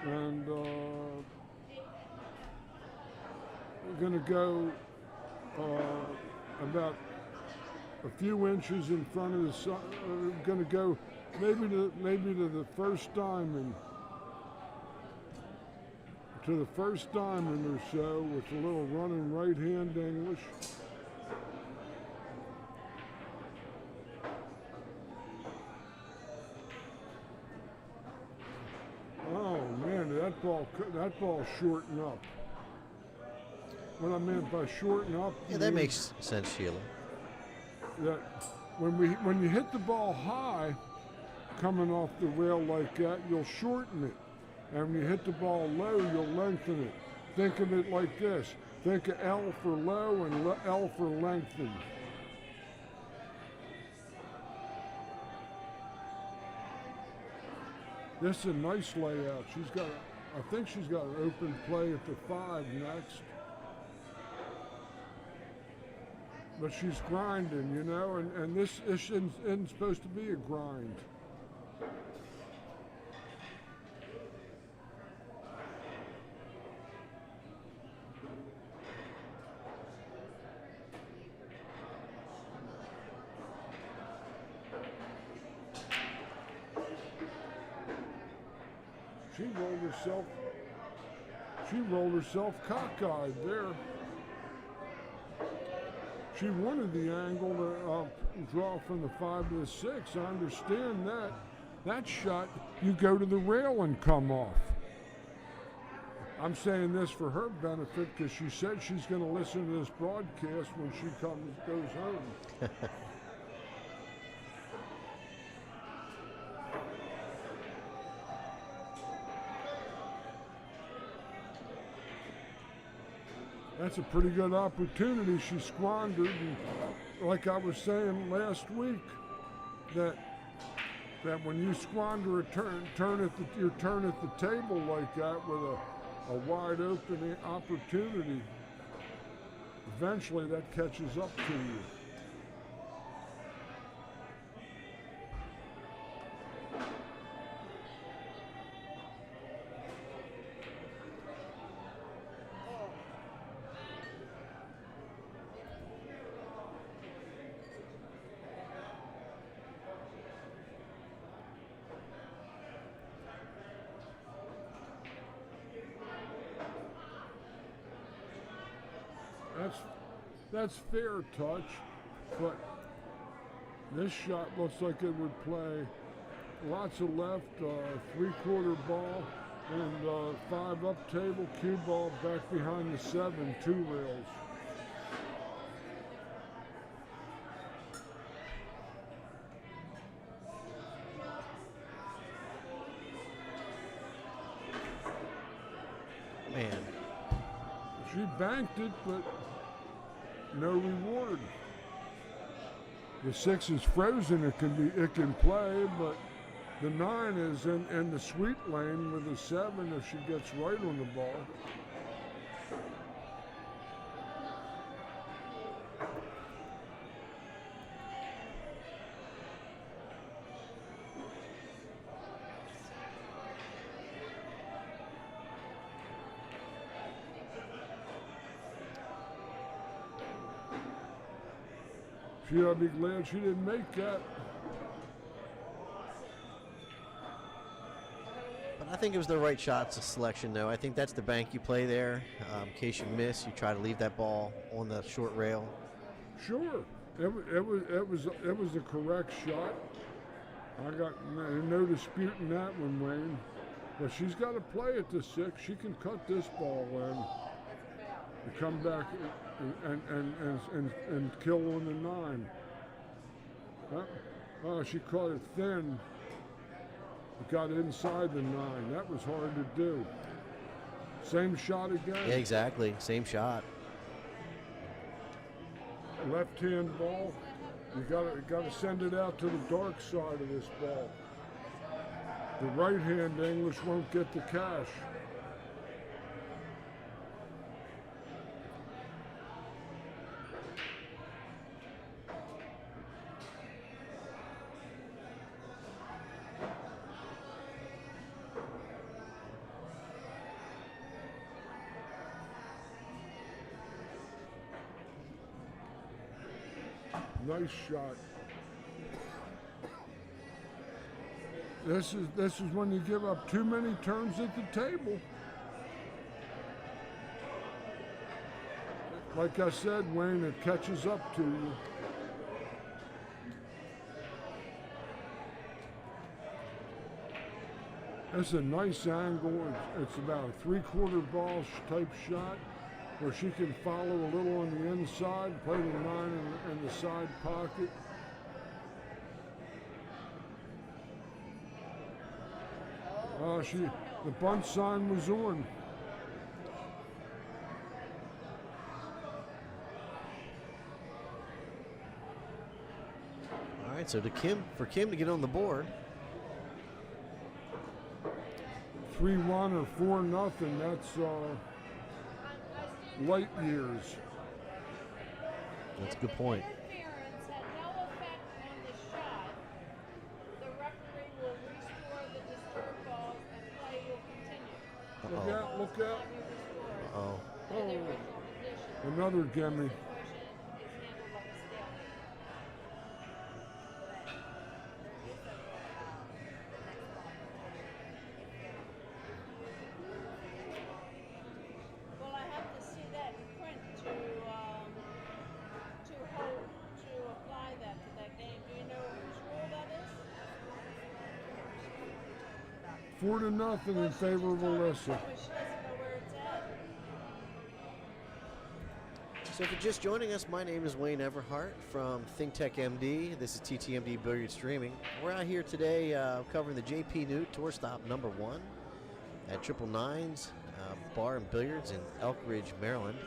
And gonna go about a few inches in front of the sun. Gonna go maybe to the first diamond. To the first diamond or so with a little running right hand English. Oh man, that ball shortened up. What I meant by shorten up. Yeah, that makes sense, Sheila. That when you hit the ball high, coming off the rail like that, you'll shorten it. And when you hit the ball low, you'll lengthen it. Think of it like this. Think of L for low and L for lengthen. This is a nice layout. I think she's got an open play at the 5 next. But she's grinding, you know, and this isn't supposed to be a grind. She rolled herself cockeyed there. She wanted the angle to draw from the 5 to the 6. I understand that. That shot, you go to the rail and come off. I'm saying this for her benefit because she said she's going to listen to this broadcast when she goes home. That's a pretty good opportunity she squandered. And like I was saying last week, that when you squander your turn at the table like that with a wide open opportunity, eventually that catches up to you. That's fair touch, but this shot looks like it would play lots of left, 3/4 ball, and 5 up table, cue ball back behind the 7, 2 rails. Man. She banked it, but no reward. The 6 is frozen. It can play, but the 9 is in the sweet lane with the 7 if she gets right on the ball. I'd be glad she didn't make that. But I think it was the right shots selection, though. I think that's the bank you play there. In case you miss, you try to leave that ball on the short rail. Sure, it was a correct shot. I got no disputing that one, Wayne. But she's got to play at the 6. She can cut this ball in and come back and kill on the 9. Oh, she caught it thin. It got inside the 9. That was hard to do. Same shot again. Yeah, exactly. Same shot. Left-hand ball. You got to send it out to the dark side of this ball. The right-hand English won't get the cash. Nice shot. This is when you give up too many turns at the table. Like I said, Wayne, it catches up to you. It's a nice angle. It's about a 3/4 ball type shot where she can follow a little on the inside, play the 9 in the side pocket. The bunt sign was on. All right, so for Kim to get on the board. 3-1 or 4-0. That's light years. That's a good point. Interference had no effect on the shot. The referee will restore the disturbed balls and play will continue. Uh-oh. Look out. Uh-oh. In the original position. Another gimme. Situation is handled like a stalemate. Well, I have to see that in print to apply that to that game. Do you know whose rule that is? 4-0 in favor of Alyssa. She doesn't know where it's at. So if you're just joining us, my name is Wayne Everhart from ThinkTechMD. This is TTMD Billiard Streaming. We're out here today covering the JPNEWT Tour Stop #1 at Triple Nines Bar and Billiards in Elk Ridge, Maryland.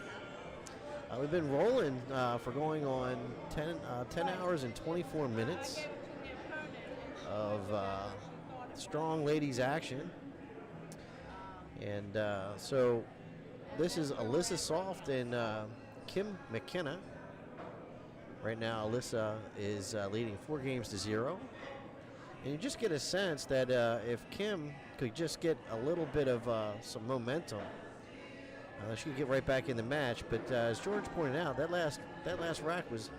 We've been rolling for going on 10 hours and 24 minutes of strong ladies action. And so this is Alyssa Soft and Kim McKenna. Right now, Alyssa is leading 4-0. And you just get a sense that if Kim could just get a little bit of some momentum, she could get right back in the match. But as George pointed out, that last rack was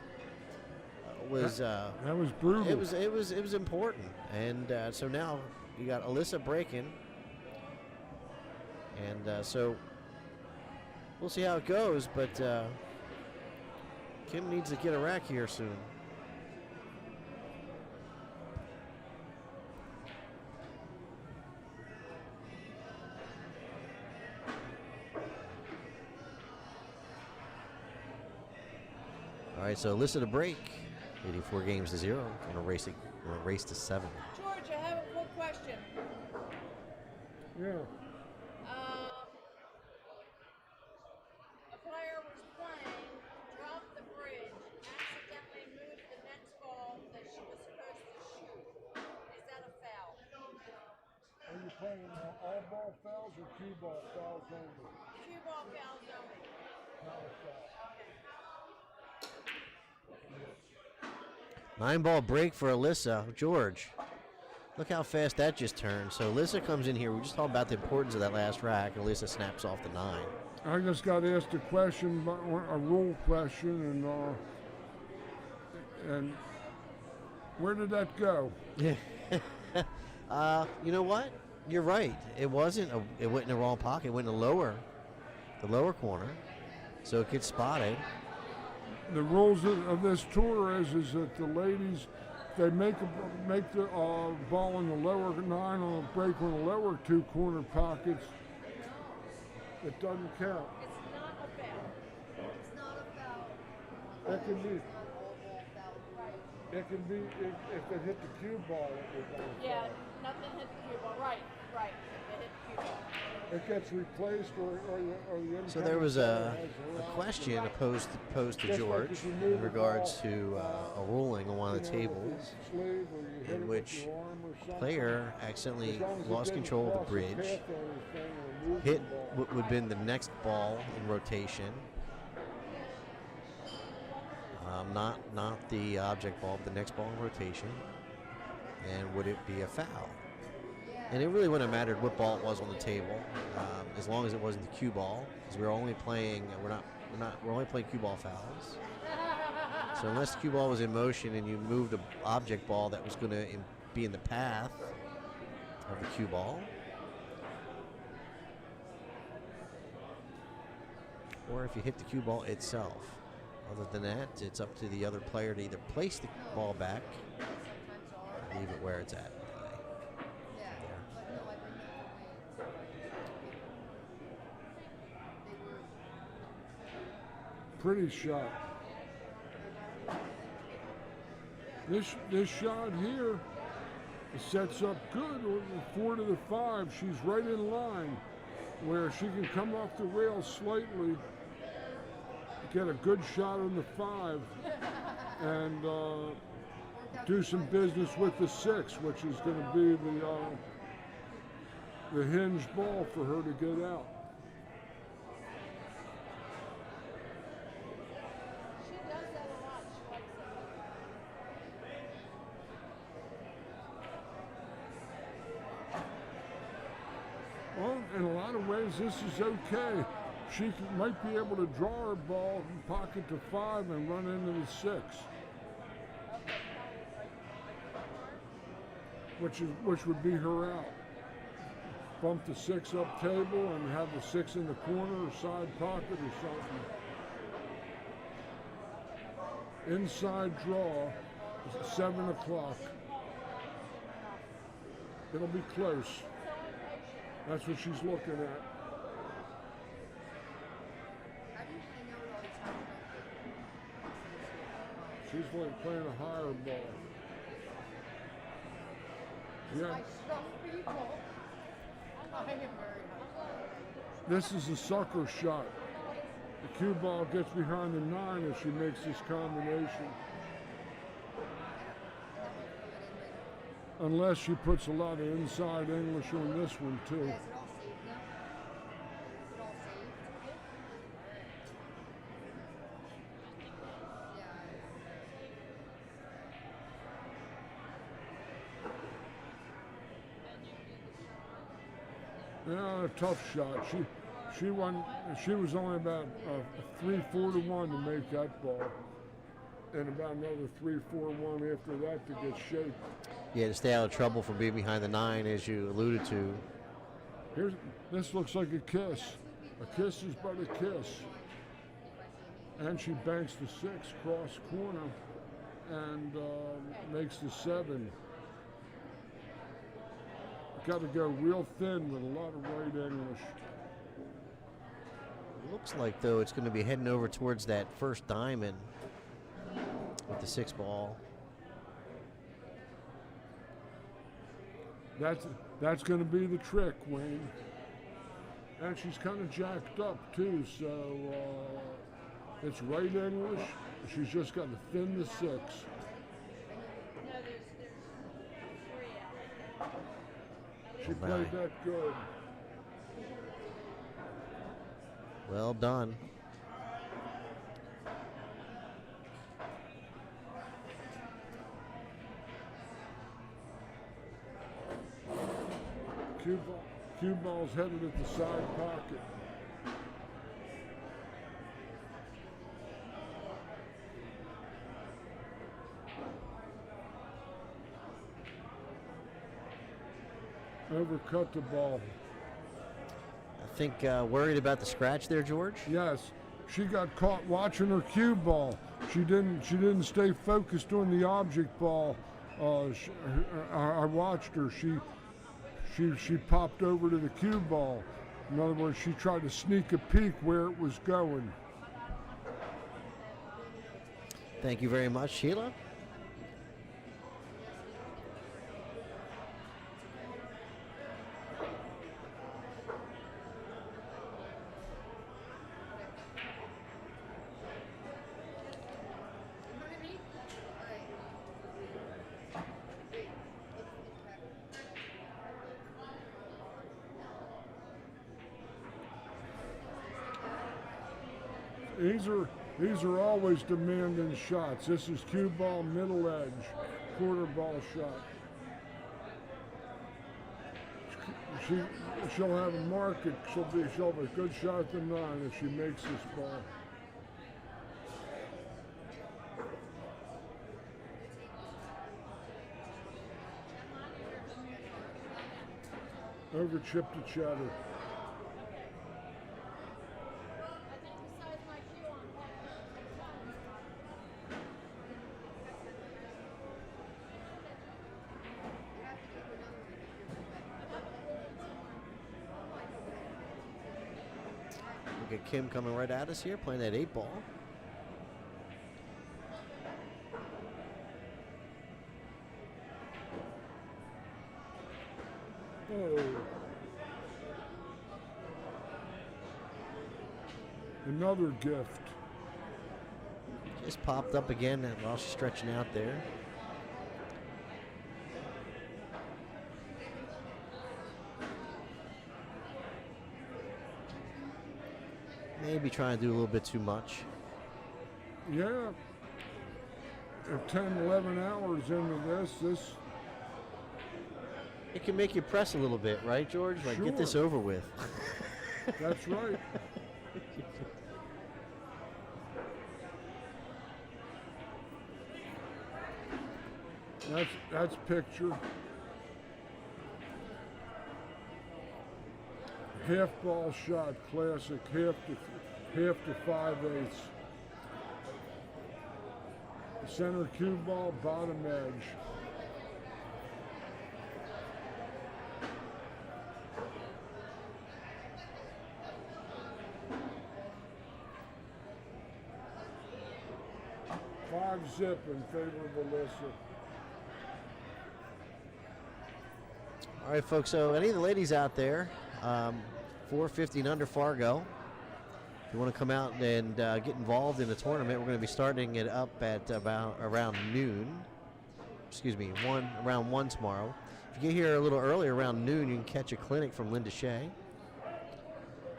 that was brutal. It was important. And so now you got Alyssa breaking, and so we'll see how it goes. But Kim needs to get a rack here soon. All right, so Alyssa to break, 84-0. Gonna race to 7. George, I have a quick question. Yeah. A player was playing, dropped the bridge, accidentally moved the next ball that she was supposed to shoot. Is that a foul? Are you playing all ball fouls or cue ball fouls only? Cue ball fouls only. Not a foul. 9-ball break for Alyssa. George, look how fast that just turned. So Alyssa comes in here. We just talked about the importance of that last rack. Alyssa snaps off the 9. I just got asked a question, a rule question, and where did that go? You know what? You're right. It wasn't. It went in the wrong pocket. It went in the lower corner. So it gets spotted. The rules of this tour is that the ladies, they make the ball in the lower 9 on a break on the lower 2 corner pockets. It doesn't count. It's not a foul. It's not a foul. That can be. It's not all ball foul. Right. It can be if it hit the cue ball. It would be a Yeah, foul. nothing hit the cue ball. Right. If it hit the cue ball. It gets replaced or the So there was a question posed to George in regards to a ruling on one of the tables in which a player accidentally lost control of the bridge, hit what would have been the next ball in rotation, not the object ball, but the next ball in rotation, and would it be a foul? And it really wouldn't have mattered what ball it was on the table, as long as it wasn't the cue ball, because we're only playing cue ball fouls. So unless the cue ball was in motion and you moved an object ball that was going to be in the path of the cue ball, or if you hit the cue ball itself. Other than that, it's up to the other player to either place the ball back or leave it where it's at. Yeah, but no, I bring them for weights. They were Pretty shot. This shot here sets up good with the 4 to the 5. She's right in line where she can come off the rail slightly, get a good shot on the 5, and do some business with the 6, which is going to be the hinge ball for her to get out. She does that a lot. She likes it. Well, in a lot of ways, this is okay. She might be able to draw her ball and pocket to 5 and run into the 6, which would be her out. Bump the 6 up table and have the 6 in the corner or side pocket or something. Inside draw is 7 o'clock. It'll be close. That's what she's looking at. How do you know all these times? She's like playing a higher ball. Yeah, I show people. I am very high. this is a sucker shot. The cue ball gets behind the 9 if she makes this combination. Unless she puts a lot of inside English on this one too. Is it all saved now? Is it all saved? Yeah. Yeah, a tough shot. She won. She was only about 3-4 to 1 to make that ball, and about another 3-4-1 after that to get shaped. Yeah, to stay out of trouble from being behind the 9, as you alluded to. This looks like a kiss. A kiss is but a kiss. And she banks the 6 cross corner and makes the 7. Got to go real thin with a lot of right English. Looks like, though, it's going to be heading over towards that first diamond with the 6 ball. That's going to be the trick, Wayne. And she's kind of jacked up too, so it's right English. She's just got to thin the 6. No, there's 3 out. She played that good. Well done. Cue ball's headed at the side pocket. Overcut the ball. I think worried about the scratch there, George? Yes, she got caught watching her cue ball. She didn't stay focused on the object ball. I watched her. She popped over to the cue ball. In other words, she tried to sneak a peek where it was going. Thank you very much, Sheila. These are always demanding shots. This is cue ball, middle edge, quarter ball shot. She'll have a market. She'll have a good shot at the 9 if she makes this ball. Over chip to cheddar. I think besides my cue on that, Look at Kim coming right at us here, playing that 8-ball. Oh. Another gift. Just popped up again while she's stretching out there. Maybe trying to do a little bit too much. Yeah. At 10, 11 hours into this, It can make you press a little bit, right, George? Like, get this Sure. over with. that's right. That's picture. Half ball shot, classic, half to 5/8. Center cue ball, bottom edge. Five zip in favor of Alyssa. All right, folks, so any of the ladies out there, 450 and under Fargo, if you want to come out and get involved in the tournament, we're going to be starting it up at about around noon. Excuse me, around 1 tomorrow. If you get here a little earlier, around noon, you can catch a clinic from Linda Shea.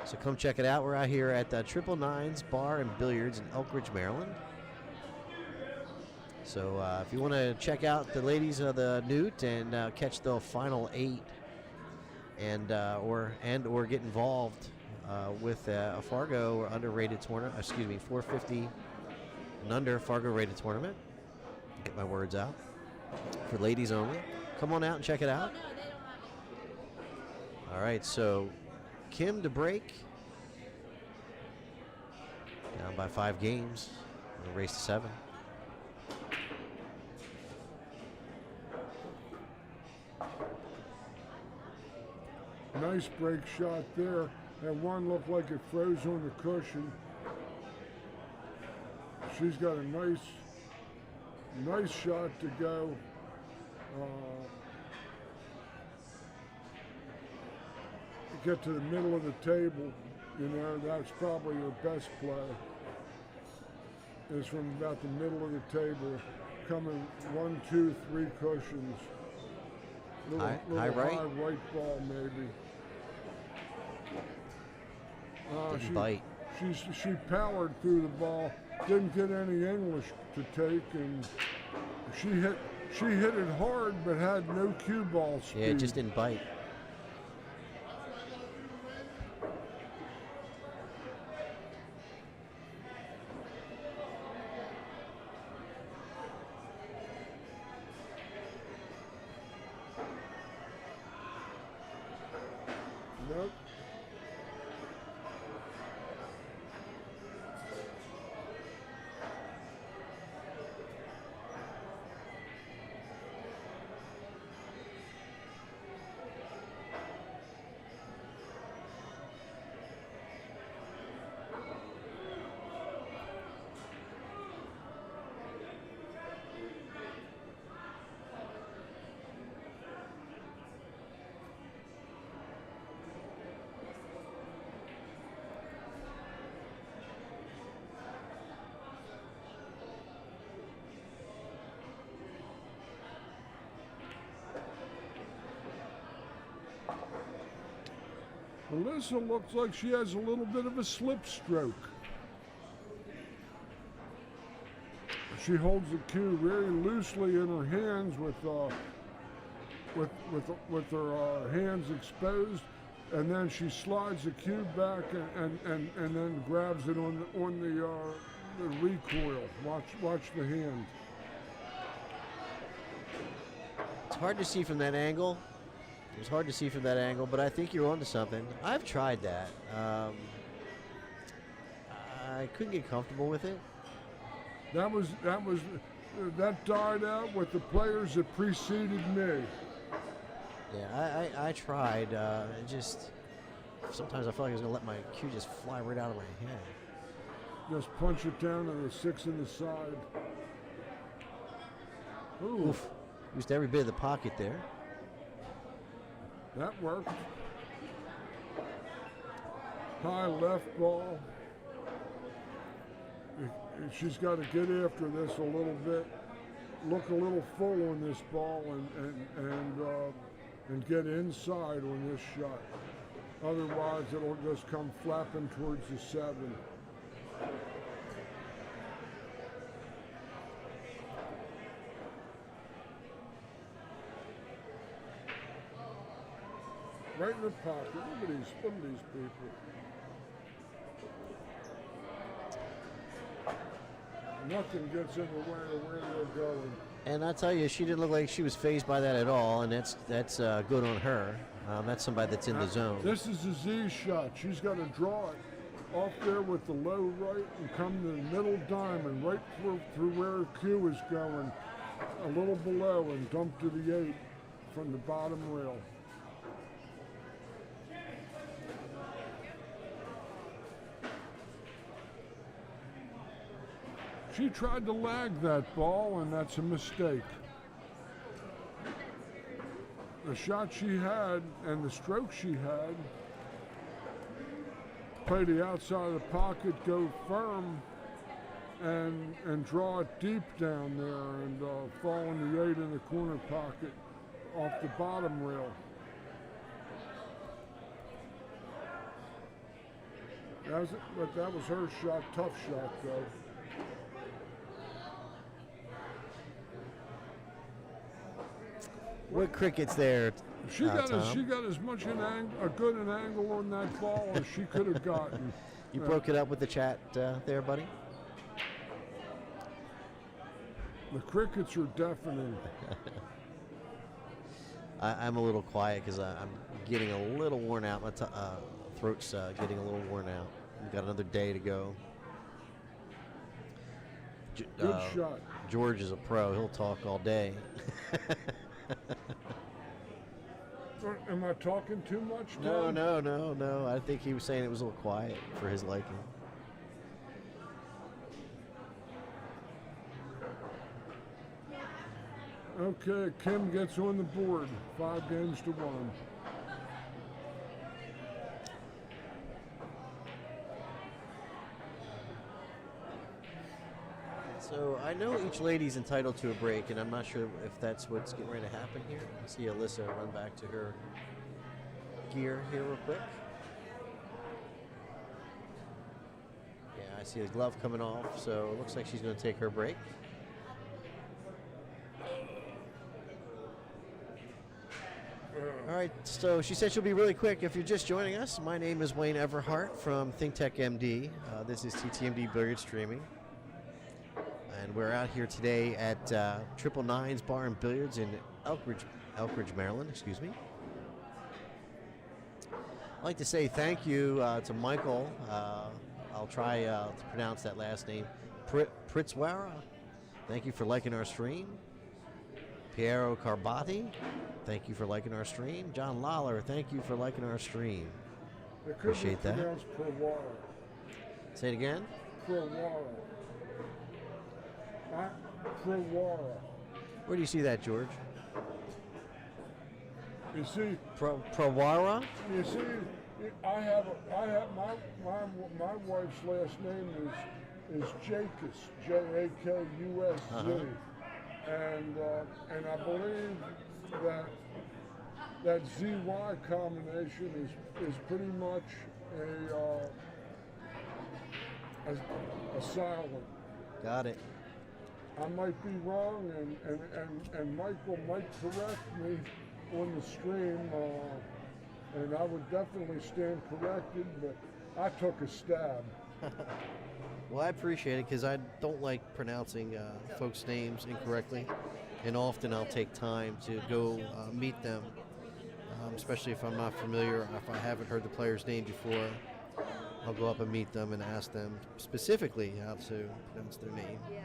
So come check it out. We're out here at Triple Nines Bar and Billiards in Elk Ridge, Maryland. So if you want to check out the ladies of the Newt and catch the final 8, and or get involved with a Fargo underrated tournament, 450 and under Fargo rated tournament. Get my words out. For ladies only. Come on out and check it out. no, they don't have it. All right, so Kim to break. Down by 5 games. In the race to 7. Nice break shot there. That one looked like it froze on the cushion. She's got a nice shot to go. Get to the middle of the table. You know, that's probably her best play. Is from about the middle of the table, coming 1, 2, 3 cushions. High right? High right ball maybe. Didn't bite. She powered through the ball, didn't get any English to take, and she hit it hard, but had no cue ball speed. Yeah, it just didn't bite. Nope. Alyssa looks like she has a little bit of a slip stroke. She holds the cue very loosely in her hands with her hands exposed, and then she slides the cue back and then grabs it on the recoil. Watch the hand. It's hard to see from that angle. It was hard to see from that angle, but I think you're onto something. I've tried that. I couldn't get comfortable with it. That died out with the players that preceded me. Yeah, I tried. Just sometimes I feel like I was gonna let my cue just fly right out of my hand. Just punch it down to the 6 in the side. Ooh, Oof. Used every bit of the pocket there. that worked. High left ball. She's got to get after this a little bit. Look a little full on this ball and get inside on this shot. Otherwise, it'll just come flapping towards the 7. Right in the pocket. Look at these people. Nothing gets in the way of where they're going. And I tell you, she didn't look like she was fazed by that at all, and that's good on her. That's somebody that's in the zone. This is a Z shot. She's got to draw it off there with the low right and come to the middle diamond, right through where her cue is going, a little below, and dump to the 8 from the bottom rail. She tried to lag that ball, and that's a mistake. The shot she had and the stroke she had, play the outside of the pocket, go firm, and draw it deep down there, and fall in the 8 in the corner pocket off the bottom rail. But that was her shot, tough shot though. What cricket's there? She got Tom? as much a good an angle on that ball as she could have gotten. You broke it up with the chat there, buddy? The crickets are deafening. I'm a little quiet because I'm getting a little worn out. My throat's getting a little worn out. We've got another day to go. Good shot. George is a pro. He'll talk all day. Am I talking too much, Tom? No. I think he was saying it was a little quiet for his liking. Okay, Kim gets on the board. 5 games to 1. So I know each lady's entitled to a break, and I'm not sure if that's what's getting ready to happen here. I see Alyssa run back to her gear here real quick. Yeah, I see a glove coming off, so it looks like she's going to take her break. All right, so she said she'll be really quick. If you're just joining us, my name is Wayne Everhart from ThinkTechMD. This is TTMD Billiard Streaming. And we're out here today at Triple Nines Bar and Billiards in Elkridge, Maryland, excuse me. I'd like to say thank you to Michael. I'll try to pronounce that last name, Pechauer. Thank you for liking our stream. Piero Carbati, thank you for liking our stream. John Lawler, thank you for liking our stream. Appreciate that. Say it again. Where do you see that, George? You see, Prawara? You see, I have my wife's last name is Jacus, Jakus, and I believe that ZY combination is pretty much a silent. Got it. I might be wrong, and Michael might correct me on the stream, and I would definitely stand corrected, but I took a stab. Well, I appreciate it because I don't like pronouncing folks' names incorrectly, and often I'll take time to go meet them especially if I'm not familiar, or if I haven't heard the player's name before. I'll go up and meet them and ask them specifically how to pronounce their name. Yeah.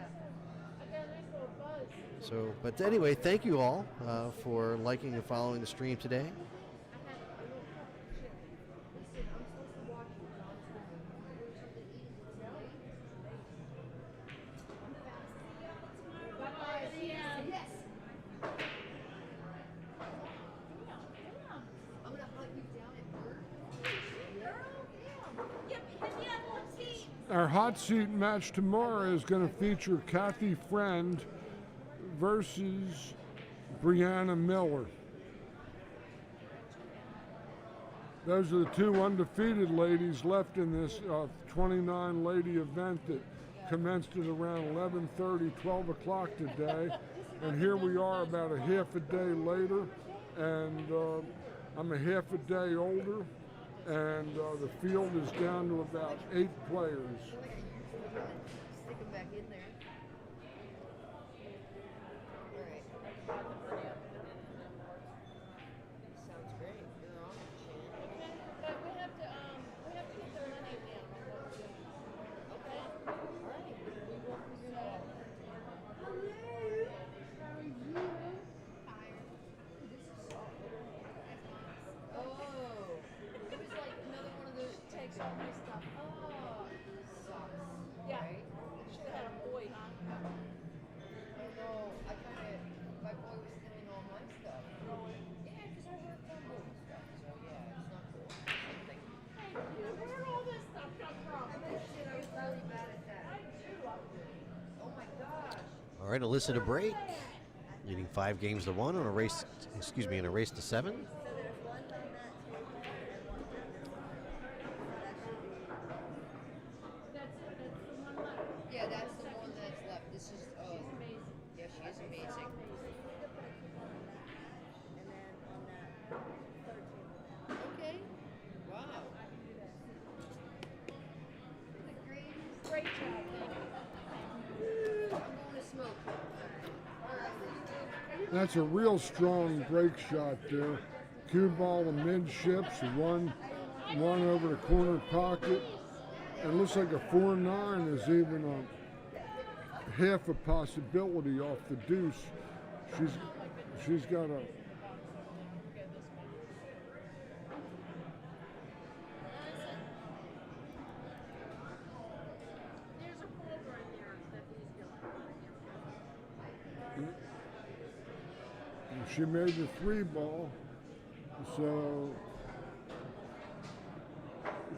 So, but anyway, thank you all for liking and following the stream today. Our hot seat match tomorrow is going to feature Kathy Friend versus Brianna Miller. Those are the two undefeated ladies left in this 29-lady event that commenced at around 11:30, 12 o'clock today. And here we are about a half a day later, and I'm a half a day older, and the field is down to about 8 players. Stick them back in there. All right. Sounds great. You're on, Shannon. But we have to get the money down on what we're doing. Okay? All right. We will figure it out. Oh, it was like another one of those Takes all my stuff. Oh. socks. Yeah. Right? Should have had a boy, huh? I don't know. I kind of, my boy was stealing all my stuff. Yeah, because I worked on boy stuff. So yeah, it's not cool. Something. Thank you. Where'd all this stuff come from? I bet shit, I was really bad at that. I do. Oh my gosh. All right, Alyssa to break, leading 5 games to 1 on a race. Excuse me, in a race to 7. Yeah, that's the one that's left. This is, oh. Yeah, she is amazing. Okay. Wow. The greatest. Great job, thank you. I'm going to smoke. All right. That's a real strong break shot there. Cue ball to midships, one over the corner pocket. And looks like a 4-9 is even a half a possibility off the deuce. She's got a There's a folder in there that he's going. she made the 3 ball, so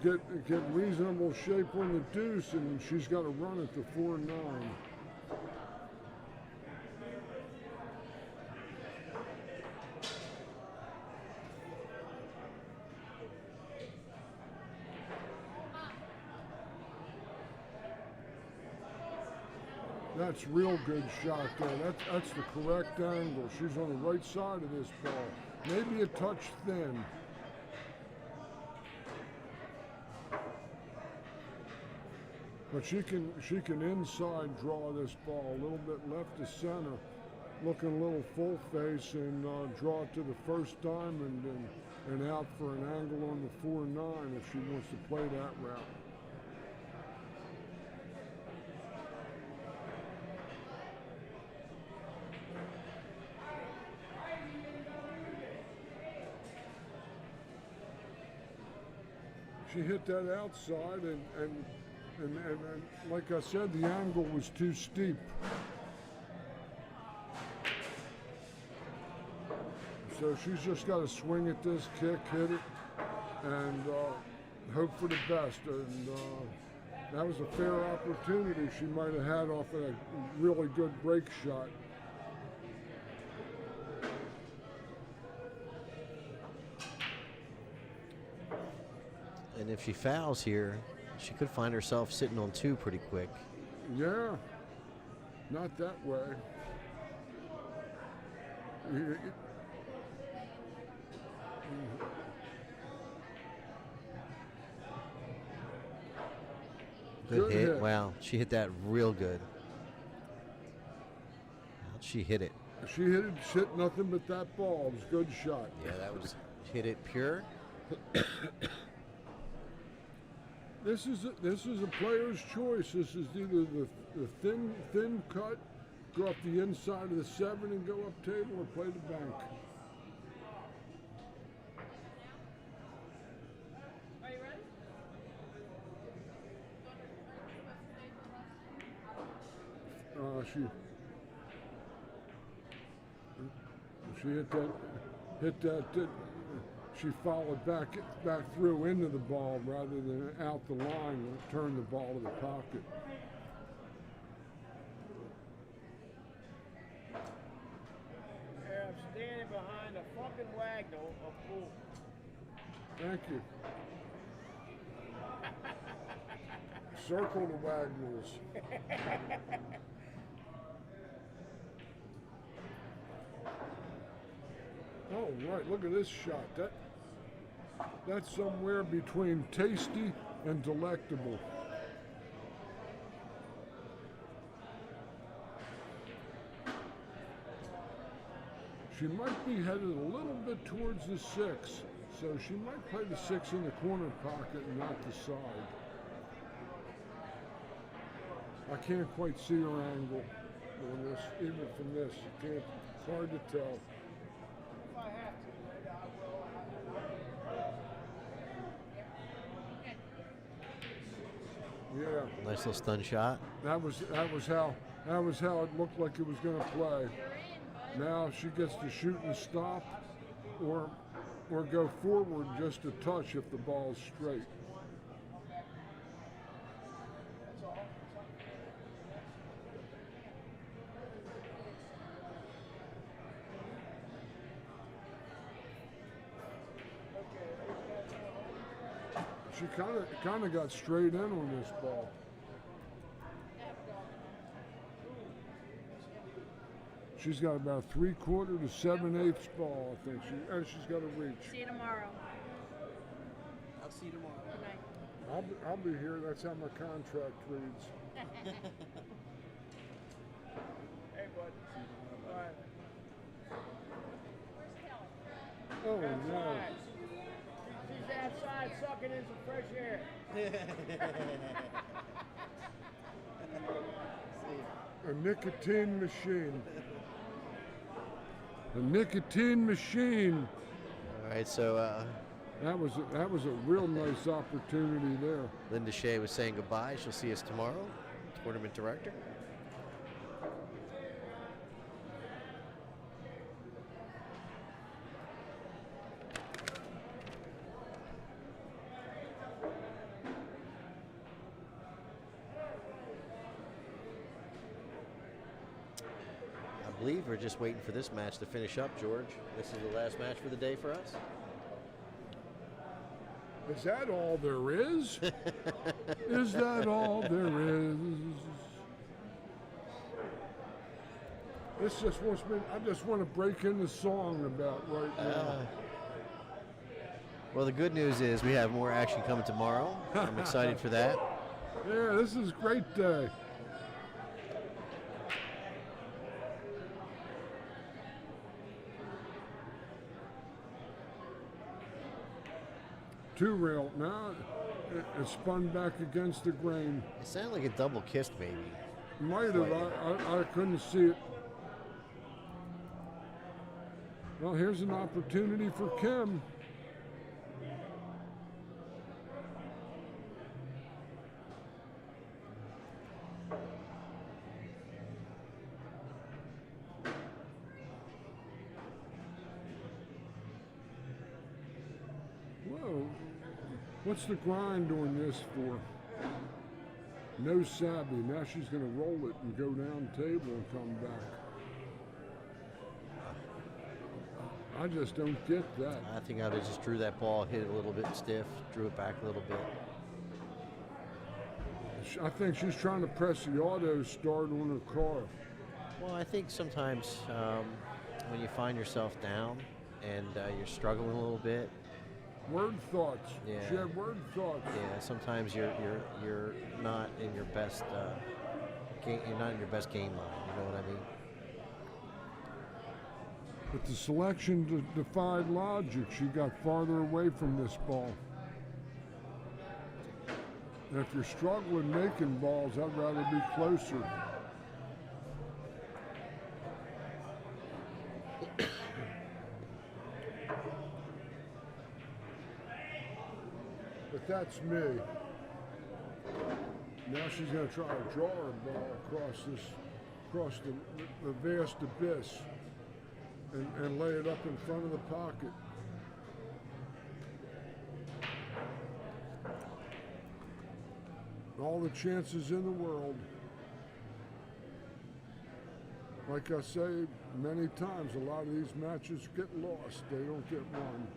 get reasonable shape on the deuce, and she's got to run at the 4-9. That's real good shot there. That's the correct angle. She's on the right side of this ball. Maybe a touch thin. But she can inside draw this ball a little bit left to center, looking a little full face, and draw it to the first diamond and out for an angle on the 4-9 if she wants to play that route. She hit that outside, and like I said, the angle was too steep. So she's just got to swing at this, kick, hit it, and hope for the best. And that was a fair opportunity she might have had off of a really good break shot. And if she fouls here, she could find herself sitting on 2 pretty quick. Yeah, not that way. Good hit. hit. Wow, she hit that real good. She hit it. She hit nothing but that ball. It was a good shot. Yeah, that was hit it pure. This is a player's choice. This is either the thin cut, go up the inside of the 7 and go up table, or play the bank. Are you ready? She hit that. She followed back through into the ball rather than out the line and turned the ball to the pocket. I'm standing behind a fucking Wagnall of bull. Thank you. Circle the Wagnalls. Oh, right, look at this shot. That's somewhere between tasty and delectable. She might be headed a little bit towards the 6, so she might play the 6 in the corner pocket and not the side. I can't quite see her angle on this, even from this. It's hard to tell. Yeah. Nice little stun shot. That was how it looked like it was going to play. Now she gets to shoot and stop, or go forward just a touch if the ball's straight. She kind of got straight in on this ball. She's got about 3/4 to 7/8 ball, I think. She's got to reach. See you tomorrow. I'll see you tomorrow. Good night. I'll be here. That's how my contract reads. Hey, bud. All right. Oh no! She's outside sucking in some fresh air. A nicotine machine. A nicotine machine. All right, so That was a real nice opportunity there. Linda Shea was saying goodbye. She'll see us tomorrow. Tournament director. I believe we're just waiting for this match to finish up, George. This is the last match for the day for us. Is that all there is? Is that all there is? This just wants me. I just want to break into song about right now. Well, the good news is we have more action coming tomorrow. I'm excited for that. Yeah, this is a great day. Two rail. Now it spun back against the grain. It sounded like a double kissed, maybe. Might have. I couldn't see it. Well, here's an opportunity for Kim. Whoa. What's the grind on this for? No savvy. Now she's going to roll it and go down table and come back. I just don't get that. I think I would have just drew that ball, hit it a little bit stiff, drew it back a little bit. I think she's trying to press the auto start on her car. Well, I think sometimes when you find yourself down and you're struggling a little bit, Word thoughts. Yeah. She had word thoughts. yeah, sometimes you're not in your best game. You're not in your best game line. You know what I mean? But the selection defied logic. She got farther away from this ball. And if you're struggling making balls, I'd rather be closer. But that's me. Now she's going to try to draw her ball across the vast abyss and lay it up in front of the pocket. All the chances in the world. Like I say many times, a lot of these matches get lost. They don't get won.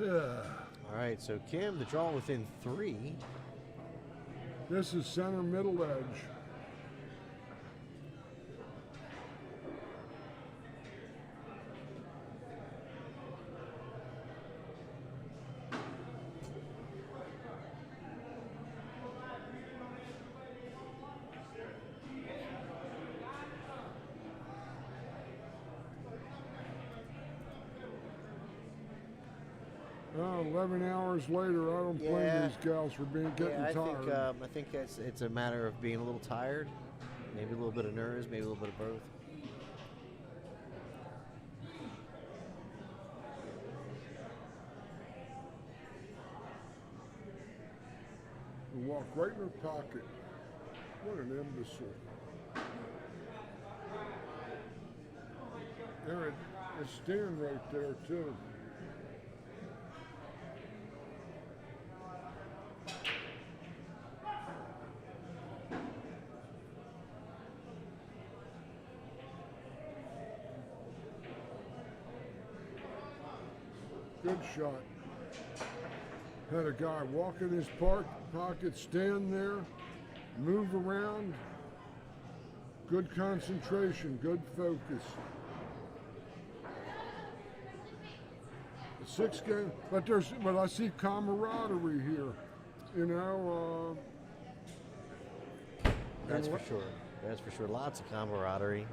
All right, so Kim, the draw within 3. This is center middle edge. Oh, 11 hours later, I don't blame Yeah. these gals for getting I tired. think it's a matter of being a little tired, maybe a little bit of nerves, maybe a little bit of both. And walk right in her pocket. What an imbecile. There, it's staying right there, too. Good shot. Had a guy walk in his pocket, stand there, move around. Good concentration, good focus. A 6 game, but I see camaraderie here. You know. That's for sure. That's for sure. Lots of camaraderie.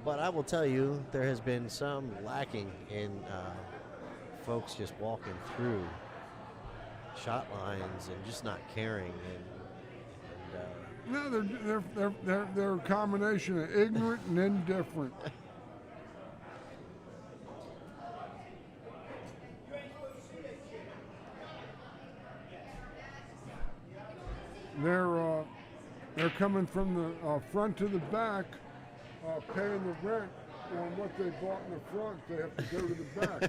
But I will tell you, there has been some lacking in folks just walking through shot lines and just not caring. No, they're a combination of ignorant and indifferent. They're coming from the front to the back. Paying the rent on what they bought in the front, they have to go to the back.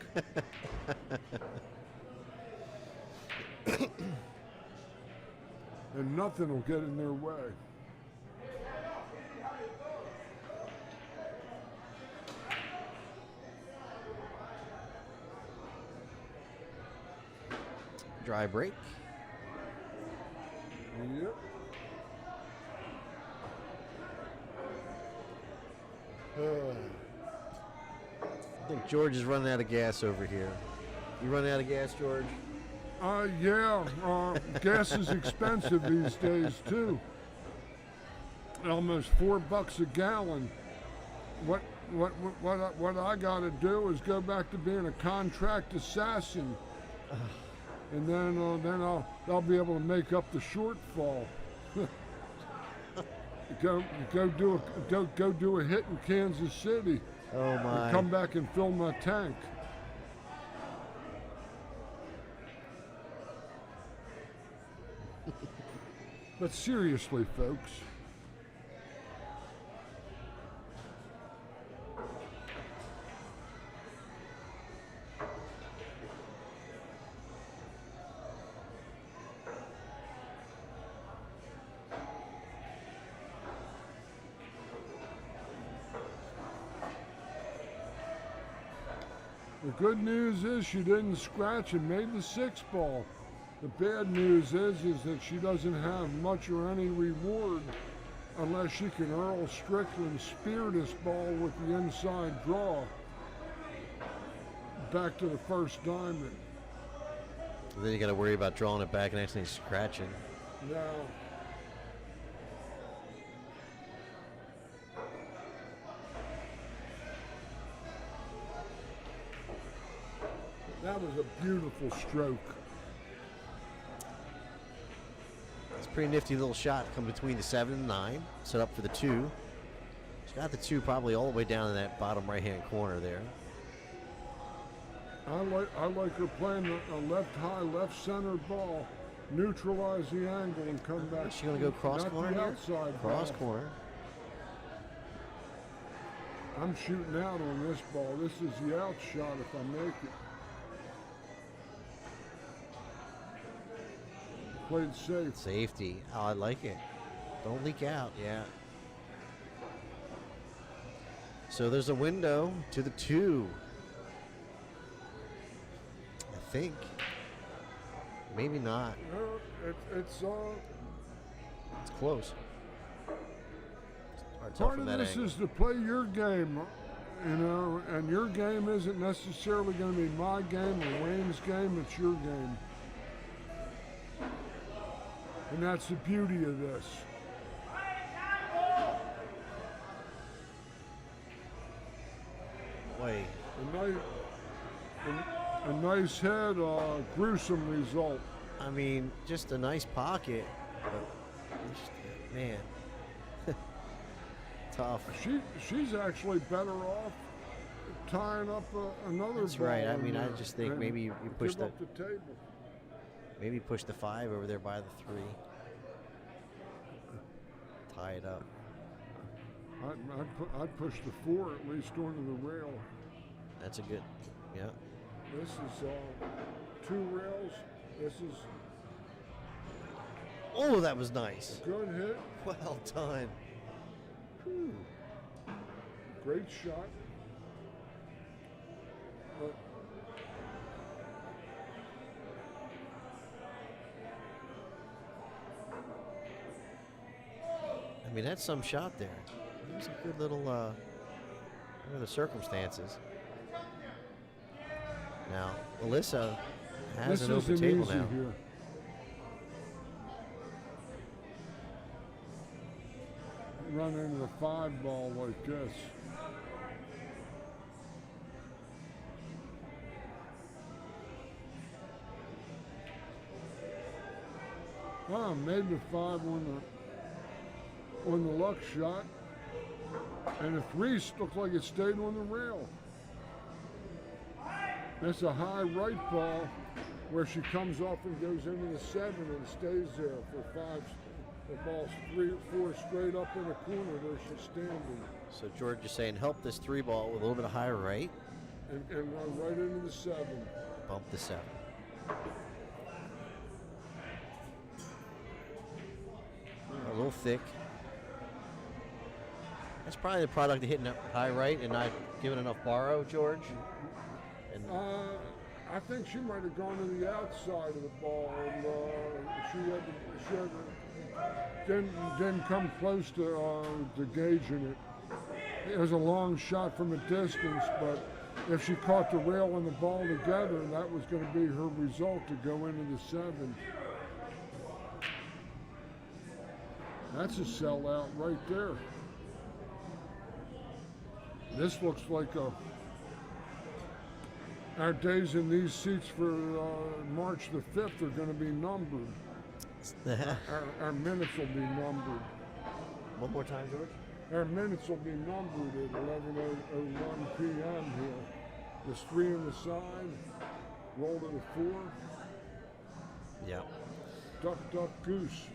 And nothing will get in their way. Dry break. Yep. I think George is running out of gas over here. You running out of gas, George? Yeah. Gas is expensive these days too. Almost $4 a gallon. What I got to do is go back to being a contract assassin, and then I'll be able to make up the shortfall. go do a hit in Kansas City. Oh my. And come back and fill my tank. But seriously, folks. The good news is she didn't scratch and made the 6 ball. The bad news is that she doesn't have much or any reward unless she can Earl Strickland spear this ball with the inside draw back to the first diamond. Then you got to worry about drawing it back and actually scratching. Now, that was a beautiful stroke. It's a pretty nifty little shot coming between the 7 and 9. Set up for the 2. She's got the 2 probably all the way down in that bottom right-hand corner there. I like her playing a left high, left center ball, neutralize the angle and come back. Is she going to go cross Not corner the here? outside Cross ball. corner. I'm shooting out on this ball. This is the out shot if I make it. Played safe. Safety. Oh, I like it. Don't leak out. Yeah. So there's a window to the 2. I think. Maybe not. It's It's close. Hard to tell part from of that this angle. is to play your game, you know, and your game isn't necessarily going to be my game or Wayne's game. It's your game. And that's the beauty of this. Wait. A nice head, gruesome result. I mean, just a nice pocket. But man. Tough. She's actually better off tying up another That's ball. right. I in mean, I there just think and maybe you push give the up the table. maybe push the 5 over there by the 3. Tie it up. I'd push the 4 at least onto the rail. That's a good. Yeah. This is 2 rails. This is Oh, that was nice. a good hit. Well done. Whew. Great shot. But I mean, that's some shot there. It was a good little, under the circumstances. Now, Alyssa has this an open isn't table easy now. here. Run into the 5 ball like this. Wow, made the 5 on the luck shot, and the 3 looked like it stayed on the rail. That's a high right ball where she comes off and goes into the 7 and stays there for 5. The ball's 3 or 4 straight up in the corner where she's standing. So George is saying help this 3 ball with a little bit of higher right. And run right into the 7. Bump the 7. A little thick. That's probably the product of hitting it high right and not giving enough borrow, George. And I think she might have gone to the outside of the ball, and didn't come close to gauging it. It was a long shot from a distance, but if she caught the rail and the ball together, that was going to be her result to go into the 7. That's a sellout right there. This looks like our days in these seats for March the 5th are going to be numbered. Our minutes will be numbered. One more time, George. Our minutes will be numbered at 11:01 p.m. here. There's 3 on the side, roll to the 4, Yeah. duck, duck, goose.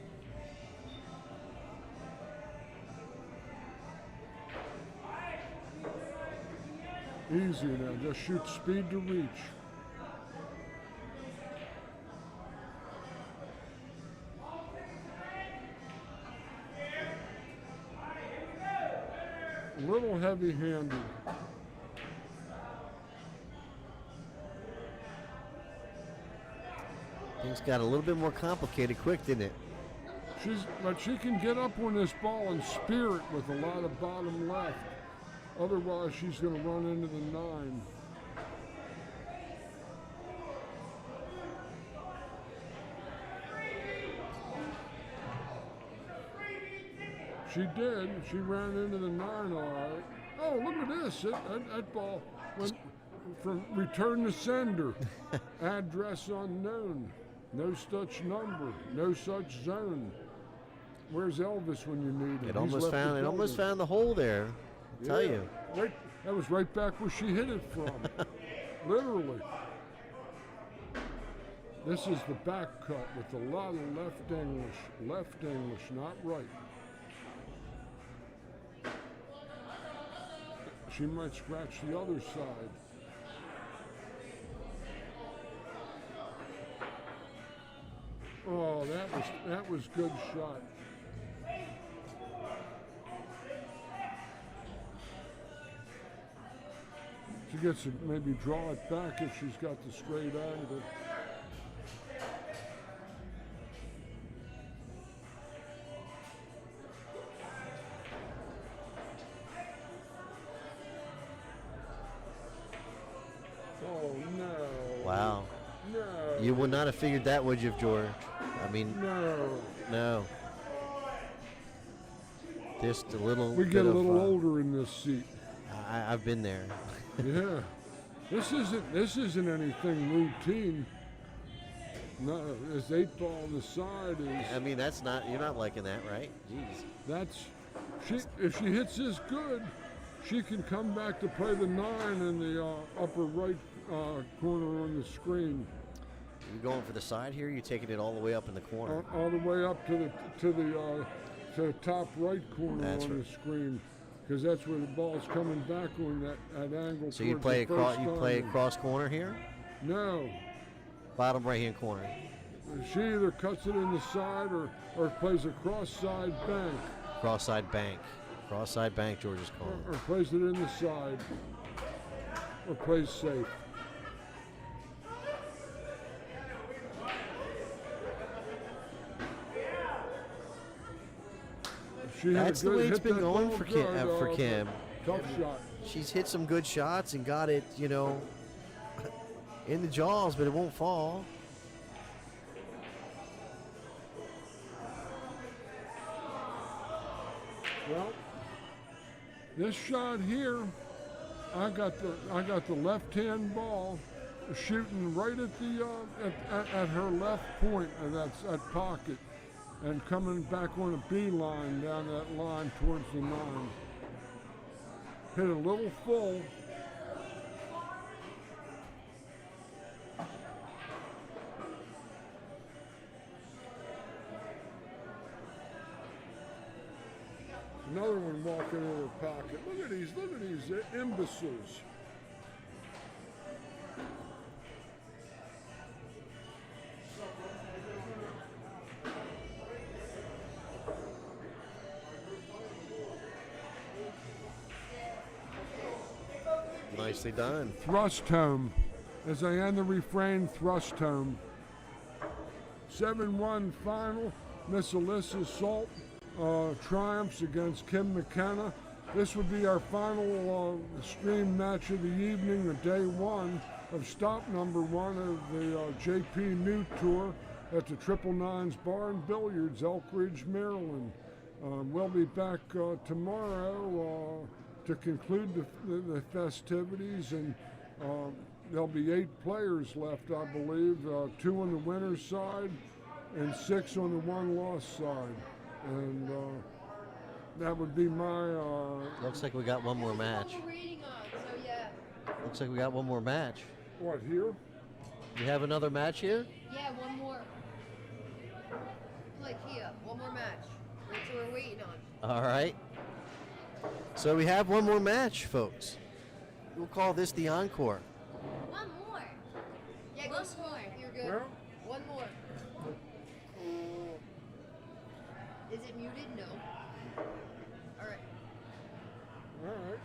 Easy now, just shoot speed to reach. A little heavy-handed. Things got a little bit more complicated quick, didn't it? But she can get up on this ball and spear it with a lot of bottom left. Otherwise, she's going to run into the 9. She did. She ran into the 9 all right. Oh, look at this. That ball went from return to sender. Address unknown. No such number. No such zone. Where's Elvis when you need him? It almost found the hole there. I'll tell you. Right, that was right back where she hit it from. Literally. This is the back cut with a lot of left English. Left English, not right. She might scratch the other side. Oh, that was good shot. She gets to maybe draw it back if she's got the straight angle. Oh no. Wow. No. You would not have figured that, would you, George? I mean, no. Just a little. We get a little older in this seat. I've been there. Yeah. This isn't anything routine. No, this 8 ball on the side is. I mean, you're not liking that, right? Jeez. If she hits this good, she can come back to play the 9 in the upper right corner on the screen. You going for the side here? You're taking it all the way up in the corner. All the way up to the top right corner on the screen, because that's where the ball's coming back on that angle. So you play cross corner here? No. Bottom right hand corner. She either cuts it in the side or plays a cross side bank. Cross side bank. Cross side bank, George is calling. Or plays it in the side. Or plays safe. That's the way it's been going for Kim. Tough shot. She's hit some good shots and got it, in the jaws, but it won't fall. Well, this shot here, I got the left-hand ball shooting right at the at her left point, and that's that pocket, and coming back on a beeline down that line towards the 9. Hit a little full. Another one walking in her pocket. Look at these imbeciles. Nicely done. Thrust home. As I end the refrain, thrust home. 7-1 final. Miss Alyssa Salt triumphs against Kim McKenna. This would be our final stream match of the evening, the day 1 of stop number 1 of the JPNEWT tour at the Triple Nines Bar and Billiards, Elk Ridge, Maryland. We'll be back tomorrow to conclude the festivities, and there'll be 8 players left, I believe, 2 on the winner's side and 6 on the one-loss side. And That would be my. Looks like we got one more match. What we're waiting on, so yeah. Looks like we got one more match. What here? You have another match here? Yeah, one more. Like here, one more match. That's what we're waiting on. All right. So we have one more match, folks. We'll call this the encore. One more. Yeah, go slow. You're good. Well, One more. Is it muted? No. All right. all right.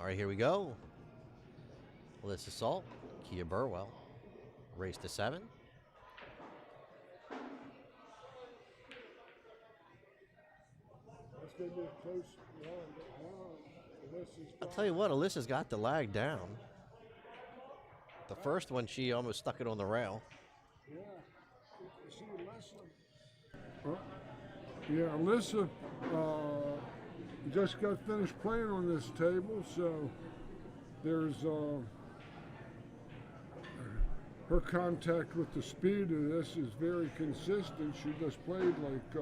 right, here we go. Alyssa Salt, Kia Burwell. Race to 7. That's going to be a close one, but I'll tell you what, Alyssa's got the lag down. The first one, she almost stuck it on the rail. Yeah. You see Alyssa? Yeah, Alyssa just got finished playing on this table, so there's her contact with the speed of this is very consistent. She just played like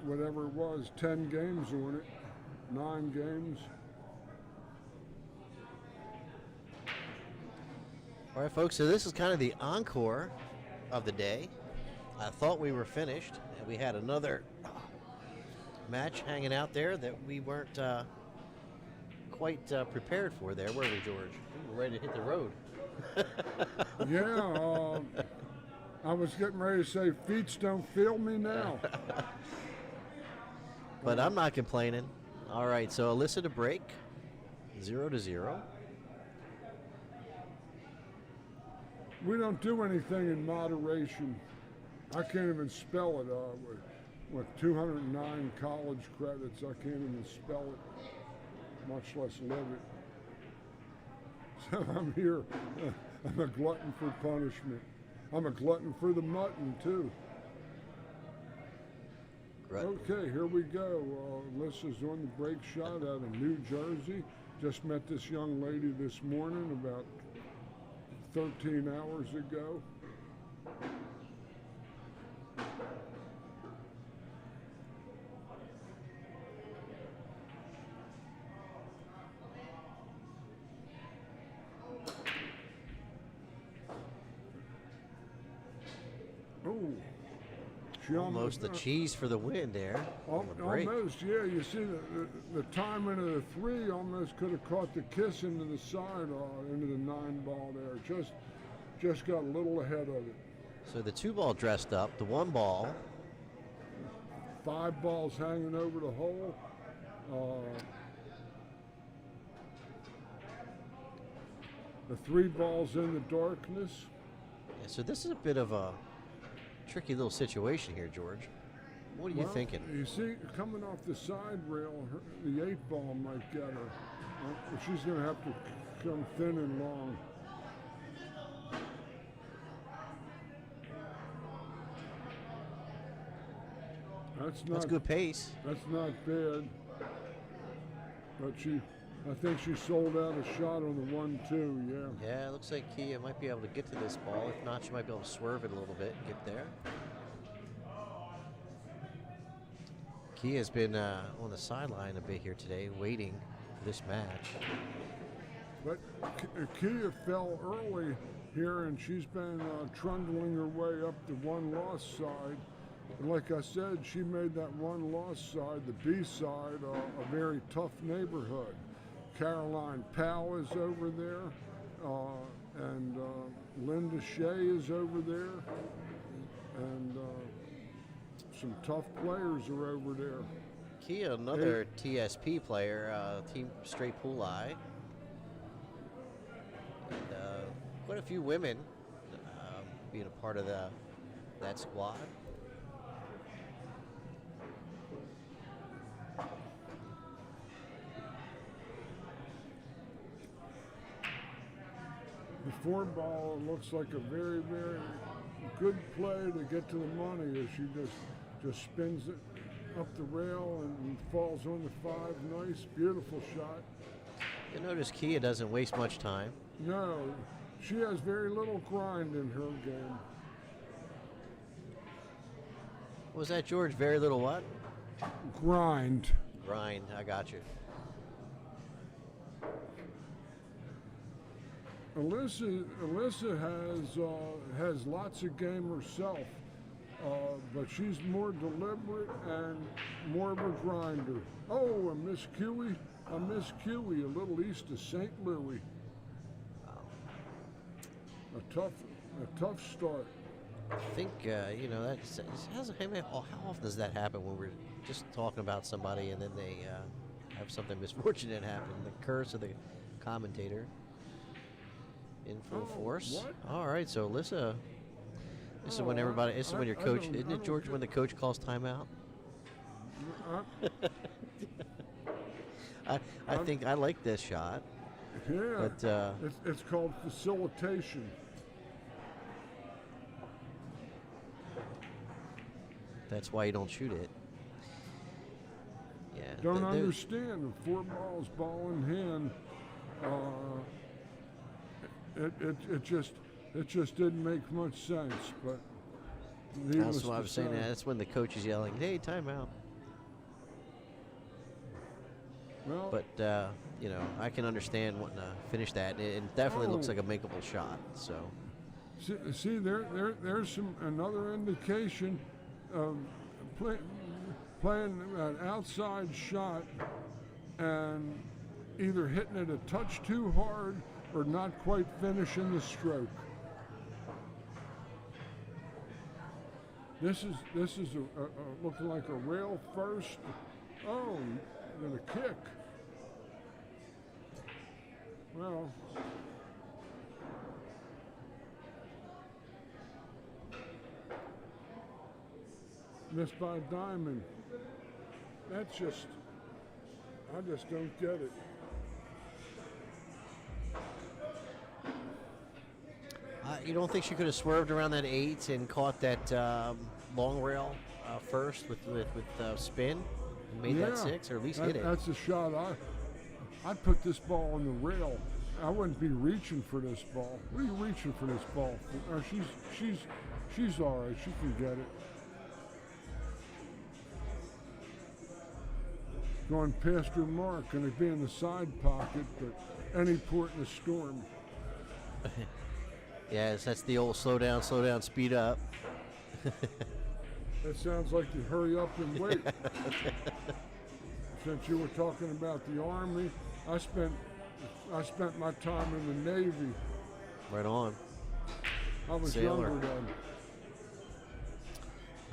whatever it was, 10 games on it, 9 games. All right, folks, so this is kind of the encore of the day. I thought we were finished, and we had another match hanging out there that we weren't quite prepared for there, were we, George? We were ready to hit the road. Yeah, I was getting ready to say, feet don't feel me now. But I'm not complaining. All right, so Alyssa to break, 0-0. We don't do anything in moderation. I can't even spell it. With 209 college credits, I can't even spell it, much less live it. So I'm here. I'm a glutton for punishment. I'm a glutton for the mutton, too. Right. Okay, here we go. Alyssa's on the break shot out of New Jersey. Just met this young lady this morning about 13 hours ago. Oh, she Almost the cheese for the win there. on the break. Almost, yeah. You see the timing of the 3 almost could have caught the kiss into the side, into the 9 ball there. Just got a little ahead of it. So the 2 ball dressed up, the 1 ball. 5 balls hanging over the hole. The 3 balls in the darkness. Yeah, so this is a bit of a tricky little situation here, George. What are you thinking? You see, coming off the side rail, the 8 ball might get her. She's going to have to come thin and long. That's good pace. That's not bad. But I think she sold out a shot on the 1-2, yeah. Yeah, it looks like Kia might be able to get to this ball. If not, she might be able to swerve it a little bit and get there. Kia's been on the sideline a bit here today, waiting for this match. But Kia fell early here, and she's been trundling her way up the 1-loss side. And like I said, she made that 1-loss side, the B side, a very tough neighborhood. Caroline Powell is over there, and Linda Shea is over there, and some tough players are over there. Kia, another TSP player, Team Straight Pool Eye. And, quite a few women being a part of that squad. The 4 ball looks like a very, very good play to get to the money as she just spins it up the rail and falls on the 5. Nice, beautiful shot. You notice Kia doesn't waste much time. No, she has very little grind in her game. What was that, George? Very little what? Grind. Grind, I got you. Alyssa has lots of game herself, but she's more deliberate and more of a grinder. Oh, a Miss Cue, a little east of St. Louis. A tough start. I think, how often does that happen when we're just talking about somebody and then they have something misfortunate happen. The curse of the commentator in full force. What? All right, so Alyssa, this is when Oh, everybody. This is when your I coach, don't- isn't I it, don't George? get- When the coach calls timeout. I think I like this shot, Yeah, but it's called facilitation. that's why you don't shoot it. Yeah. Don't the- understand. The 4 balls, ball in hand. It just didn't make much sense. But needless That's why I to was saying say- that. That's when the coach is yelling, "Hey, timeout!" Well, But you know, I can understand wanting to finish that. It definitely looks Oh. like a makeable shot. So see, there's another indication of playing an outside shot and either hitting it a touch too hard or not quite finishing the stroke. This is looking like a rail first. Oh, and a kick. Well, missed by a diamond. That's just, I just don't get it. you don't think she could have swerved around that 8 and caught that long rail first with spin and made that 6, or at least hit it? That's a shot. I'd put this ball on the rail. I wouldn't be reaching for this ball. What are you reaching for this ball for? She's all right. She can get it. Going past her mark, going to be in the side pocket, but any port in the storm. Yes, that's the old slow down, speed up. That sounds like you hurry up and wait. Since you were talking about the Army, I spent my time in the Navy. Right on. I was Sailor. younger then.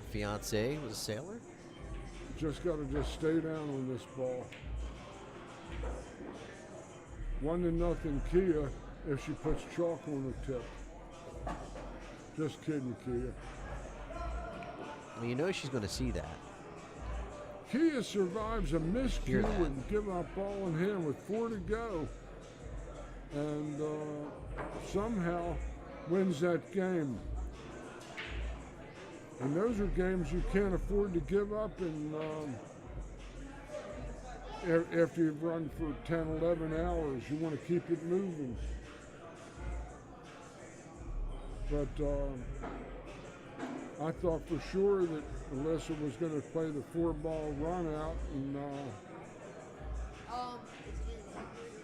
Fiance was a sailor. Just got to stay down on this ball. 1-0 Kia if she puts chalk on the tip. Just kidding, Kia. Well, you know she's going to see that. Kia survives a miscue Hear that. and give up ball in hand with 4 to go. And somehow wins that game. And those are games you can't afford to give up after you've run for 10, 11 hours. You want to keep it moving. But I thought for sure that Alyssa was going to play the 4-ball run out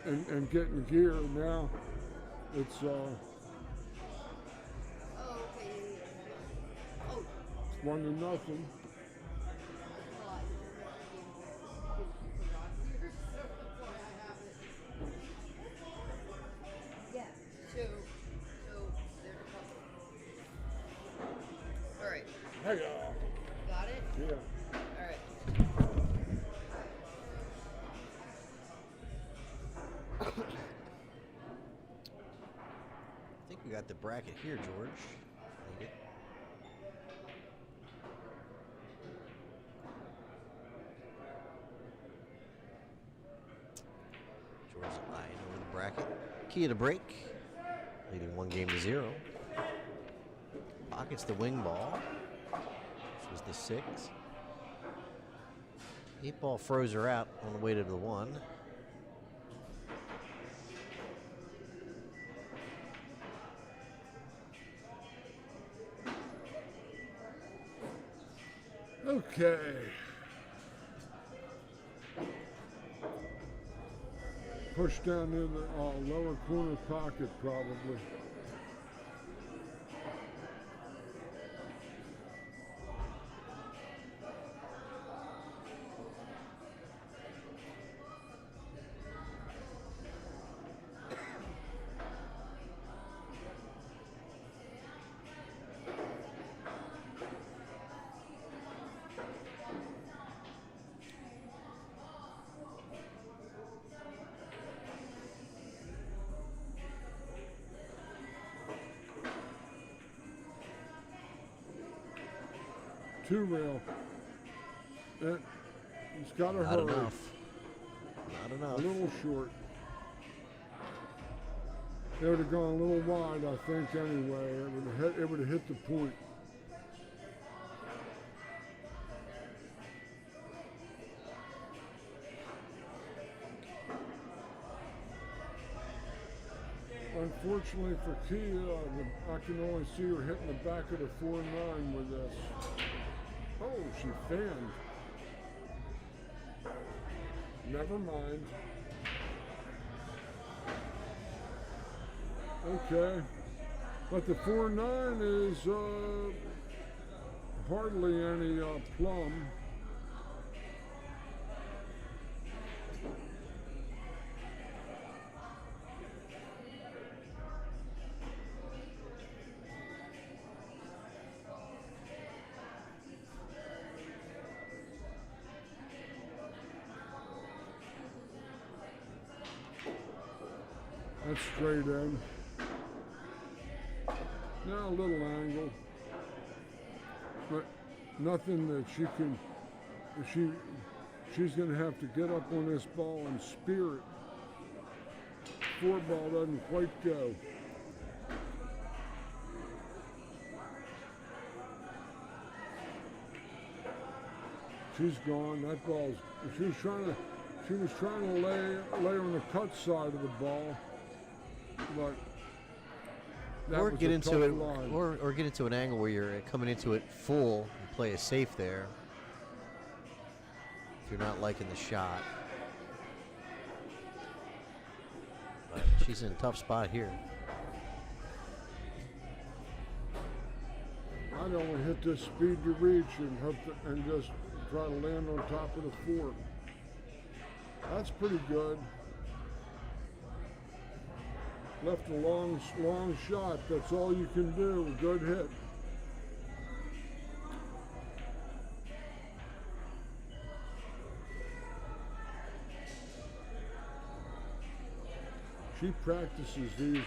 and get in gear. Now it's Oh, okay. Oh, 1-0. yeah. So there's a couple. All right. Hey, Got it? yeah. All right. I think we got the bracket here, George. Need it. George's eyeing over the bracket. Key to break. Leading 1-0. Pockets the wing ball. This was the 6. 8 ball froze her out on the way to the 1. Okay. Push down in the lower corner pocket, probably. 2 rail. He's got to Not hurry. enough. Not A enough. little short. It would have gone a little wide, I think, anyway. It would have hit the point. Unfortunately for Kia, I can only see her hitting the back of the 4-9 with this. Oh, she fanned. Never mind. Okay. But the 4-9 is hardly any plum. That's straight in. Now a little angle, but nothing that she can. She's going to have to get up on this ball and spear it. 4 ball doesn't quite go. She's gone. That ball's. She was trying to lay on the cut side of the ball, but. Or get into it, or get into an angle where you're coming into it full and play it safe there. If you're not liking the shot, but she's in a tough spot here. I'd only hit this speed to reach and hope and just try to land on top of the 4. That's pretty good. Left a long shot. That's all you can do. A good hit. She practices these.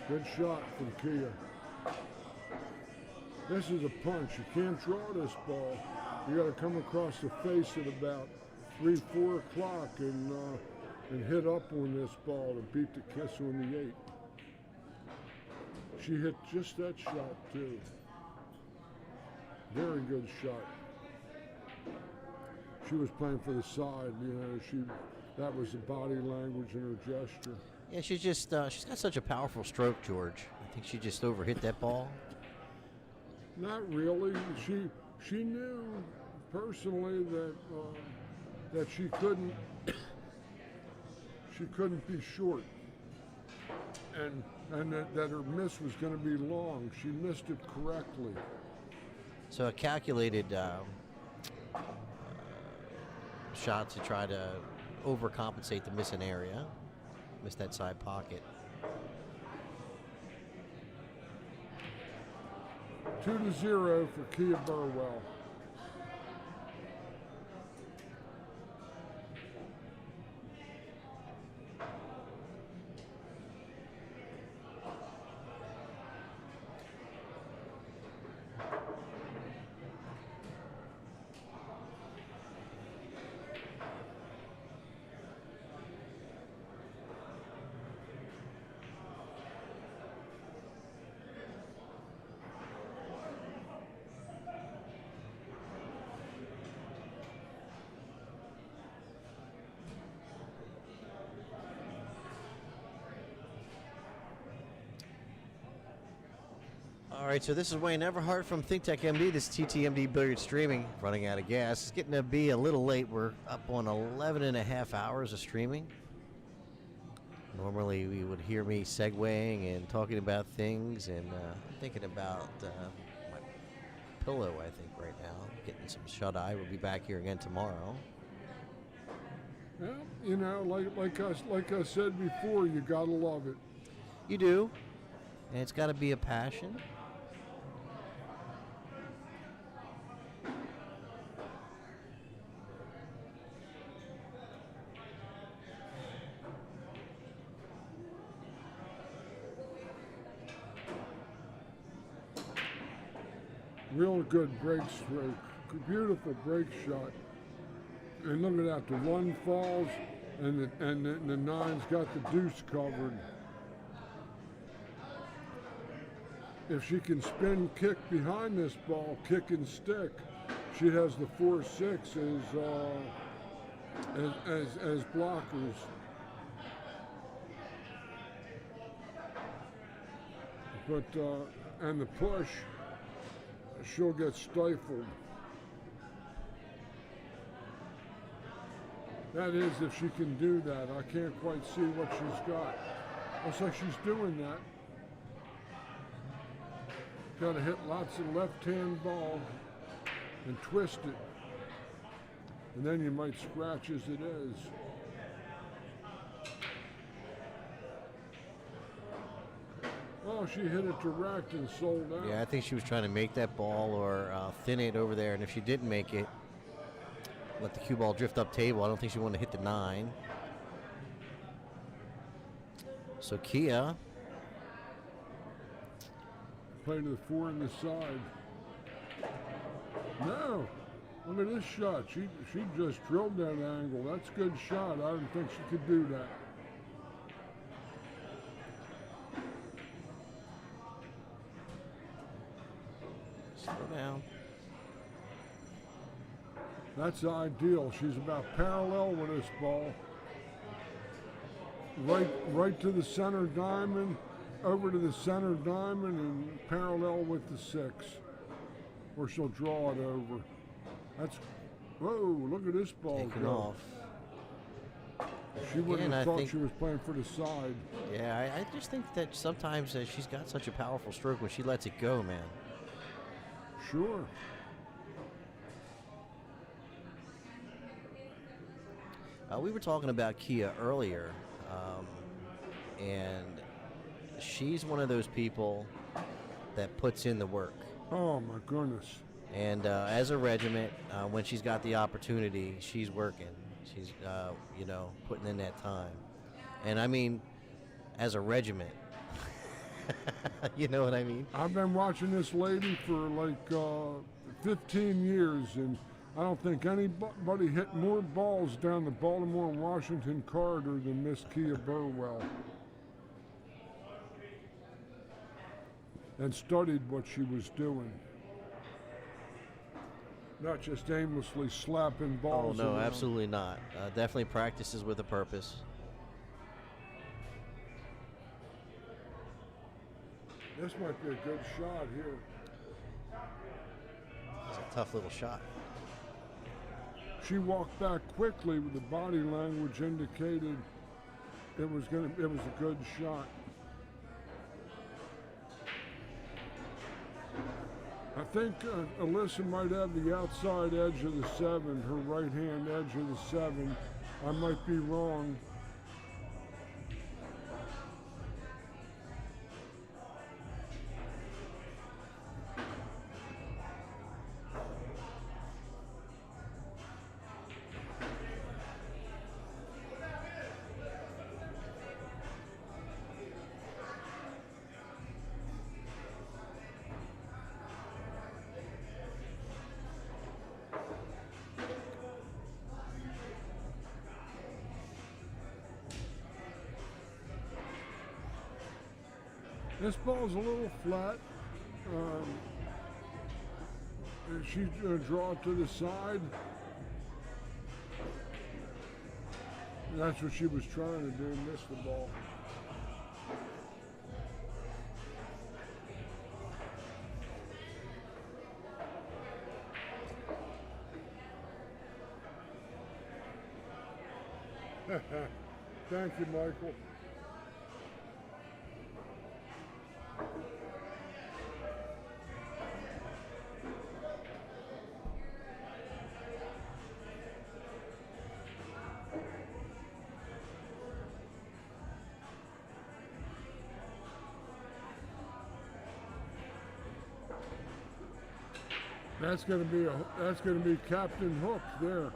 Good shot from Kia. This is a punch. You can't draw this ball. You got to come across the face at about 3-4 o'clock and hit up on this ball to beat the kiss on the 8. She hit just that shot too. Very good shot. She was playing for the side, you know. That was the body language in her gesture. Yeah, she's got such a powerful stroke, George. I think she just overhit that ball. Not really. She knew personally that she couldn't be short, and that her miss was going to be long. She missed it correctly. So a calculated shot to try to overcompensate the missing area, miss that side pocket. 2-0 for Kia Burwell. All right, so this is Wayne Everhart from ThinkTechMD. This is TTMD Billiard Streaming. Running out of gas. It's getting to be a little late. We're up on 11 and a half hours of streaming. Normally, we would hear me segueing and talking about things, and thinking about my pillow, I think, right now. Getting some shut-eye. We'll be back here again tomorrow. Well, you know, like I said before, you gotta love it. You do, and it's got to be a passion. Real good break stroke. Beautiful break shot. And look at that, the 1 falls and the 9's got the deuce covered. If she can spin kick behind this ball, kick and stick, she has the 4-6 as blockers. But and the push, she'll get stifled. That is, if she can do that. I can't quite see what she's got. Looks like she's doing that. Got to hit lots of left-hand ball and twist it. And then you might scratch as it is. Oh, she hit it direct and sold out. Yeah, I think she was trying to make that ball or thin it over there, and if she didn't make it, let the cue ball drift up table. I don't think she wanted to hit the 9. So Kia. Play to the 4 on the side. No. Look at this shot. She just drilled that angle. That's a good shot. I didn't think she could do that. Slow down. That's ideal. She's about parallel with this ball. Right to the center diamond, over to the center diamond, and parallel with the 6, or she'll draw it over. That's, whoa, look at this ball Taking go. off. She wouldn't Again, I have thought think- she was playing for the side. Yeah, I just think that sometimes she's got such a powerful stroke when she lets it go, man. Sure. We were talking about Kia earlier, and she's one of those people that puts in the work. Oh my goodness. And as a regiment, when she's got the opportunity, she's working. She's, putting in that time. And I mean, as a regiment, you know what I mean? I've been watching this lady for like 15 years, and I don't think anybody hit more balls down the Baltimore and Washington corridor than Miss Kia Burwell. And studied what she was doing. Not just aimlessly slapping Oh, balls no, around. absolutely not. Definitely practices with a purpose. This might be a good shot here. It's a tough little shot. She walked back quickly with the body language indicated it was a good shot. I think Alyssa might have the outside edge of the 7, her right hand edge of the 7. I might be wrong. This ball's a little flat. She's going to draw it to the side. That's what she was trying to do, miss the ball. Thank you, Michael. That's going to be Captain Hook there.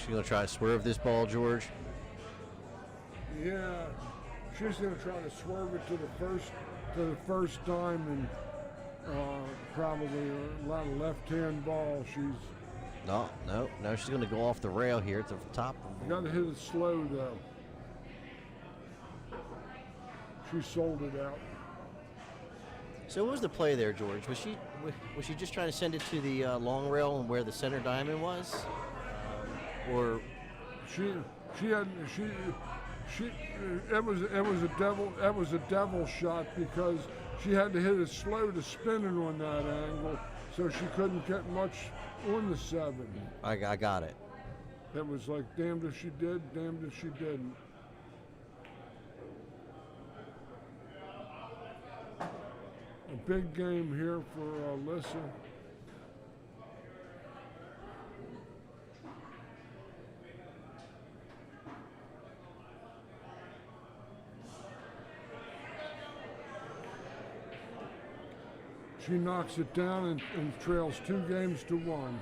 She's gonna try to swerve this ball, George. Yeah, she's going to try to swerve it to the first time, and probably a lot of left-hand ball. No. She's gonna go off the rail here at the top. Got to hit it slow though. She sold it out. So what was the play there, George? Was she just trying to send it to the long rail and where the center diamond was, or it was a devil shot because she had to hit it slow to spinning on that angle, so she couldn't get much on the 7. I got it. It was like damned if she did, damned if she didn't. A big game here for Alyssa. She knocks it down and trails 2 games to 1.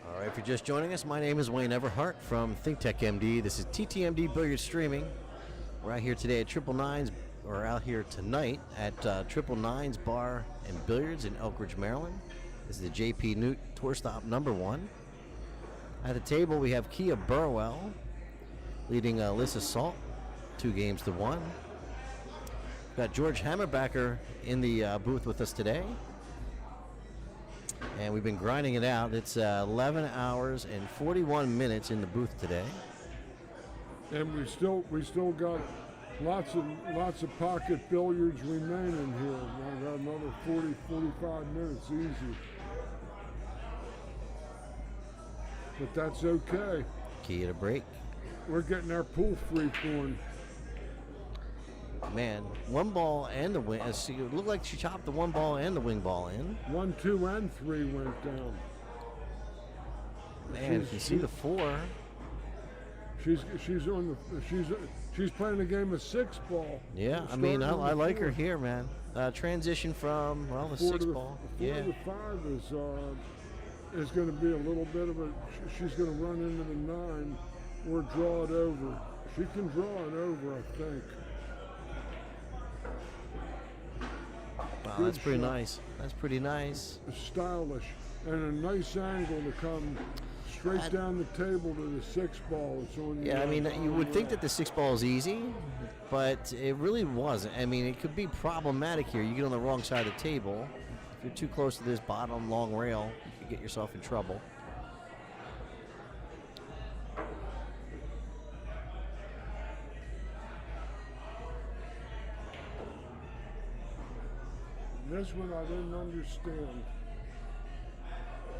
All right, if you're just joining us, my name is Wayne Everhart from ThinkTechMD. This is TTMD Billiard Streaming. We're out here today at Triple Nines, or out here tonight at Triple Nines Bar and Billiards in Elk Ridge, Maryland. This is the JPNEWT Tour Stop number 1. At the table, we have Kia Burwell leading Alyssa Salt 2 games to 1. We've got George Hammerbacher in the booth with us today. And we've been grinding it out. It's 11 hours and 41 minutes in the booth today. And we still got lots of pocket billiards remaining here. I got another 40, 45 minutes easy. But that's okay. Key to break. We're getting our pool free form. Man, 1 ball and the wing. It looked like she chopped the 1 ball and the wing ball in. 1, 2, and 3 went down. Man, if you see the 4. She's playing a game of 6 ball. Yeah, I mean, I like her here, man. Transition from the 6 ball. 4 Yeah. to 5 is going to be a little bit of a. She's going to run into the 9 or draw it over. She can draw it over, I think. Wow, that's pretty nice. That's pretty nice. It's stylish and a nice angle to come straight down the table to the 6 ball. It's on. Yeah, I mean, you would think that the 6 ball is easy, but it really wasn't. I mean, it could be problematic here. You get on the wrong side of the table. If you're too close to this bottom long rail, you could get yourself in trouble. This one I didn't understand.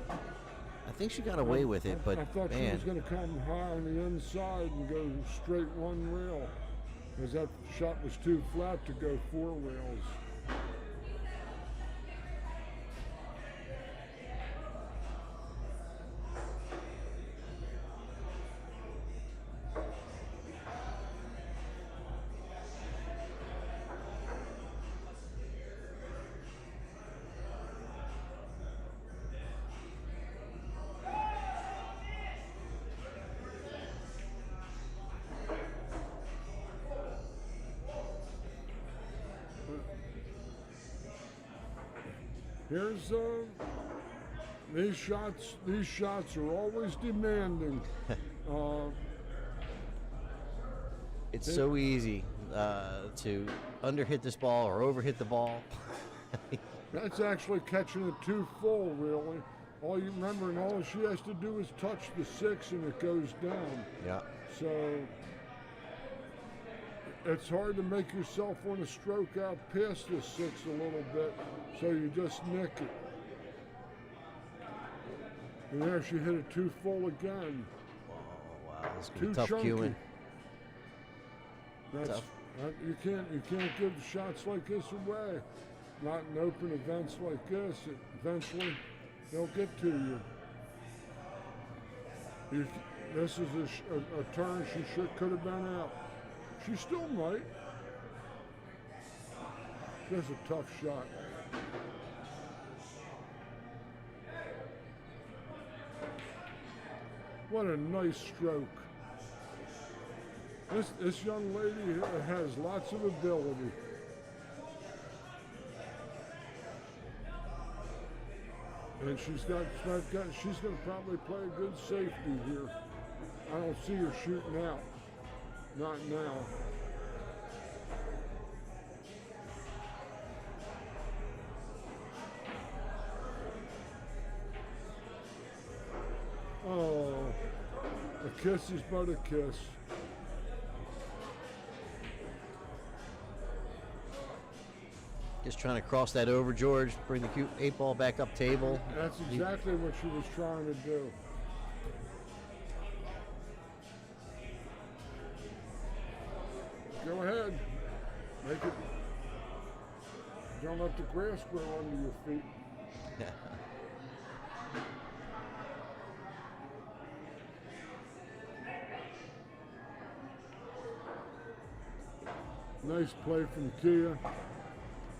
I think she got away with it, but I thought she was going to come high on the inside and go straight 1 rail, because that shot was too flat to go 4 rails. Here's these shots are always demanding. It's so easy to underhit this ball or overhit the ball. That's actually catching it too full, really. All you remember, and all she has to do is touch the 6 and it goes down. Yeah. So it's hard to make yourself want to stroke out past the 6 a little bit, so you just nick it. And there she hit it too full again. Oh, wow, this is gonna Too be tough chunky. cueing. That's, you can't give shots like this away. Not in open events like this. Eventually, they'll get to you. This is a turn she could have been out. She still might. That's a tough shot. What a nice stroke. This young lady has lots of ability. And she's going to probably play a good safety here. I don't see her shooting out. Not now. Oh, a kiss is but a kiss. Just trying to cross that over, George. Bring the 8-ball back up table. That's exactly what she was trying to do. Go ahead. Make it. Don't let the grass grow under your feet. Nice play from Kia.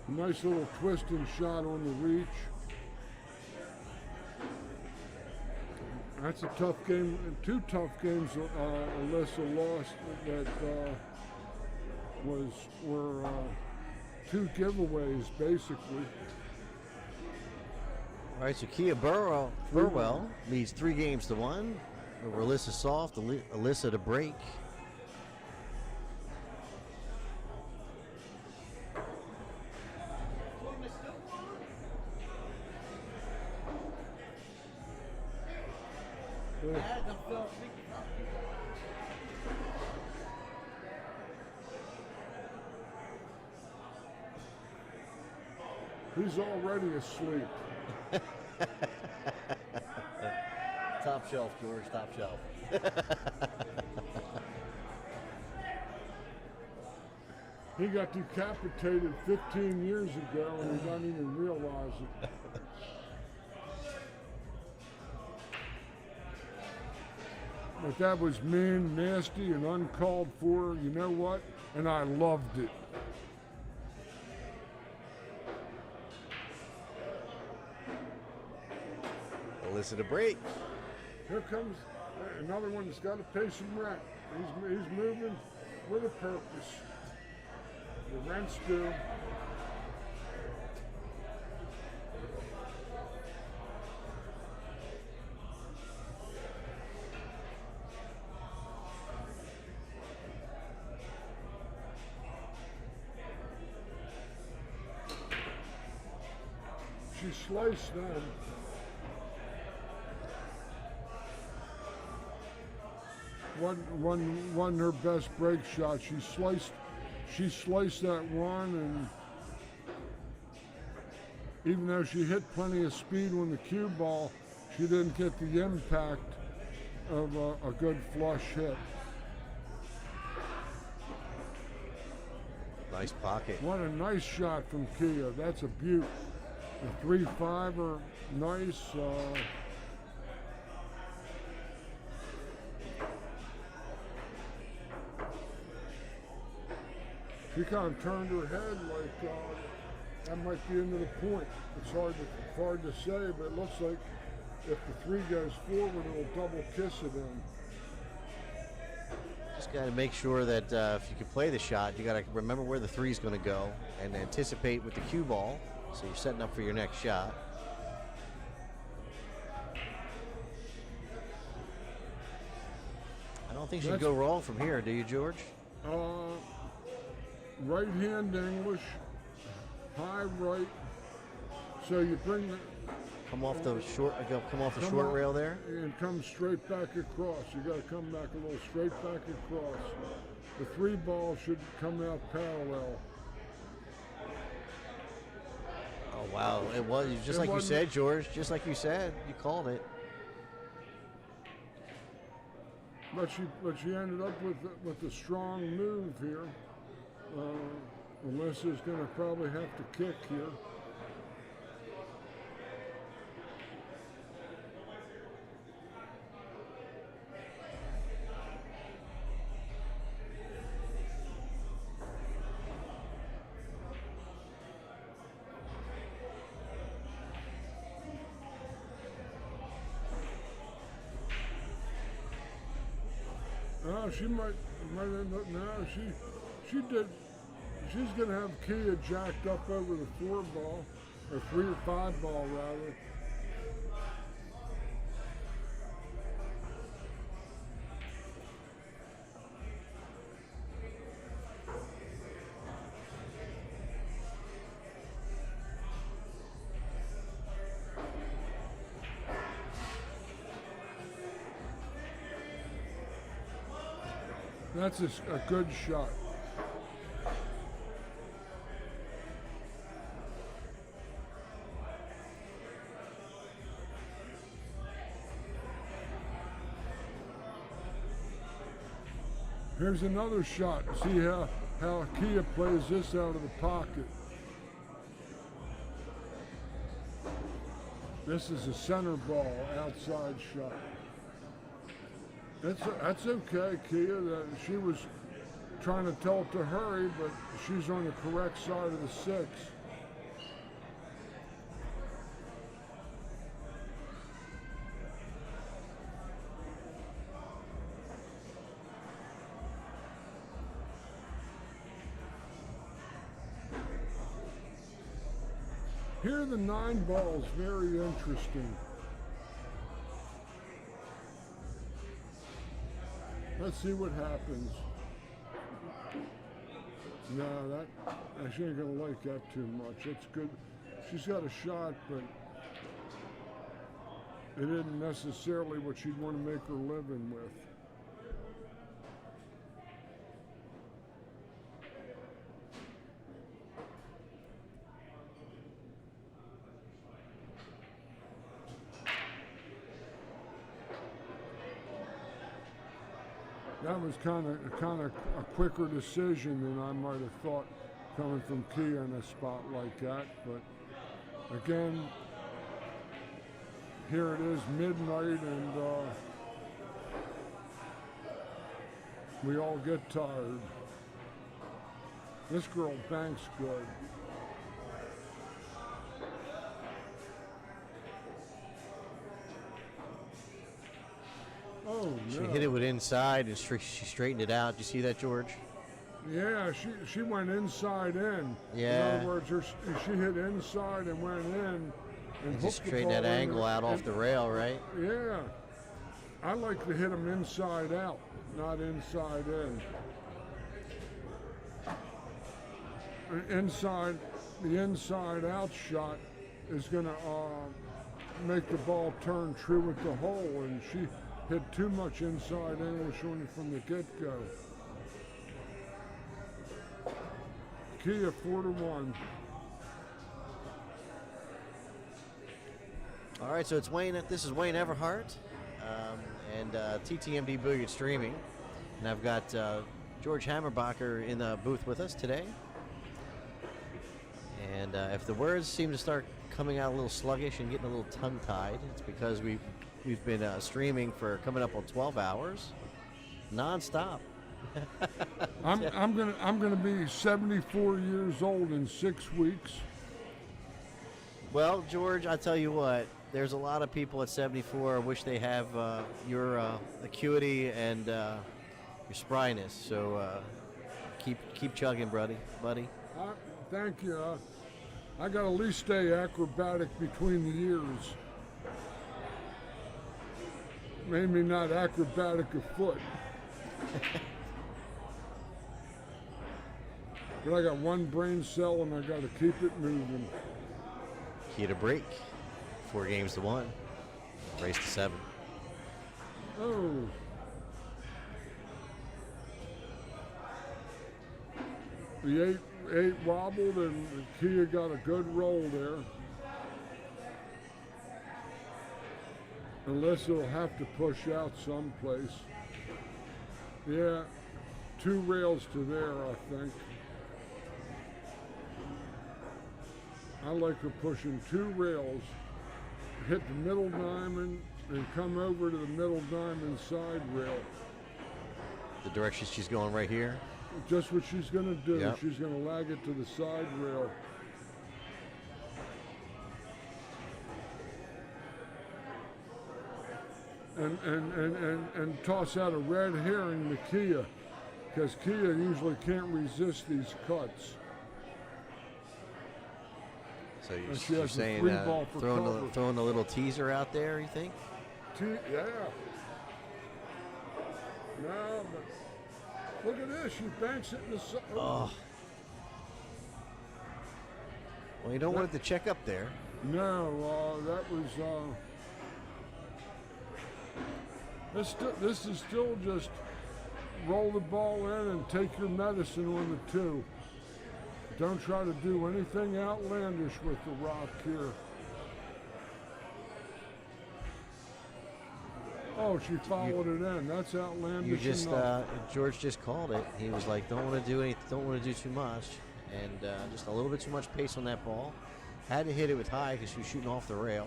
Nice little twisting shot on the reach. That's a tough game. 2 tough games Alyssa lost that were 2 giveaways basically. All right, so Kia Burwell leads 3-1 over Alyssa Soft. Alyssa to break. He's already asleep. Top shelf, George, top shelf. He got decapitated 15 years ago and he doesn't even realize it. But that was mean, nasty, and uncalled for. You know what? And I loved it. Alyssa to break. Here comes another one that's got to pay some rent. He's moving with a purpose. The rent's due. She sliced them. One her best break shot. She sliced that one, and even though she hit plenty of speed on the cue ball, she didn't get the impact of a good flush hit. Nice pocket. What a nice shot from Kia. That's a beaut. A 3-5er, nice. She kind of turned her head like that might be into the point. It's hard to say, but it looks like if the 3 goes forward, it'll double kiss it in. Just got to make sure that if you can play the shot, you got to remember where the 3 is going to go and anticipate with the cue ball, so you're setting up for your next shot. I don't think you should go wrong from here, do you, George? Right hand English, high right. So you bring the come off the short rail there, and come straight back across. You got to come back a little straight back across. The 3 ball should come out parallel. Oh wow! It was just like you said, George. Just like you said, you called it. But she ended up with a strong move here. Alyssa's going to probably have to kick here. No, she might end up. No, she did. She's gonna have Kia jacked up over the 4 ball, or 3 or 5 ball rather. That's a good shot. Here's another shot. See how Kia plays this out of the pocket. This is a center ball, outside shot. That's okay, Kia. She was trying to tell it to hurry, but she's on the correct side of the 6. Here the 9 ball's very interesting. Let's see what happens. No, she ain't gonna like that too much. That's good. She's got a shot, but it isn't necessarily what she'd want to make her living with. That was kind of a quicker decision than I might have thought coming from Kia in a spot like that. But again, here it is, midnight, and we all get tired. This girl banks good. Oh, no. She hit it with inside and she straightened it out. Did you see that, George? Yeah, she went inside in. Yeah. In other words, she hit inside and went in and Just hooked the straighten ball that in angle out off the rail, right? Yeah. I like to hit them inside out, not inside in. The inside out shot is going to make the ball turn true with the hole, and she hit too much inside in from the get-go. Kia 4-1. All right, so it's Wayne. This is Wayne Everhart and TTMD Billiard Streaming, and I've got George Hammerbacher in the booth with us today. And if the words seem to start coming out a little sluggish and getting a little tongue-tied, it's because we've been streaming for coming up on 12 hours, non-stop. I'm gonna be 74 years old in 6 weeks. Well, George, I tell you what, there's a lot of people at 74 who wish they have your acuity and your spryness. So keep chugging, buddy. Thank you. I got to at least stay acrobatic between the years. Maybe not acrobatic afoot. But I got one brain cell and I got to keep it moving. Key to break. 4 games to 1. Race to 7. Oh. The 8 wobbled and Kia got a good roll there. Alyssa will have to push out someplace. Yeah, 2 rails to there, I think. I like her pushing 2 rails, hit the middle diamond, and come over to the middle diamond side rail. The direction she's going right here. Just what she's going to do. Yep. She's going to lag it to the side rail. and toss out a red herring to Kia, because Kia usually can't resist these cuts. So And she you're has a saying free ball for cover. throwing a little teaser out there, you think? Yeah. No, but look at this. She banks it in the side. Oh. Well, you don't want it to check up there. No, that was. This is still just roll the ball in and take your medicine on the 2. Don't try to do anything outlandish with the rock here. Oh, she followed it in. That's outlandish. You just enough. George just called it. He was like, don't want to do anything, don't want to do too much, and just a little bit too much pace on that ball. Had to hit it with high because she was shooting off the rail,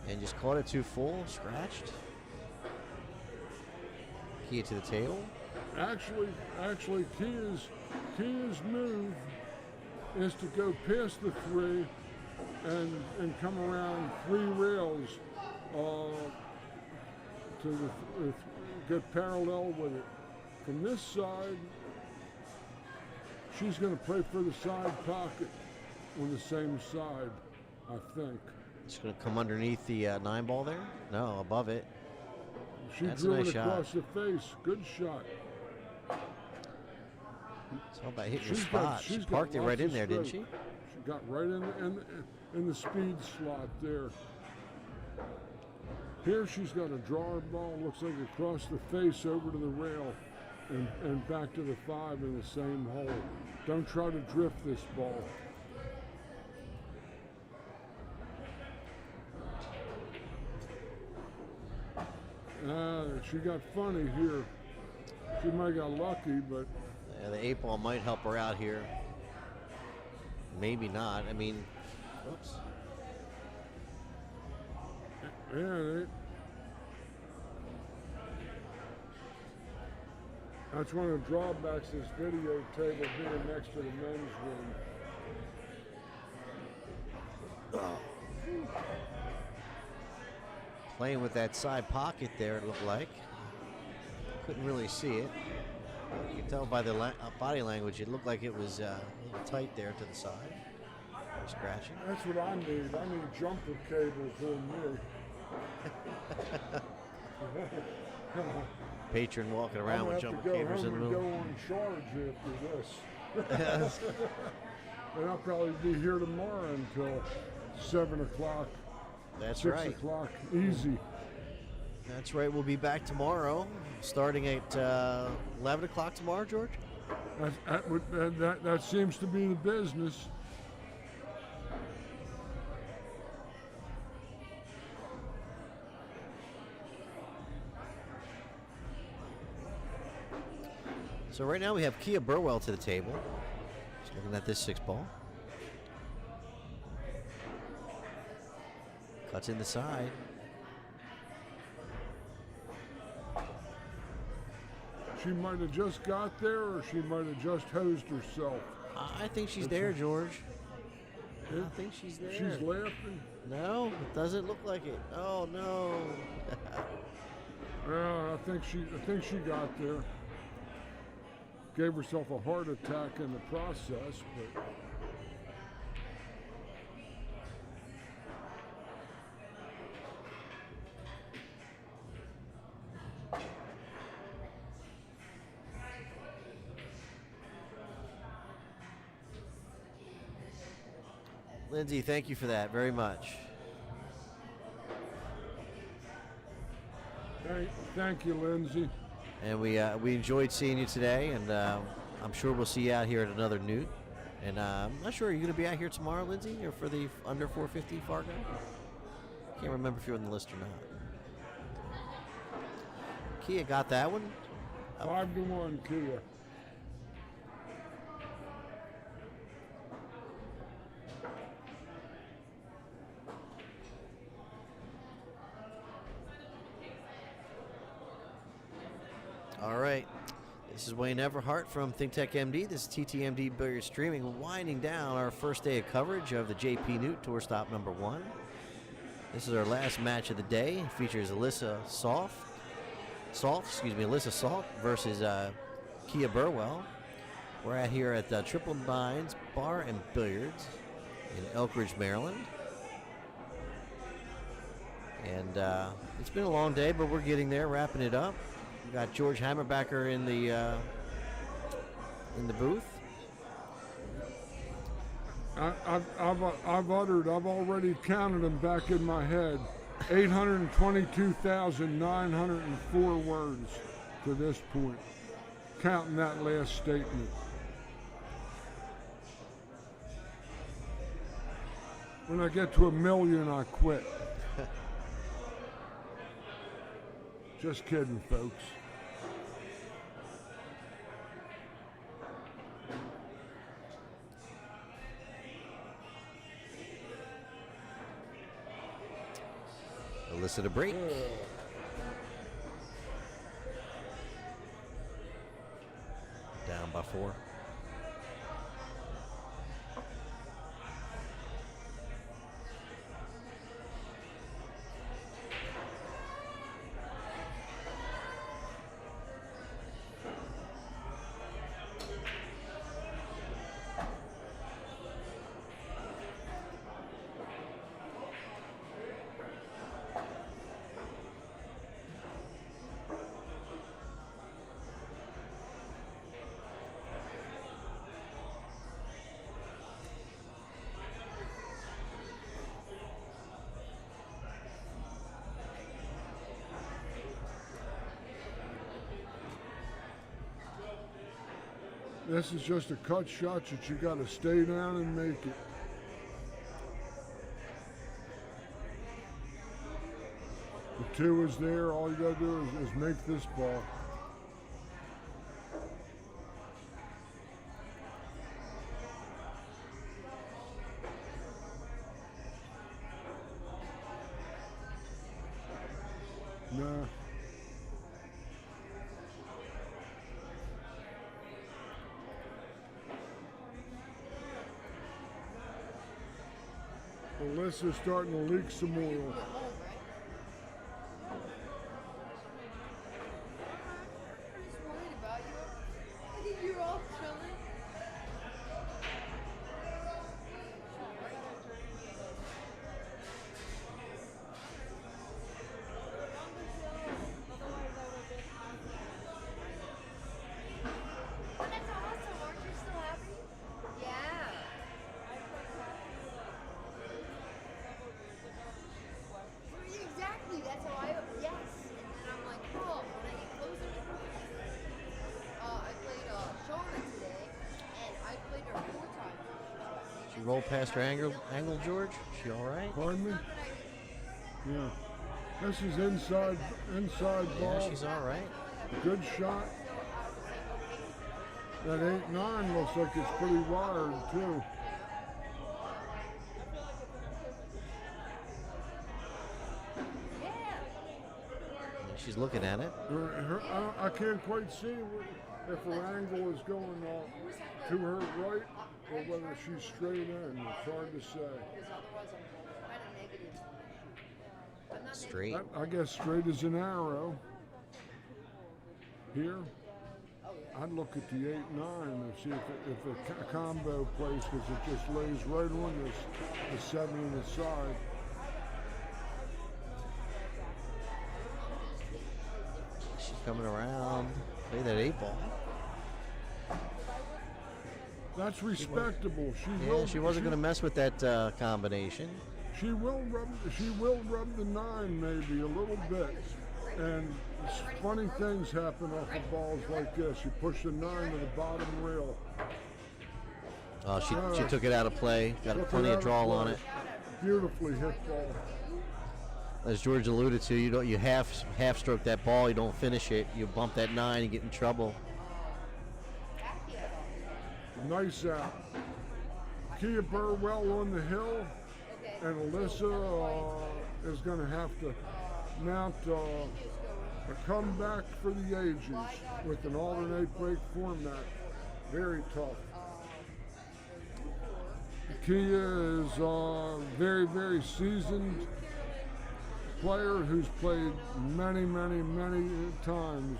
and just caught it too full, scratched. Key it to the table. Actually, Kia's move is to go past the 3 and come around 3 rails to get parallel with it. From this side, she's going to play for the side pocket on the same side, I think. It's going to come underneath the 9 ball there. No, above it. She That's a drew nice it shot. across the face. Good shot. It's all about hitting your spot. She parked it right in there, didn't she? She got right in the speed slot there. Here she's got a drawer ball, looks like across the face over to the rail and back to the 5 in the same hole. Don't try to drift this ball. She got funny here. She might have got lucky, but Yeah, the 8 ball might help her out here. Maybe not. I mean, oops. yeah, that's one of the drawbacks of this video table being next to the men's room. Playing with that side pocket there, it looked like. Couldn't really see it. You can tell by the body language, it looked like it was a little tight there to the side. Scratching. That's what I need. I need jumper cables on me. Patron walking around with jumper cables in the I'm middle. going to go on charge after this. And I'll probably be here tomorrow until 7 o'clock. That's 6 right. o'clock, easy. That's right. We'll be back tomorrow, starting at 11 o'clock tomorrow, George. That seems to be the business. So right now we have Kia Burwell to the table. Just looking at this 6 ball. Cuts in the side. She might have just got there, or she might have just hosed herself. I think she's there, George. I think she's there. She's laughing. No, it doesn't look like it. Oh no. Yeah, I think she got there. Gave herself a heart attack in the process, but Lindsay, thank you for that very much. thank you, Lindsay. And we enjoyed seeing you today, and I'm sure we'll see you out here at another Newt. And I'm not sure, are you going to be out here tomorrow, Lindsay, or for the under 450 Fargo? Can't remember if you're on the list or not. Kia got that one. 5-1, Kia. All right. This is Wayne Everhart from ThinkTechMD. This is TTMD Billiards Streaming, winding down our first day of coverage of the JPNEWT Tour Stop number 1. This is our last match of the day. It features Alyssa Salt versus Kia Burwell. We're here at Triple Nines Bar and Billiards in Elk Ridge, Maryland. And it's been a long day, but we're getting there, wrapping it up. We got George Hammerbacher in the booth. I've already counted them back in my head. 822,904 words to this point, counting that last statement. When I get to 1,000,000, I quit. Just kidding, folks. Alyssa to break. Down by 4. This is just a cut shot that you got to stay down and make it. The 2 is there. All you got to do is make this ball. Nah. Alyssa's starting to leak some oil. At home, right? I'm just worried about you. I think you're all chilling. Oh, that's awesome. Aren't you still happy? Yeah. Exactly, that's how I, yes. And then I'm like, oh, when I get closer to I played Shauna today, and I played her 4 times. She rolled past her angle, George. She all right? Pardon me? Yeah. This is inside ball. Yeah, she's all right. Good shot. That 8-9 looks like it's pretty wired too. She's looking at it. I can't quite see if her angle is going to her right or whether she's straight in. It's hard to say. Straight. I guess straight as an arrow. Here, I'd look at the 8-9 and see if the combo plays, because it just lays right on the 7 on the side. She's coming around. Play that 8-ball. That's respectable. She wasn't going to mess with that combination. She will rub the 9 maybe a little bit, and funny things happen off of balls like this. You push the 9 to the bottom rail. Oh, she took it out of play. Got plenty of draw on it. Beautifully hit ball. As George alluded to, you half stroke that ball. You don't finish it. You bump that 9, you get in trouble. Nice out. Kia Burwell on the hill, and Alyssa is going to have to mount a comeback for the ages with an alternate break format. Very tough. Kia is very, very seasoned player who's played many, many, many times.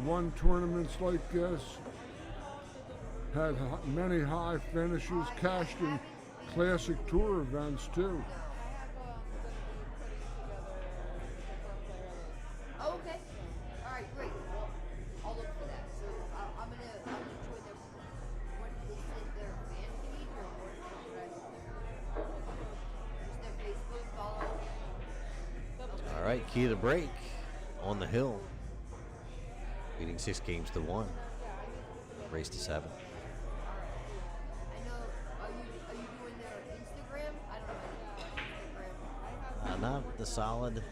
Won tournaments like this. Had many high finishes. Cashed in classic tour events too. Oh, okay. All right, great. Well, I'll look for that. So I'm gonna join their. What is it? Their fan page or what should I look there? Just their Facebook follow. All right, key to the break on the hill. Leading 6 games to 1. Race to 7. I know. Are you doing their Instagram? I don't know Instagram. Not the solid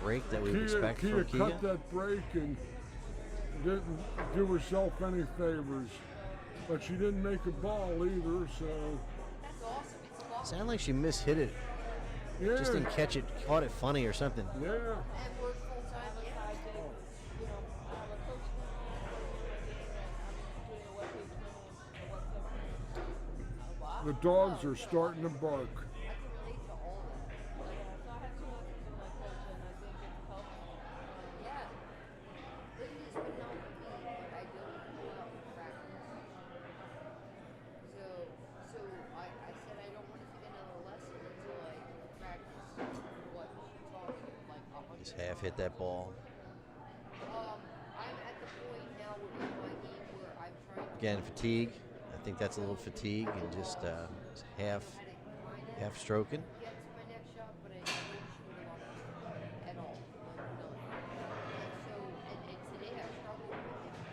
break that we Kia expect from Kia. cut that break and didn't do herself any favors. But she didn't make a ball either, so That's awesome. It's awesome. Sounded like she mishit it. yeah. Just didn't catch it, caught it funny or something. Yeah. And work full time. Yeah. The dogs are starting to bark. I can relate to all of that. Yeah. Linda's been helping me, but I don't go out for practice. So I said I don't want to take another lesson until I practice what she taught me, like 100. Just half hit that ball. I'm at the point now within my game where I'm trying to Again, fatigue. I think that's a little fatigue and just half stroking. get to my next shot, but I never shoot a lot at all. Like, none. And so, and today I struggled with it because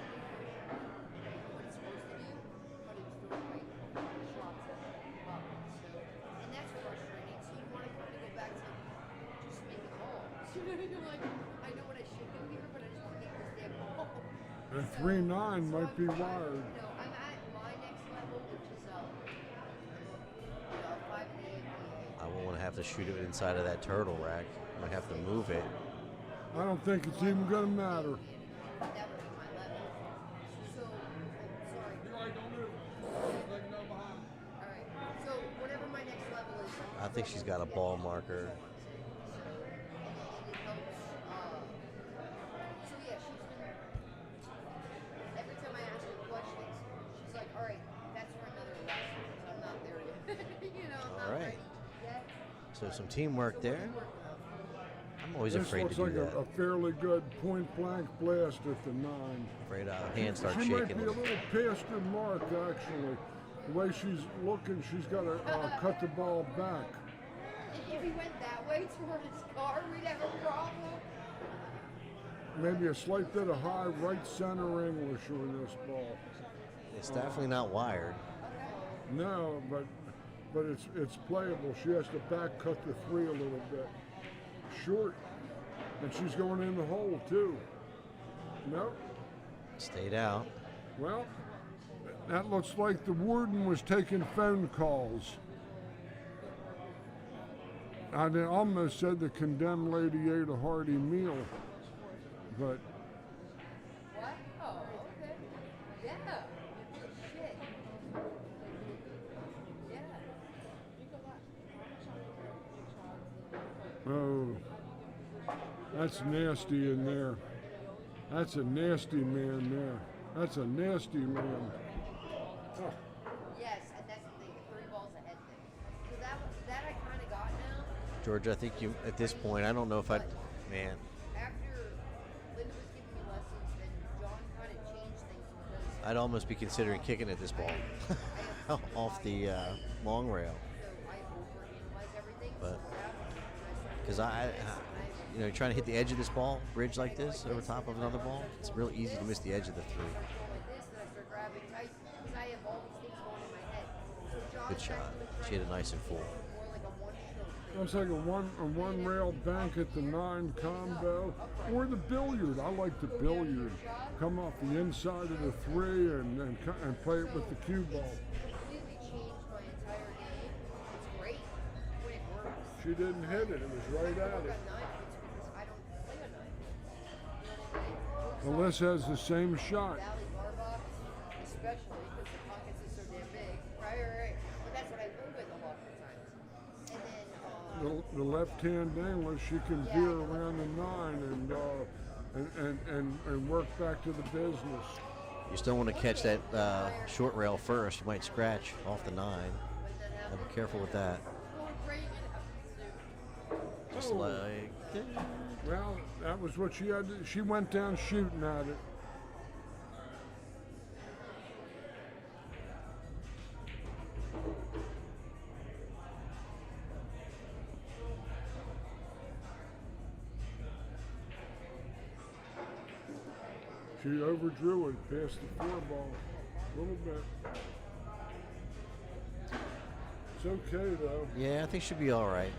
whenever I think what it's supposed to do, but it's doing right shots at the bottom. So, and that's frustrating. So you want to kind of go back to just making balls. You're like, I know what I should do here, but I just want to make this damn ball. And 3-9 might be wired. No, I'm at my next level, which is 5 in the APA. I won't want to have to shoot it inside of that turtle rack. I might have to move it. I don't think it's even going to matter. That would be my level. So, sorry. All right. So whatever my next level is. I think she's got a ball marker. And it helps. So yeah, she's been. Every time I ask her questions, she's like, "All right, that's for another lesson because I'm not there yet." I'm All not right. ready yet. So some teamwork there. I'm always This afraid to looks do like that. a fairly good point-blank blast at the 9. Afraid hand starts She might shaking. be a little past her mark, actually. The way she's looking, she's got to cut the ball back. If we went that way toward his car, we'd have a problem. Maybe a slight bit of high right center English with this ball. It's definitely not wired. No, but it's playable. She has to back cut the 3 a little bit. Short. And she's going in the hole too. Nope. Stayed out. Well, that looks like the warden was taking phone calls. I almost said the condemned lady ate a hearty meal, but What? Oh, okay. Yeah. Shit. Yeah. oh, that's nasty in there. That's a nasty man there. That's a nasty man. Oh, Yes, and that's the thing, the 3 balls ahead thing. So that I kind of got now. George, I think you, at this point, I don't know if I'd, man, After Linda was giving me lessons, then John kind of changed things because I'd almost be considering kicking at this ball off the long rail. so I overanalyze everything. But- so what happened is Because trying to hit the edge of this ball, bridge like this, over top of another ball, it's real easy to miss the edge of the 3. like this, then I start grabbing tight because I have all these things going in my head. So John's Good shot. actually She hit it nice and full. more like a one-stroke thing. looks like a one rail bank at the 9 combo, or the billiard. I like the billiard. Come off the inside of the 3 and play it with the cue ball. Completely changed my entire game. It's great when it works. She didn't hit it. It was right at Work it. on 9, it's because I don't play a 9. You know what I mean? Alyssa has the same shot. Valley bar box, especially because the pockets are so damn big. Right. But that's what I move with a lot of the times. the left-hand English, she can veer around the 9 and work back to the business. You still want to catch that short rail first. You might scratch off the 9. Now be careful with that. Just Oh. like that. Well, that was what she had. She went down shooting at it. She overdrew it past the 4 ball a little bit. It's okay though. Yeah, I think she'll be all right.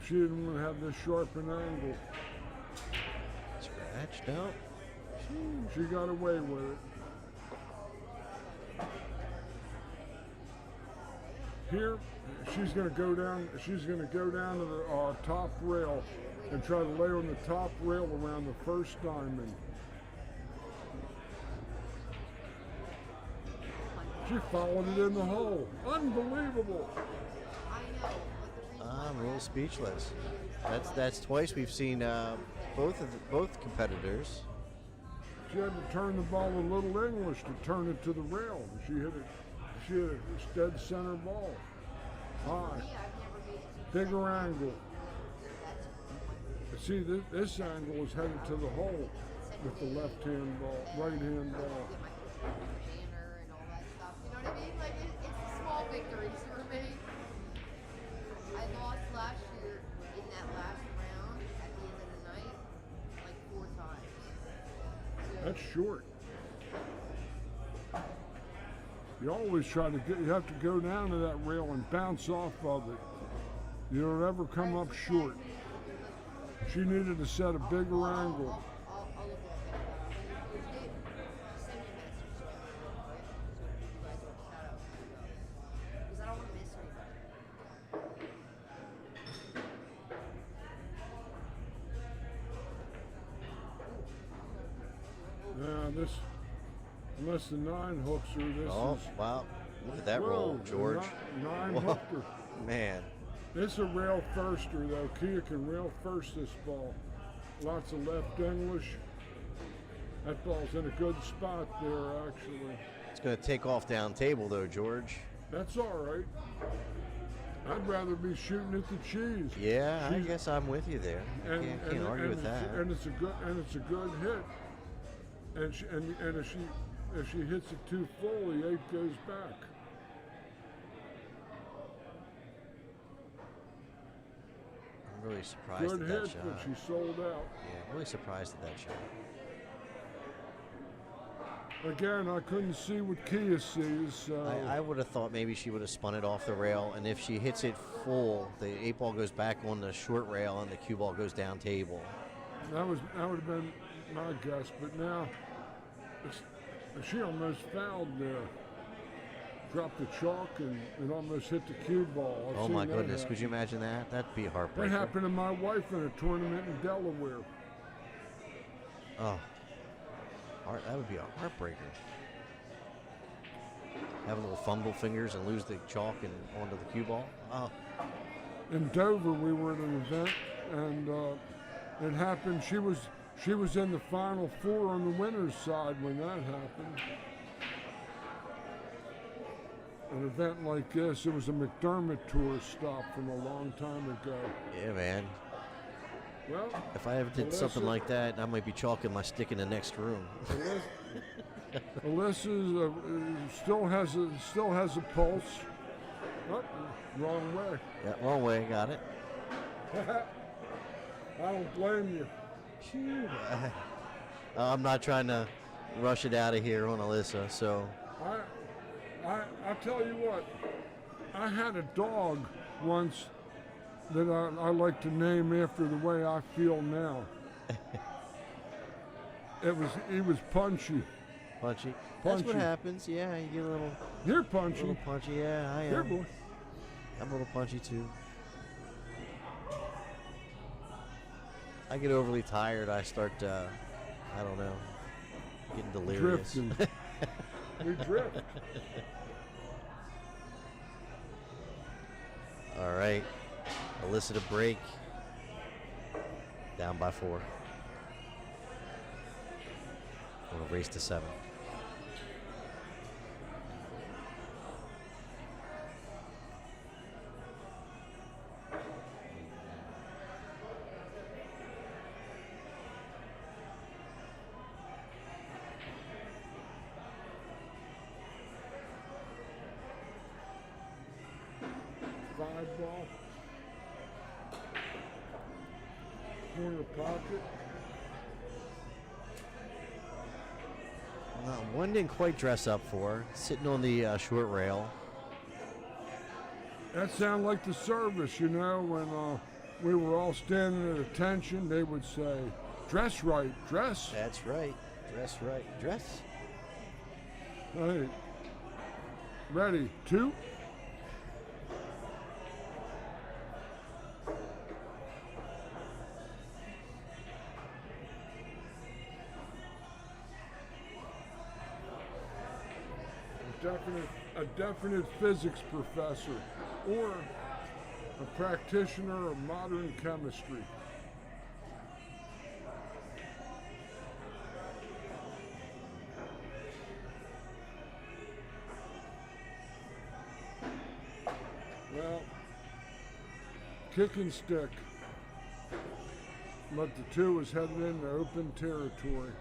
She didn't want to have this sharp an angle. Scratch, no. She got away with it. Here, she's going to go down. She's going to go down to the top rail and try to lay on the top rail around the first diamond. She followed it in the hole. Unbelievable. I'm a little speechless. That's twice we've seen both competitors. She had to turn the ball a little English to turn it to the rail. She hit it. She hit a dead center ball. High. Bigger angle. See, this angle is headed to the hole with the left-hand ball, right-hand ball. Banter and all that stuff. You know what I mean? Like it's small victories for me. I lost last year in that last round at the end of the night like 4 times. So, That's short. You always try to get. You have to go down to that rail and bounce off of it. You don't ever come up short. She needed to set a bigger angle. I'll look at that. When you send me a message real quick, so you guys want to shout out because I don't want to miss anybody. Yeah, this. Unless the 9 hooks her, this Oh, is. wow. Look at that Whoa, roll, George. 9 Whoa. hooked her. Man. It's a rail firster though. Kia can rail first this ball. Lots of left English. That ball's in a good spot there actually. It's going to take off down table, though, George. That's all right. I'd rather be shooting at the cheese. Yeah, I She's- guess I'm with you there. Can't argue with that. And it's a good hit. And if she hits it too full, the 8 goes back. I'm really surprised Good at that hit, shot. but she sold out. Yeah, really surprised at that shot. Again, I couldn't see what Kia sees. So I would have thought maybe she would have spun it off the rail, and if she hits it full, the 8 ball goes back on the short rail, and the cue ball goes down table. that would have been my guess. But now, she almost fouled there. Dropped the chalk and it almost hit the cue ball. I've Oh seen my that goodness, happen. could you imagine that? That'd be a That heartbreaker. happened to my wife in a tournament in Delaware. Oh, that would be a heartbreaker. Have a little fumble fingers and lose the chalk and onto the cue ball. Oh, In Dover, we were at an event, and it happened. She was in the Final Four on the winner's side when that happened. An event like this, it was a McDermott tour stop from a long time ago. yeah, man. Well, If I ever did something like that, I might be chalking my stick in the next room. Alyssa still has a pulse. Oh, wrong way. Yeah, wrong way, got it. I don't blame you. Phew. I'm not trying to rush it out of here on Alyssa, so I tell you what, I had a dog once that I like to name after the way I feel now. He was punchy. punchy. That's what Punchy. happens. Yeah, you get a little You're punchy. punchy. Yeah, I Here, am. boy. I'm a little punchy too. I get overly tired. I start, I don't know, getting delirious. Drifting. We drift. All right. Alyssa to break. Down by 4. We'll race to 7. Five ball. Corner pocket. One didn't quite dress up for her, sitting on the short rail. That sounded like the service, you know, when we were all standing at attention, they would say, dress right, dress. That's right. Dress right. Dress. Hey, ready, 2. A definite physics professor or a practitioner of modern chemistry. Well, kick and stick, but the 2 is headed into open territory.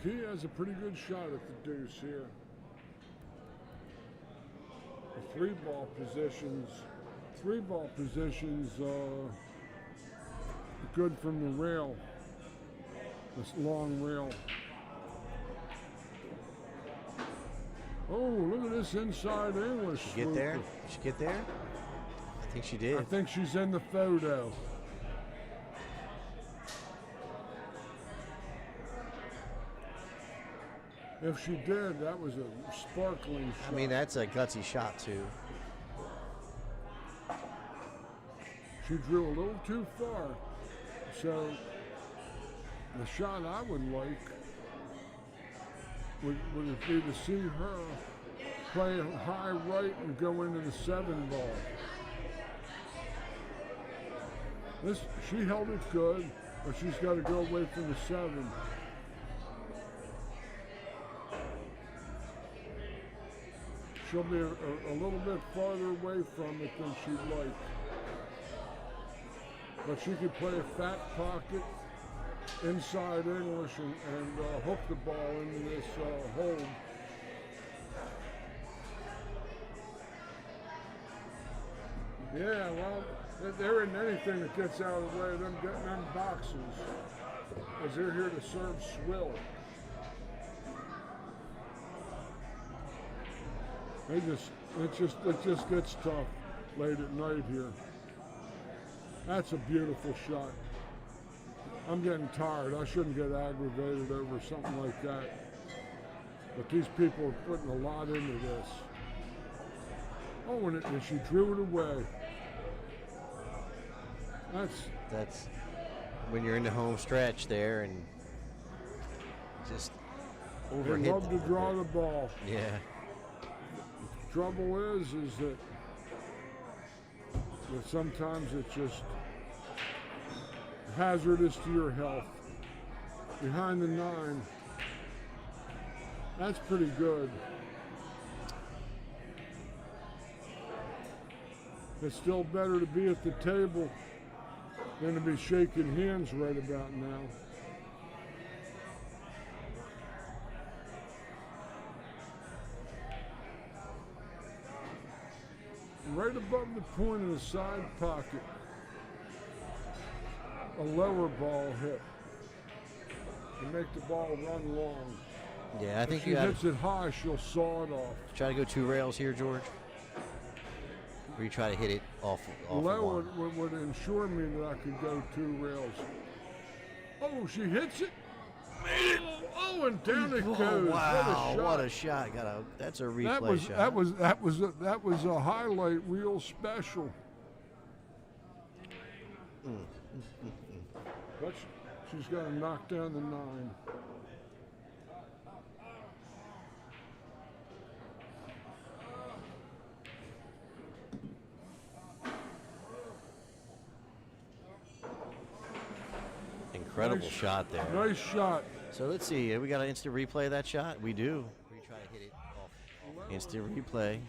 He has a pretty good shot at the deuce here. The 3-ball positions, good from the rail, this long rail. Oh, look at this inside English. Did she get there? swooper. Did she get there? I think she did. I think she's in the photo. If she did, that was a sparkling shot. I mean, that's a gutsy shot, too. She drew a little too far. So the shot I would like would it be to see her play a high right and go into the 7-ball. She held it good, but she's got to go away from the 7. She'll be a little bit farther away from it than she'd like. But she could play a fat pocket inside English and hook the ball into this hold. Yeah, well, there isn't anything that gets out of the way of them getting them boxes, because they're here to serve swill. It just gets tough late at night here. That's a beautiful shot. I'm getting tired. I shouldn't get aggravated over something like that. But these people are putting a lot into this. Oh, and she drew it away. That's when you're in the home stretch there and just overhit. They love to draw the ball. Yeah. Trouble is that sometimes it's just hazardous to your health. Behind the 9, that's pretty good. It's still better to be at the table than to be shaking hands right about now. Right above the point of the side pocket, a lower ball hit to make the ball run long. Yeah, I think if she you hits it high, she'll saw it off. try to go 2 rails here, George. Or you try to hit it off Low of 1. would ensure me that I could go 2 rails. Oh, she hits it. Oh, and down it Oh, goes. wow, What what a a shot. shot. That's a replay shot. That was a highlight reel special. But she's got to knock down the 9. Incredible shot there. Nice shot. So let's see. We got an instant replay of that shot? We do. We try to hit it off. Instant replay.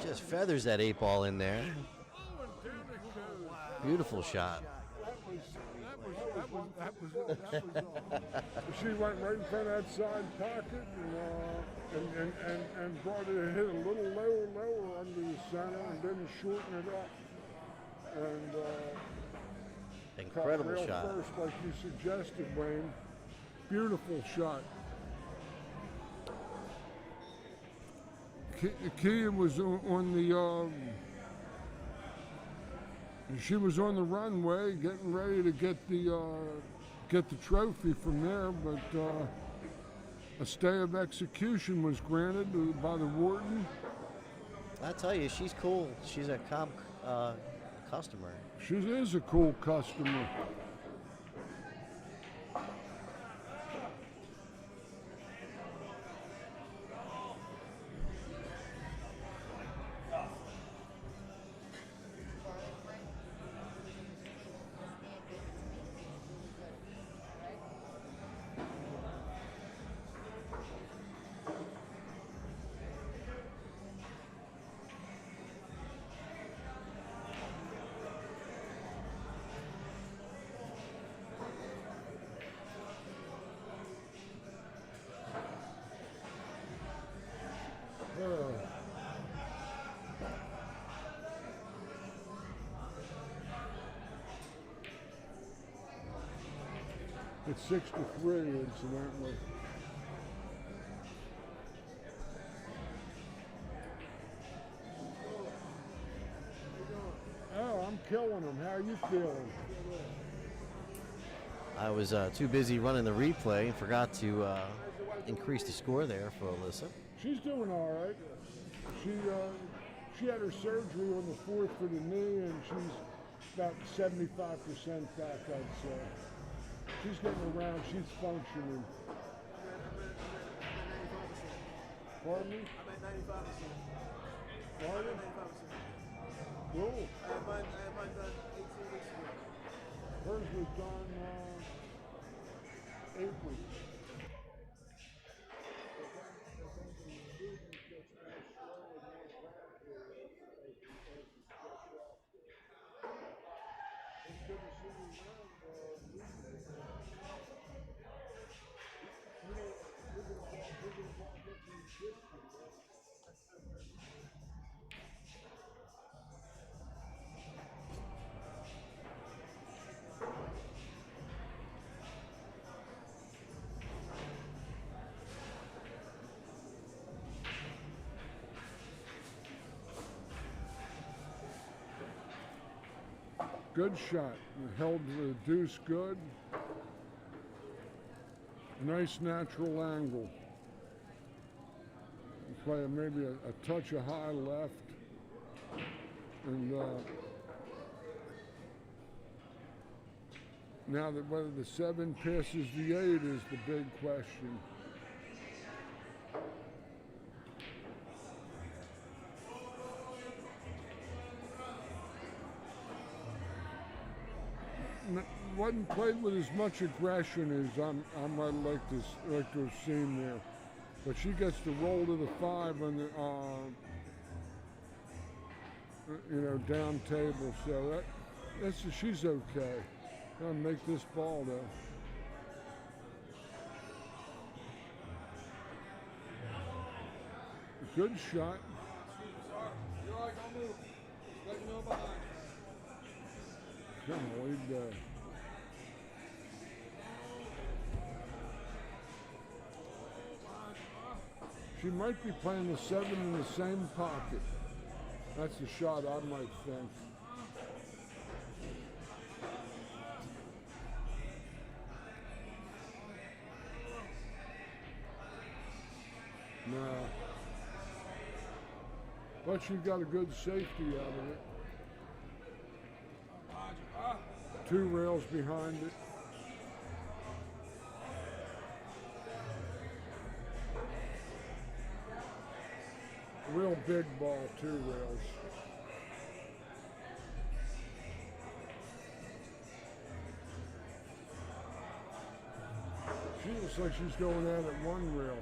Just feathers that 8 ball in there. Beautiful shot. She went right in front of that side pocket and brought it to hit a little lower under the center and didn't shorten it up. And incredible caught rail shot. first, like you suggested, Wayne. Beautiful shot. Kia was on the. She was on the runway, getting ready to get the trophy from there, but a stay of execution was granted by the warden. I tell you, she's cool. She's a customer. She is a cool customer. It's 6-3, incidentally. Oh, I'm killing him. How are you feeling? I was too busy running the replay and forgot to increase the score there for Alyssa. She's doing all right. She had her surgery on the 4th for the knee, and she's about 75% back, I'd say. She's getting around. She's functioning. Pardon me? I'm at 95%. Pardon? 95%. Cool. I had mine done 18 weeks ago. Hers was done 8 weeks. Good shot. Held the deuce good. Nice natural angle. Play maybe a touch of high left. And now that whether the 7 passes the 8 is the big question. Wasn't played with as much aggression as I might like to have seen there, but she gets to roll to the 5 on the down table, so she's okay. Gonna make this ball though. Good shot. You're all right, don't move. Let me know behind. Come on, lead that. She might be playing the 7 in the same pocket. That's the shot I might think. but she got a good safety out of it. 2 rails behind it. Real big ball, 2 rails. She looks like she's going at it 1 rail.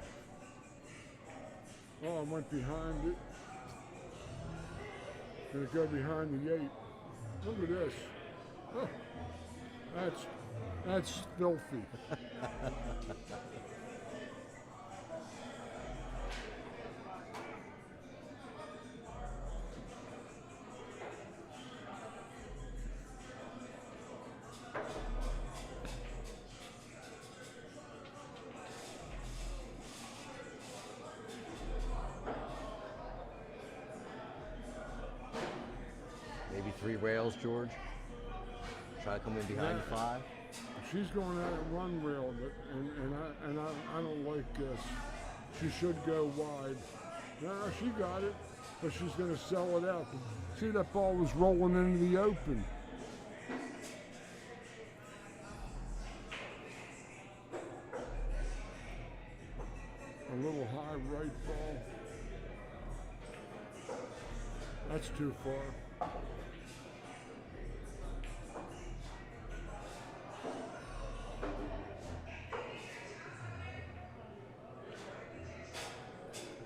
Oh, I went behind it. Gonna go behind the 8. Look at this. Oh, that's filthy. Maybe 3 rails, George. Try to come in behind the 5. She's going at it 1 rail, but and I don't like this. She should go wide. No, she got it, but she's going to sell it out. See, that ball was rolling into the open. A little high right ball. That's too far.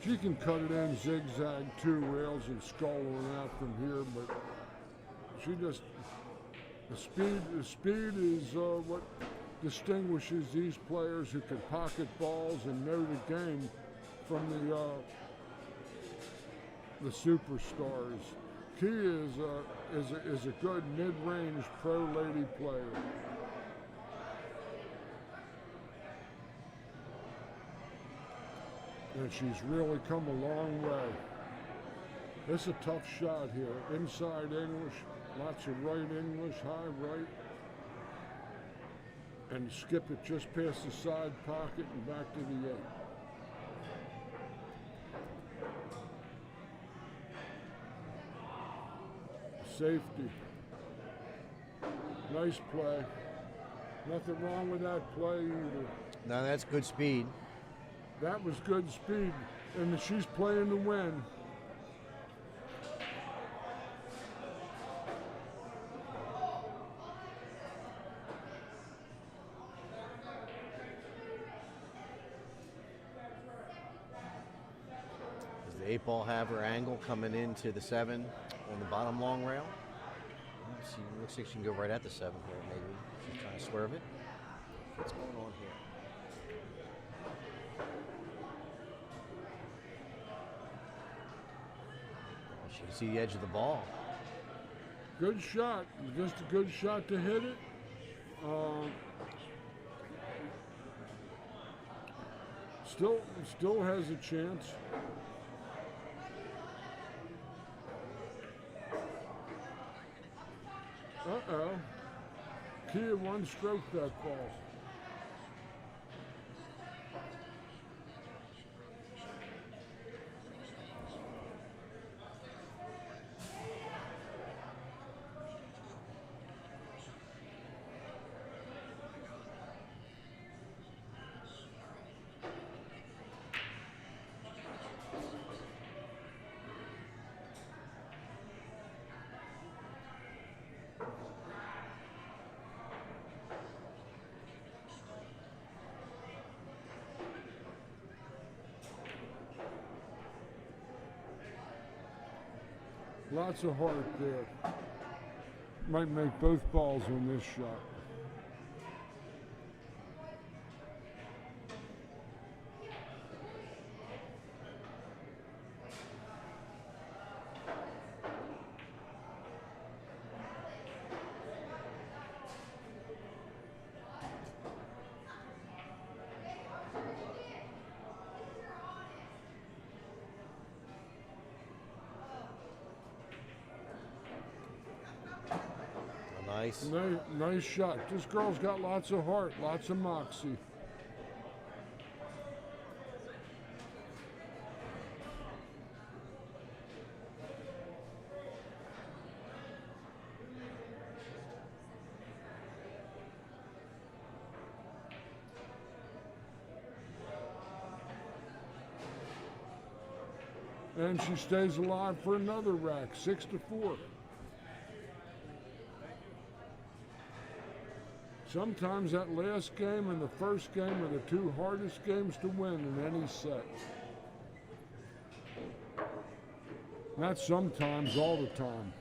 She can cut it in zigzag 2 rails and skull on out from here, but she just, the speed is what distinguishes these players who can pocket balls and know the game from the superstars. Key is a good mid-range pro lady player. And she's really come a long way. It's a tough shot here. Inside English, lots of right English, high right. And skip it just past the side pocket and back to the 8. Safety. Nice play. Nothing wrong with that play either. No, that's good speed. That was good speed, and she's playing to win. Does the 8 ball have her angle coming into the 7 on the bottom long rail? Let's see, looks like she can go right at the 7 here, maybe. She's trying to swerve it. What's going on here? You can see the edge of the ball. Good shot, just a good shot to hit it. Still has a chance. Uh-oh. Kia 1-stroke that ball. Lots of heart there. Might make both balls on this shot. Nice. Nice shot. This girl's got lots of heart, lots of moxie. and she stays alive for another rack, 6-4. Sometimes that last game and the first game are the two hardest games to win in any set. Not sometimes, all the time.